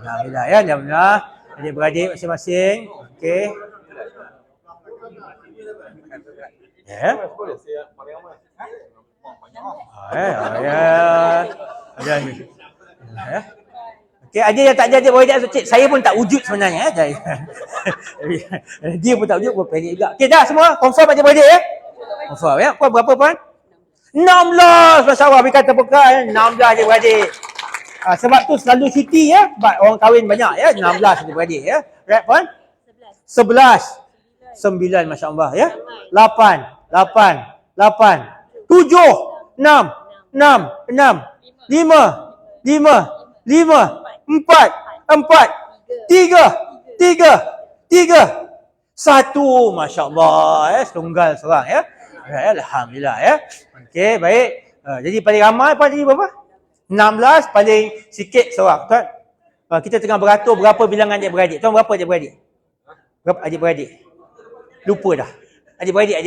Alhamdulillah ya, alhamdulillah. Adik-beradik masing-masing. Okey. Ya. Ya. Okey, ada yang tak ada adik-beradik, cik, saya pun tak wujud sebenarnya. Dia pun tak wujud, pun pendek juga. Okey dah semua, confirm adik-beradik ya? Confirm ya? Puan berapa puan? 16! Masya Allah, berikan tepuk tangan. 16 adik-beradik. Sebab tu selalu cuti ya. Sebab orang kahwin banyak ya. 16 adik-beradik ya. Right puan? 11. 9 Masya Allah ya. 8. 7. 6. 5. 4. 3. 1. Masya Allah ya. Setunggal seorang ya. Alhamdulillah ya. Okey, baik. Jadi paling ramai apa jadi berapa? 16, paling sikit seorang. Tuan, kita tengah beratur berapa bilangan adik-beradik. Tuan berapa adik-beradik? Berapa adik-beradik? Lupa dah. Adik-beradik.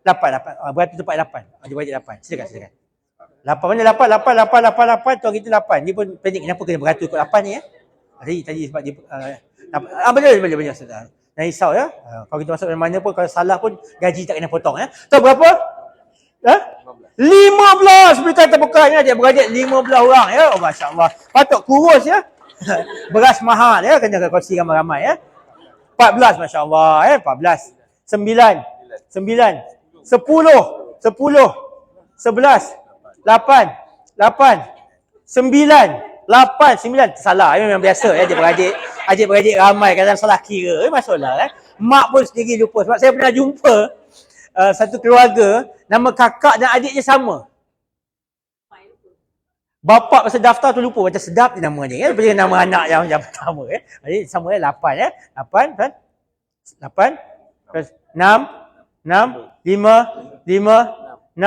8. Beratur tempat 8. Adik-beradik 8. Silakan. 8 mana 8. Tuan kita 8. Dia pun panik kenapa kena beratur ikut 8 ni ya. Tadi sebab dia boleh. Jangan risau ya. Kalau kita masuk mana pun, kalau salah pun gaji tak kena potong ya. Tuan berapa? 15. Berikan tepuk tangan adik-beradik 15 orang ya. Oh Masya Allah. Patut kurus ya. Beras mahal ya. Kena kongsi ramai-ramai ya. 14 Masya Allah ya. 14. 9. 10. 11. 8. 9. Salah ya, memang biasa ya adik-beradik ramai kadang salah kira masalah mak pun sendiri lupa sebab saya pernah jumpa satu keluarga nama kakak dan adiknya sama. Bapa masa daftar tu lupa macam sedap dia nama dia daripada nama anak yang pertama ya. Jadi sama ya 8 ya. 8 kan? 8 6 5 6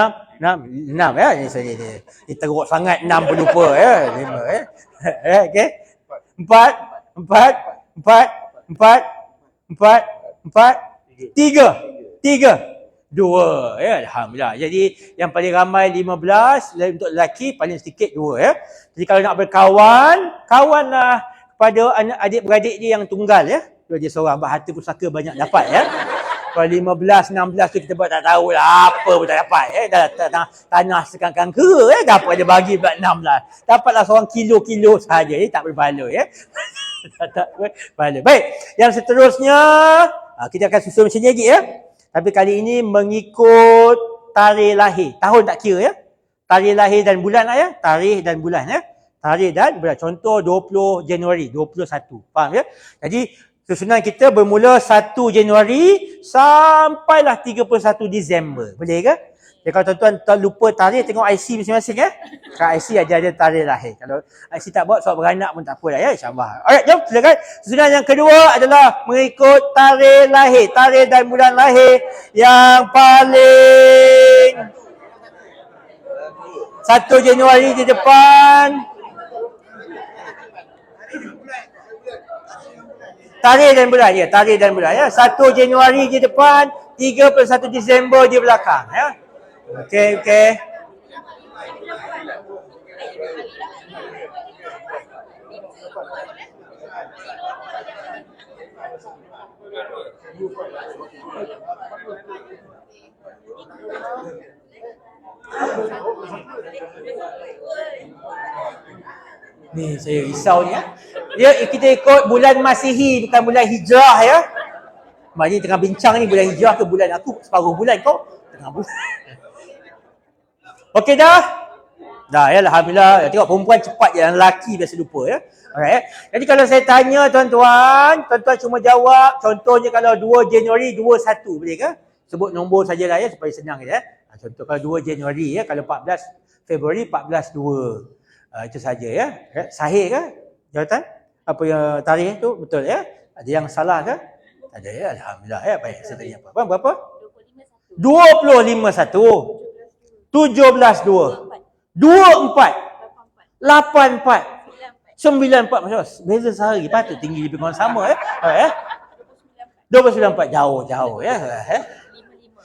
ya. Ini saya dia teruk sangat 6 pun lupa ya. 5 ya. Okey. 4 3 2 ya. Alhamdulillah. Jadi yang paling ramai 15, untuk lelaki paling sedikit 2 ya. Jadi kalau nak berkawan, kawanlah kepada adik-beradik dia yang tunggal ya. Kalau dia seorang harta pusaka banyak dapat ya. Kalau 15, 16 tu kita buat tak tahulah apa pun tak dapat ya. Tanah sekangkang kera ya. Dapat dia bagi buat 16. Dapatlah seorang kilo-kilo saja ya. Tak berbaloi ya. tak berbaloi. Baik, yang seterusnya kita akan susun macam ni lagi ya. Tapi kali ini mengikut tarikh lahir. Tahun tak kira ya. Tarikh lahir dan bulan lah ya. Tarikh dan bulan ya. Tarikh dan bulan. Contoh 20 Januari, 21. Faham ya? Jadi susunan kita bermula 1 Januari sampailah 31 Disember. Boleh ke? Jadi kalau tuan-tuan lupa tarikh, tengok IC masing-masing ya. Kat IC ada tarikh lahir. Kalau IC tak bawa sebab beranak pun tak apa lah ya. InsyaAllah. Alright, jom silakan. Susunan yang kedua adalah mengikut tarikh lahir. Tarikh dan bulan lahir yang paling 1 Januari di depan. Tarikh dan bulan ya. Tarikh dan bulan ya. 1 Januari di depan, 31 Disember di belakang ya. Okey. Ni saya risau ni ya. Kita ikut bulan Masihi bukan bulan Hijrah ya. Maknanya tengah bincang ni bulan Hijrah ke bulan aku separuh bulan kau tengah bulan. Okey dah? Dah ya, alhamdulillah. Tengok perempuan cepat je, yang lelaki biasa lupa ya. Alright. Jadi kalau saya tanya tuan-tuan cuma jawab. Contohnya kalau 2 Januari 21 boleh ke? Sebut nombor sajalah ya supaya senang ya. Contoh kalau 2 Januari ya, kalau 14 Februari 14 2. Itu saja ya. Sahih ke jawatan? Apa yang tarikh tu betul ya? Ada yang salah ke? Ada ya, alhamdulillah ya. Baik, saya tanya apa? Berapa? 25 1. 17-2. 24. 8-4. 9-4. Masya Allah. Beza sehari. Patut tinggi lebih kurang sama. 29-4. Jauh ya.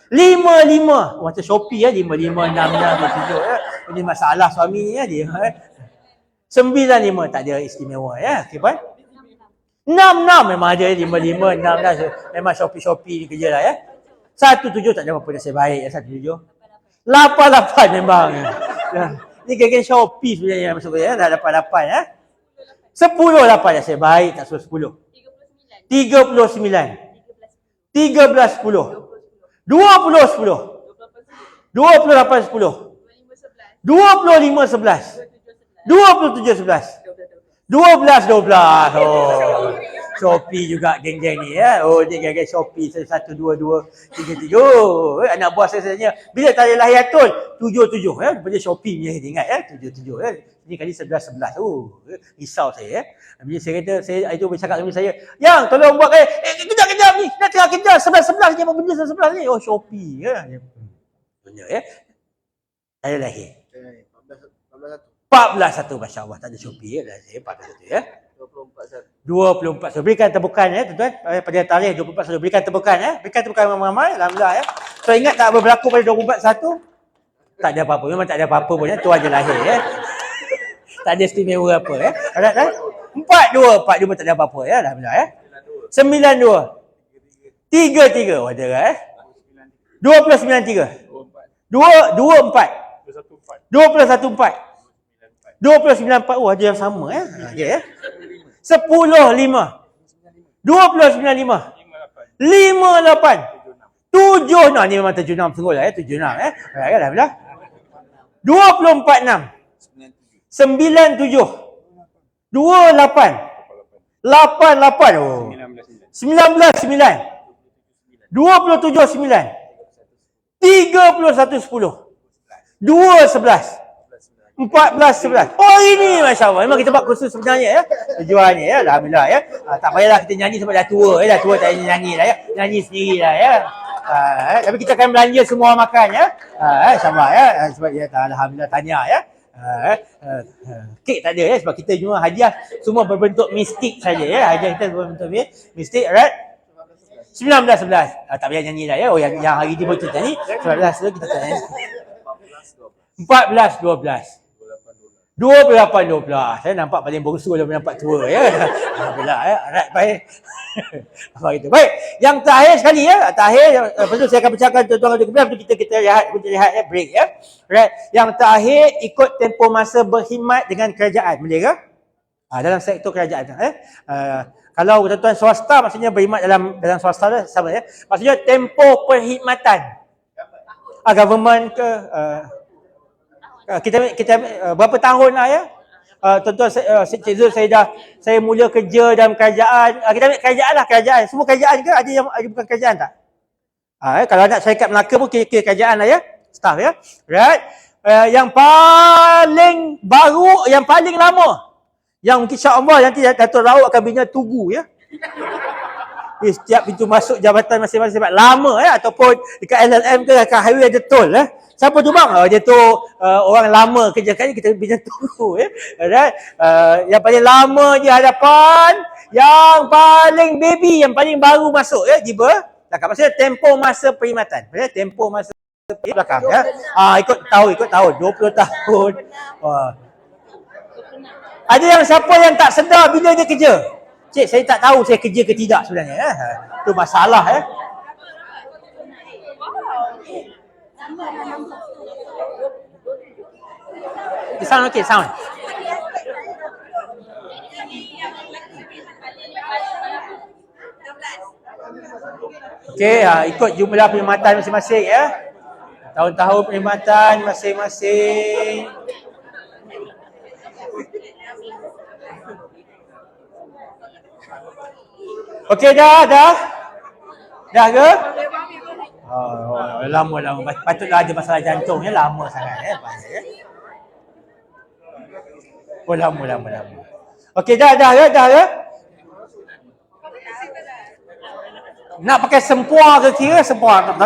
5-5. Macam Shopee 5-5, 6-6, 7. Ini masalah suami ni dia. 9-5. Tak ada istimewa ya. Okey, Puan. 6-6 memang ada 5-5, 6-6. Memang Shopee ni kerja lah ya. 1-7 tak ada apa-apa nasib baik ya 1-7. 8-8 memang. Ni geng Shopee sebenarnya masuk ya. Dah 8-8 ya. 10-8 nasib baik tak suruh 10. 39. 13-10. 20-10. 28-10. 25-11. 27-11. 12-12. Oh. Shopee juga geng-geng ni ya. Oh, dia geng-geng Shopee 1, 2, 3, 3. Anak buah saya sebenarnya bila tarikh lahir Atul 7 ya. Daripada Shopee ni dia ingat ya 7 ya. Ni kali 11. Oh, risau saya ya. Bila saya kata saya itu bercakap dengan saya, "Yang tolong buat kejap ni. Nak tengah kerja 11 ni apa benda 11 ni?" Oh, Shopee ya. Benar ya. Tarikh lahir 14-1. Masya-Allah tak ada Shopee ya. Saya 14-1 ya. 24. Berikan tepukan ya tuan-tuan. Pada tarikh 24 berikan tepukan ya. Berikan tepukan ramai-ramai. Alhamdulillah ya. So ingat tak apa berlaku pada 24-1? Tak ada apa-apa. Memang tak ada apa-apa pun ya. Tu aja lahir ya. Tak ada istimewa apa ya. Alright kan? 4-2 tak ada apa-apa ya. Alhamdulillah ya. 9-2. 3-3. Wajar ya. 29-3. 2-4. 21-4. 29-4. Oh, ada yang sama ya. Okey ya. 10-5. 29-5. 5-8. 7-6. Ni memang 7-6 sungguh lah ya. 7-6 ya. Alhamdulillah. 24-6. 9-7. 2-8. 8-8. Oh. 19-9. 27-9. 31-10. 2-11. 14-11. Oh, ini Masya Allah. Memang kita buat kursus sebenarnya ya. Tujuannya ya. Alhamdulillah ya. Tak payahlah kita nyanyi sebab dah tua ya. Dah tua tak payah nyanyi lah ya. Nyanyi sendiri lah ya. Tapi kita akan belanja semua makan ya. InsyaAllah ya. Sebab ya, Alhamdulillah tanya ya. Kek tak ada ya. Sebab kita cuma hadiah semua berbentuk mistik saja ya. Hadiah kita berbentuk mistik. Alright. 19-11. Tak payah nyanyi lah ya. Oh, yang hari ni betul tadi. 19 kita tak nyanyi. 14-12. 28-12. Saya nampak paling bongsu dan nampak tua ya. Alhamdulillah ya. Alright, baik. Apa itu? Baik. Yang terakhir sekali ya. Terakhir lepas tu saya akan bercakap tuan-tuan dan puan-puan kita lihat ya, break ya. Alright. Yang terakhir ikut tempoh masa berkhidmat dengan kerajaan. Boleh ke? Dalam sektor kerajaan kalau tuan-tuan swasta maksudnya berkhidmat dalam swasta sama ya. Maksudnya tempoh perkhidmatan. Government ke kita berapa tahun lah ya. Tuan-tuan Cik Zul saya mula kerja dalam kerajaan. Kita ambil kerajaan lah, kerajaan. Semua kerajaan ke ada yang bukan kerajaan tak? Kalau nak syarikat Melaka pun kira kerajaan lah ya. Staff ya. Right. Yang paling baru, yang paling lama. Yang insya-Allah nanti Dato' Rauf akan bina tugu ya. Setiap pintu masuk jabatan masing-masing sebab lama ya, ataupun dekat LLM ke dekat highway ada tol ya. Siapa tu bang? Dia tu orang lama kerja kat ni, kita bina tugu ya. Alright. Yang paling lama di hadapan, yang paling baby, yang paling baru masuk ya, tiba. Maksudnya tempoh masa perkhidmatan. Ya, tempoh masa belakang ya. Ikut tahun 20 tahun. Ada yang siapa yang tak sedar bila dia kerja? Cik, saya tak tahu saya kerja ke tidak sebenarnya ya. Itu masalah ya. Sound okay, sound. Okey, ikut jumlah perkhidmatan masing-masing ya. Tahun-tahun perkhidmatan masing-masing. Okey dah ke? Lama. Patutlah ada masalah jantung ya, lama sangat ya. Oh, lama. Okey dah ke? Nak pakai sempua ke kira sempua tak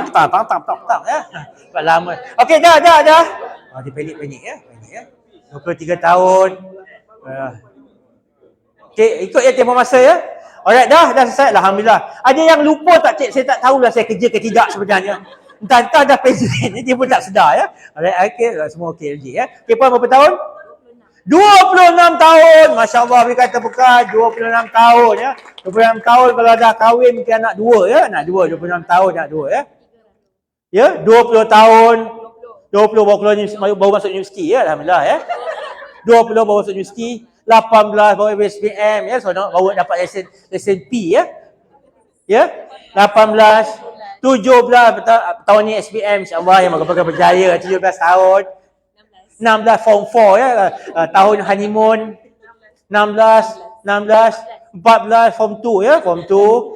ya. Buat lama. Okey dah. Dia panik ya. 23 tahun. Okey, ikut ya tempoh masa ya. Alright dah selesai. Alhamdulillah. Ada yang lupa tak cik? Saya tak tahulah saya kerja ke tidak sebenarnya. Entah dah presiden dia pun tak sedar ya. Alright, okey, semua okey lagi ya. Okey, puan berapa tahun? 26 tahun. Masya-Allah, dia kata bukan 26 tahun ya. 26 tahun kalau dah kahwin mungkin anak dua ya. Anak dua 26 tahun anak dua ya. Ya, 20 tahun. 20 baru masuk universiti ya, alhamdulillah ya. 20 baru masuk universiti, 18 baru SPM ya. So baru dapat lesen P ya. Ya. 18, 17 tahun ni SPM insya-Allah yang moga-moga berjaya. 17 tahun. 16 form 4 ya, tahun honeymoon. 16, 14 form 2 ya, form 2.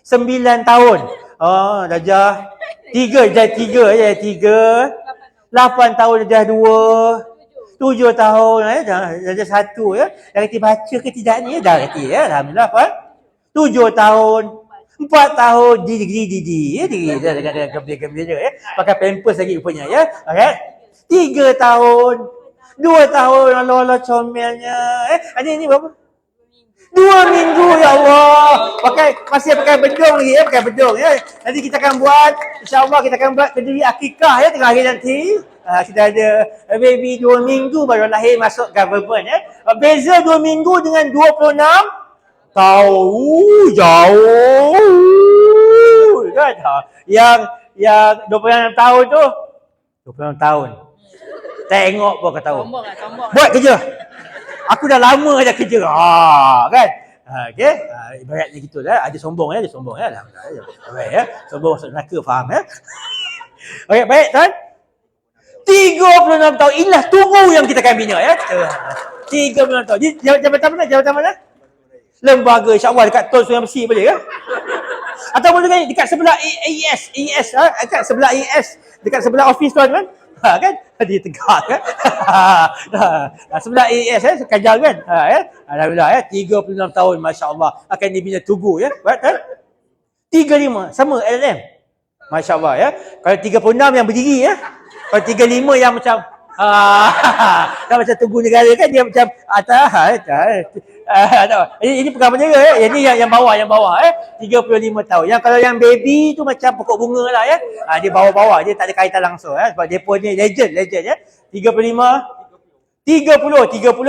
9 tahun. Oh, darjah 3 dah 3 ya, 3. 8 tahun darjah 2. 7 tahun ya, darjah 1 ya. Dah reti baca ke tidak ni? Dah reti ya, alhamdulillah puan. 7 tahun. 4 tahun di ya, dengan gembira-gembira ya. Pakai pampers lagi rupanya ya. Okey. 3 tahun. 2 tahun Allah comelnya. Ini berapa? 2 minggu ya Allah. Masih pakai bedung lagi ya, pakai bedung ya. Nanti kita akan buat, insya-Allah kita akan buat kediri akikah ya tengah hari nanti. Kita ada baby 2 minggu baru lahir masuk government ya. Beza 2 minggu dengan 26 tahun. Jauh kan? Yang 26 tahun tu 26 tahun. Tengok pun kau tahu. Buat kerja. Aku dah lama dah kerja. Kan? Okey. Ibaratnya gitulah. Ada sombong ya. Alhamdulillah. Baik ya. Sombong masuk neraka, faham ya? Okey, baik tuan. 36 tahun. Inilah tugu yang kita akan bina ya. 36 tahun. Jabatan mana? Lembaga, insya-Allah dekat Tol Sungai Besi boleh ke? Atau boleh dekat sebelah AES. Dekat sebelah AES. Dekat sebelah office tuan kan? Kan? Dia tegak kan? Sebelah AES Kajal kan? Alhamdulillah ya. 36 tahun masya-Allah akan dibina tugu ya. Buat kan? 35 sama LLM. Masya-Allah ya. Kalau 36 yang berdiri ya. Kalau 35 yang macam kan macam tugu negara kan dia macam atas. Ini pegawai negara ya. Ini yang bawah 35 tahun. Yang kalau yang baby tu macam pokok bunga lah ya. Dia bawah-bawah, dia tak ada kaitan langsung ya. Sebab depa ni legend ya. 30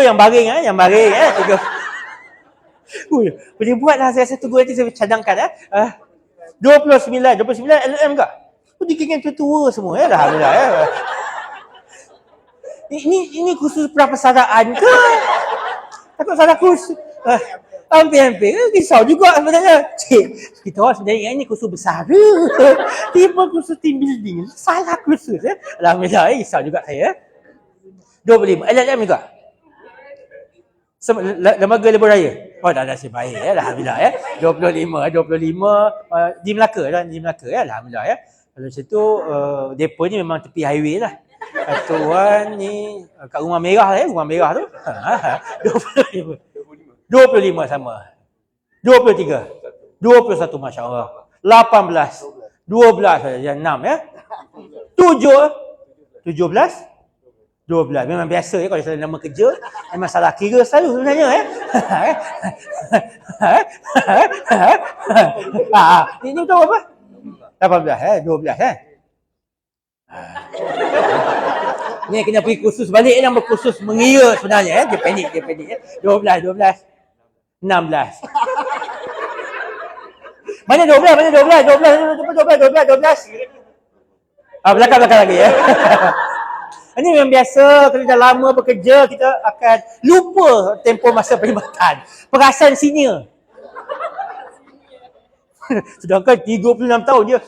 yang baring ya, 30. Boleh buatlah saya tunggu nanti saya cadangkan ya. 29 LM ke? Dia kira tua semua ya, alhamdulillah ya. Ini khusus prapesaraan ke? Takut salah khusus. Hampir-hampir. Risau juga sebenarnya. Cik, kita orang sebenarnya ini khusus besar. Tiba khusus team building. Salah khusus ya. Alhamdulillah, risau juga saya. 25. LLM juga? Lembaga Lebuh Raya? Oh, dah nasib baik ya. Alhamdulillah ya. 25 di Melaka ya. Alhamdulillah ya. Kalau macam tu, depa ni memang tepi highway lah. Tuan ni kat Rumah Merah lah ya, Rumah Merah tu. 25 sama. 23. 21 masya-Allah. 18. 12 saja, yang 6 ya. 17. 12. Memang biasa ya kalau salah nama kerja, memang salah kira selalu sebenarnya ya. Ini tahu apa? 18 12 Ni kena pergi kursus balik yang berkursus mengira sebenarnya ya. Dia panik ya. 12 16. Mana 12? Belakang lagi ya. Ini memang biasa kalau dah lama bekerja kita akan lupa tempoh masa perkhidmatan. Perasan senior. Sedangkan 36 tahun dia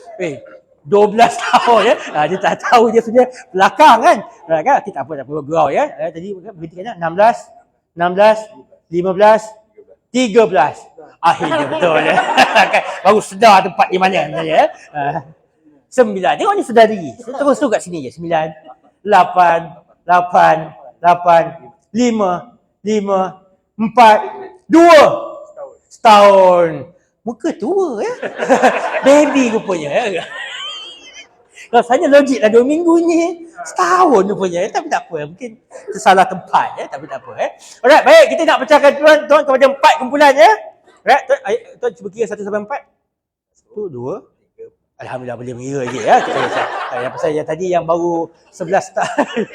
12 tahun ya. Dia tak tahu dia sudah belakang kan. Kan kita tak apa gurau ya. Tadi berhenti kan 16, 15, 13. Akhirnya betul ya. Baru sedar tempat di mana ya. 9. Tengok ni sedari. Terus tu kat sini je. 9, 8, 5, 4, 2 setahun. Muka tua ya. Baby rupanya ya. Rasanya logik dah 2 minggu ni. Setahun rupanya. Tapi tak apa. Mungkin tersalah tempat ya. Tapi tak apa ya. Alright, baik. Kita nak pecahkan tuan kepada 4 kumpulan ya. Alright, tuan cuba kira 1 sampai 4. 1, 2. Alhamdulillah boleh mengira lagi ya. Yang pasal yang tadi yang baru 11 tahun.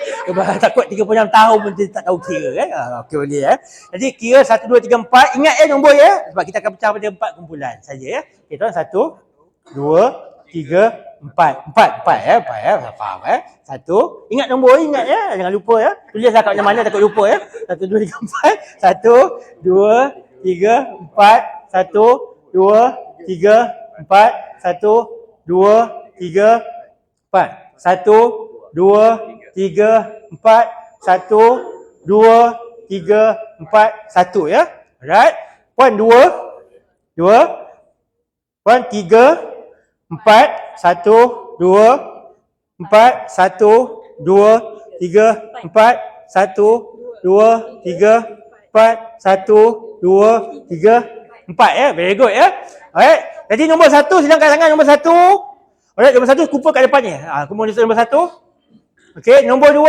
Takut 36 tahun pun dia tak tahu kira kan. Okey boleh ya. Jadi kira 1, 2, 3, 4. Ingat nombor ya. Sebab kita akan pecah pada 4 kumpulan saja ya. Okey tuan. 1, 2, 3, 4 ya. 4 ya. Faham ya. 1. Ingat nombor, ingat ya. Jangan lupa ya. Tulislah kat mana takut lupa ya. 1, 2, 3, 4. 1, 2, 3, 4. 1, 2, 3, 4. 1, 2, 3, 4. 1, 2, 3, 4. 1, 2, 3, 4. 1 ya. Alright. Puan 2. Puan 3, 4. 1, 2, 4. 1, 2, 3, 4. 1, 2, 3, 4. 1, 2, 3, 4 ya. Very good ya. Alright. Jadi nombor 1 sedang kat tangan nombor 1. Alright, nombor 1 kumpul kat depan ni. Kumpul nombor 1. Okey, nombor 2.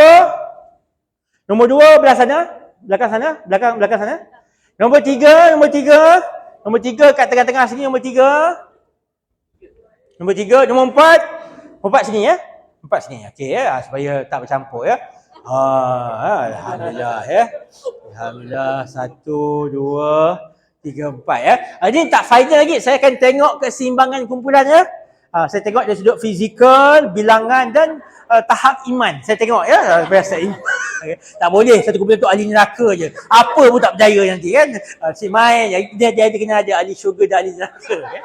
Nombor 2 belah sana, belakang sana, belakang sana. Nombor 3, nombor 3. Nombor 3 kat tengah-tengah sini nombor 3. Nombor 3, nombor 4. Nombor 4 sini ya. 4 sini. Okey ya, supaya tak bercampur ya. Alhamdulillah ya. Alhamdulillah. 1, 2, 3, 4 ya. Ini tak final lagi. Saya akan tengok keseimbangan kumpulan ya. Saya tengok dari sudut fizikal, bilangan dan tahap iman. Saya tengok ya. Biasa tak boleh satu kumpulan tu ahli neraka je. Apa pun tak percaya nanti kan. Si main dia kena ada ahli syurga dan ahli neraka ya.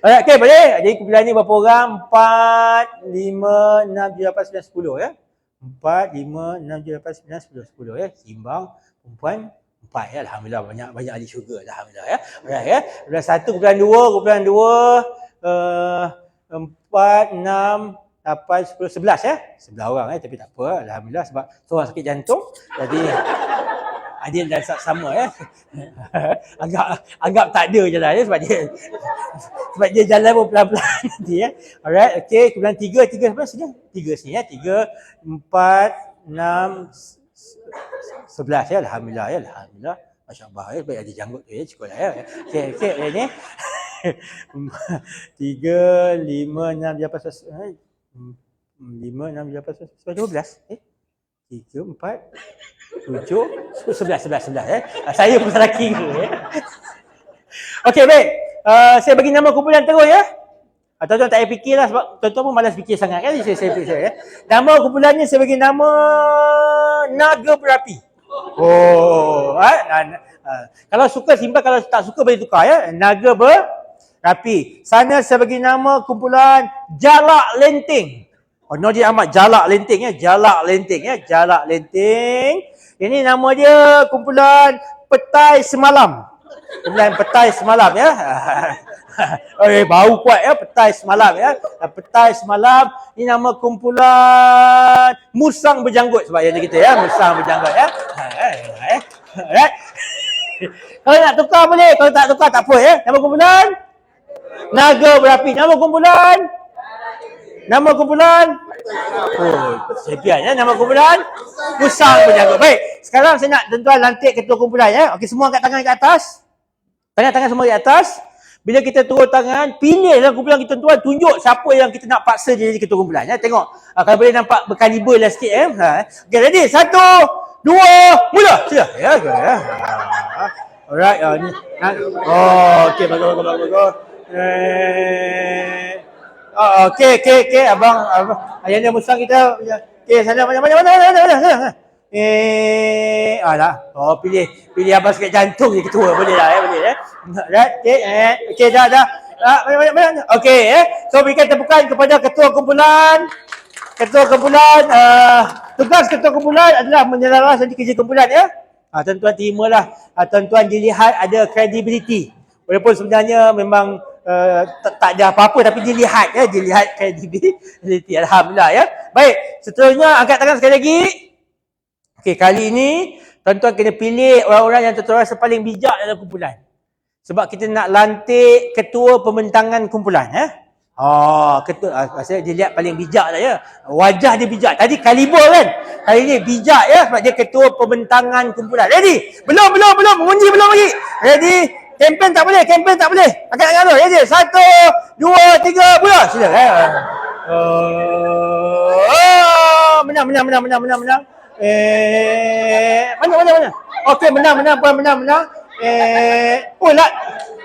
Alright, okey boleh. Jadi kumpulan ni berapa orang? 4, 5, 6, 7, 8, 9, 10 ya. 4, 5, 6, 7, 8, 9, 10 ya. Seimbang perempuan 4 ya. Alhamdulillah banyak ahli syurga. Alhamdulillah ya. Alright ya. Kumpulan 1, kumpulan 2, 4, 6, 8, 10, 11 ya. 11 orang ya. Tapi tak apa. Alhamdulillah sebab seorang sakit jantung. Jadi adil dan sama ya. Anggap tak ada je lah ya. Sebab dia jalan pun pelan-pelan nanti ya. Alright. Okay. Kumpulan 3 sebenarnya sini. 3 sini ya. 3, 4, 6, 11 ya. Alhamdulillah ya. Alhamdulillah. Masya Allah ya. Baik ada janggut tu ya. Cukup lah ya. Okay. Ini. 3, 5, 6, 8, 5, 6, 8, 12. 3, 4, 7, 11 ya. Saya pun salah kira ya. Okey baik. Saya bagi nama kumpulan terus ya. Tuan-tuan tak payah fikirlah sebab tuan-tuan pun malas fikir sangat kan. Saya fikir ya. Nama kumpulannya saya bagi nama Naga Berapi. Kalau suka simpan, kalau tak suka boleh tukar ya. Naga Berapi. Sana saya bagi nama kumpulan Jalak Lenting. Najib Ahmad Jalak Lenting ya. Jalak Lenting ya. Jalak Lenting. Ini nama dia kumpulan Petai Semalam. Kumpulan Petai Semalam ya. Bau kuat ya. Petai Semalam ya. Petai Semalam. Ini nama kumpulan Musang Berjanggut sebab yang kita ya. Musang Berjanggut ya. Alright. Kalau nak tukar boleh. Kalau tak tukar tak apa ya. Nama kumpulan Naga Berapi. Nama kumpulan sekian ya. Nama kumpulan Musang Berjanggut. Baik. Sekarang saya nak tuan-tuan lantik ketua kumpulan ya. Okey, semua angkat tangan ke atas. Tangan semua di atas. Bila kita turun tangan, pilihlah kumpulan kita tuan, tunjuk siapa yang kita nak paksa dia jadi ketua kumpulan ya. Tengok. Kalau boleh nampak berkaliber lah sikit ya. Okey, ready? 1, 2, mula. Sila. Ya, ya. Alright, ni. Okey, bagus. Okey. Abang. Ayah dia musang kita. Okey, sana mana. Dah. Pilih abang sikit jantung je ketua. Boleh lah ya, boleh ya. Right, okey, dah. Mana. Okey So berikan tepukan kepada ketua kumpulan. Tugas ketua kumpulan adalah menyelaras nanti kerja kumpulan ya. Tuan-tuan terimalah. Tuan-tuan dilihat ada credibility. Walaupun sebenarnya memang tak ada apa-apa tapi dilihat credibility. Alhamdulillah ya. Baik, seterusnya angkat tangan sekali lagi. Okey, kali ini tuan-tuan kena pilih orang-orang yang tuan-tuan rasa paling bijak dalam kumpulan. Sebab kita nak lantik ketua pembentangan kumpulan. Ketua, saya dia lihat paling bijak lah ya. Wajah dia bijak. Tadi kaliber kan. Kali ni bijak ya sebab dia ketua pembentangan kumpulan. Ready? Belum. Mengundi belum lagi. Ready? Kempen tak boleh. Pakai tangan dulu. Ready? 1, 2, 3, mula. Sila. Menang. Mana? Okey, menang.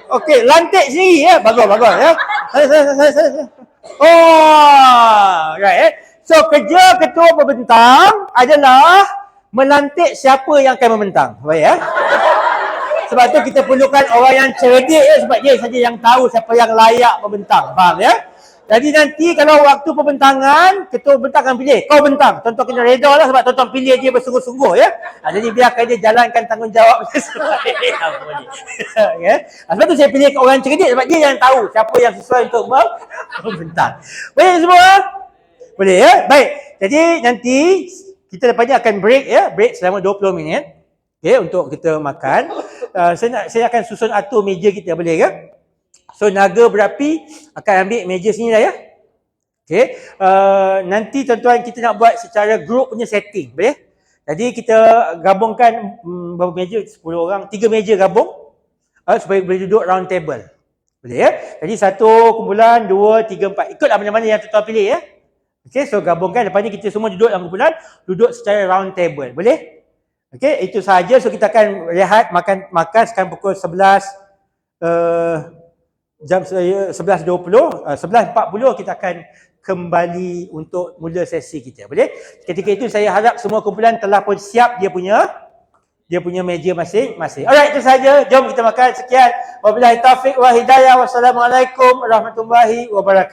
Okey, lantik sendiri ya. Bagus ya. Right. So kerja ketua pembentang adalah melantik siapa yang akan membentang. Baik ya. Sebab tu kita perlukan orang yang cerdik ya, sebab dia saja yang tahu siapa yang layak membentang. Faham ya? Jadi nanti kalau waktu pembentangan, ketua pembentang akan pilih, kau bentang. Tuan-tuan kena reda lah sebab tuan-tuan pilih dia bersungguh-sungguh ya. Jadi biarkan dia jalankan tanggungjawab sesuai ya. Sebab tu saya pilih orang cerdik sebab dia yang tahu siapa yang sesuai untuk membentang. Boleh semua? Boleh ya? Baik. Jadi nanti kita lepas ni akan break ya. Break selama 20 minit. Okay, untuk kita makan. Saya akan susun atur meja kita, boleh ke? So naga berapi akan ambil meja sini lah ya. Okay. Nanti tuan-tuan kita nak buat secara group punya setting, boleh? Jadi kita gabungkan berapa meja? 10 orang, 3 meja gabung supaya boleh duduk round table. Boleh ya? Jadi 1 kumpulan, 2, 3, 4. Ikutlah mana-mana yang tuan-tuan pilih ya. Okay, so gabungkan. Lepas ni kita semua duduk dalam kumpulan, duduk secara round table. Boleh? Okay, itu sahaja. So kita akan rehat, makan sekarang pukul 11 jam 11.20, 11.40 kita akan kembali untuk mula sesi kita. Boleh? Ketika itu saya harap semua kumpulan telah pun siap dia punya meja masing-masing. Alright, itu sahaja. Jom kita makan. Sekian. Wabillahi taufiq wa hidayah. Wassalamualaikum warahmatullahi wabarakatuh.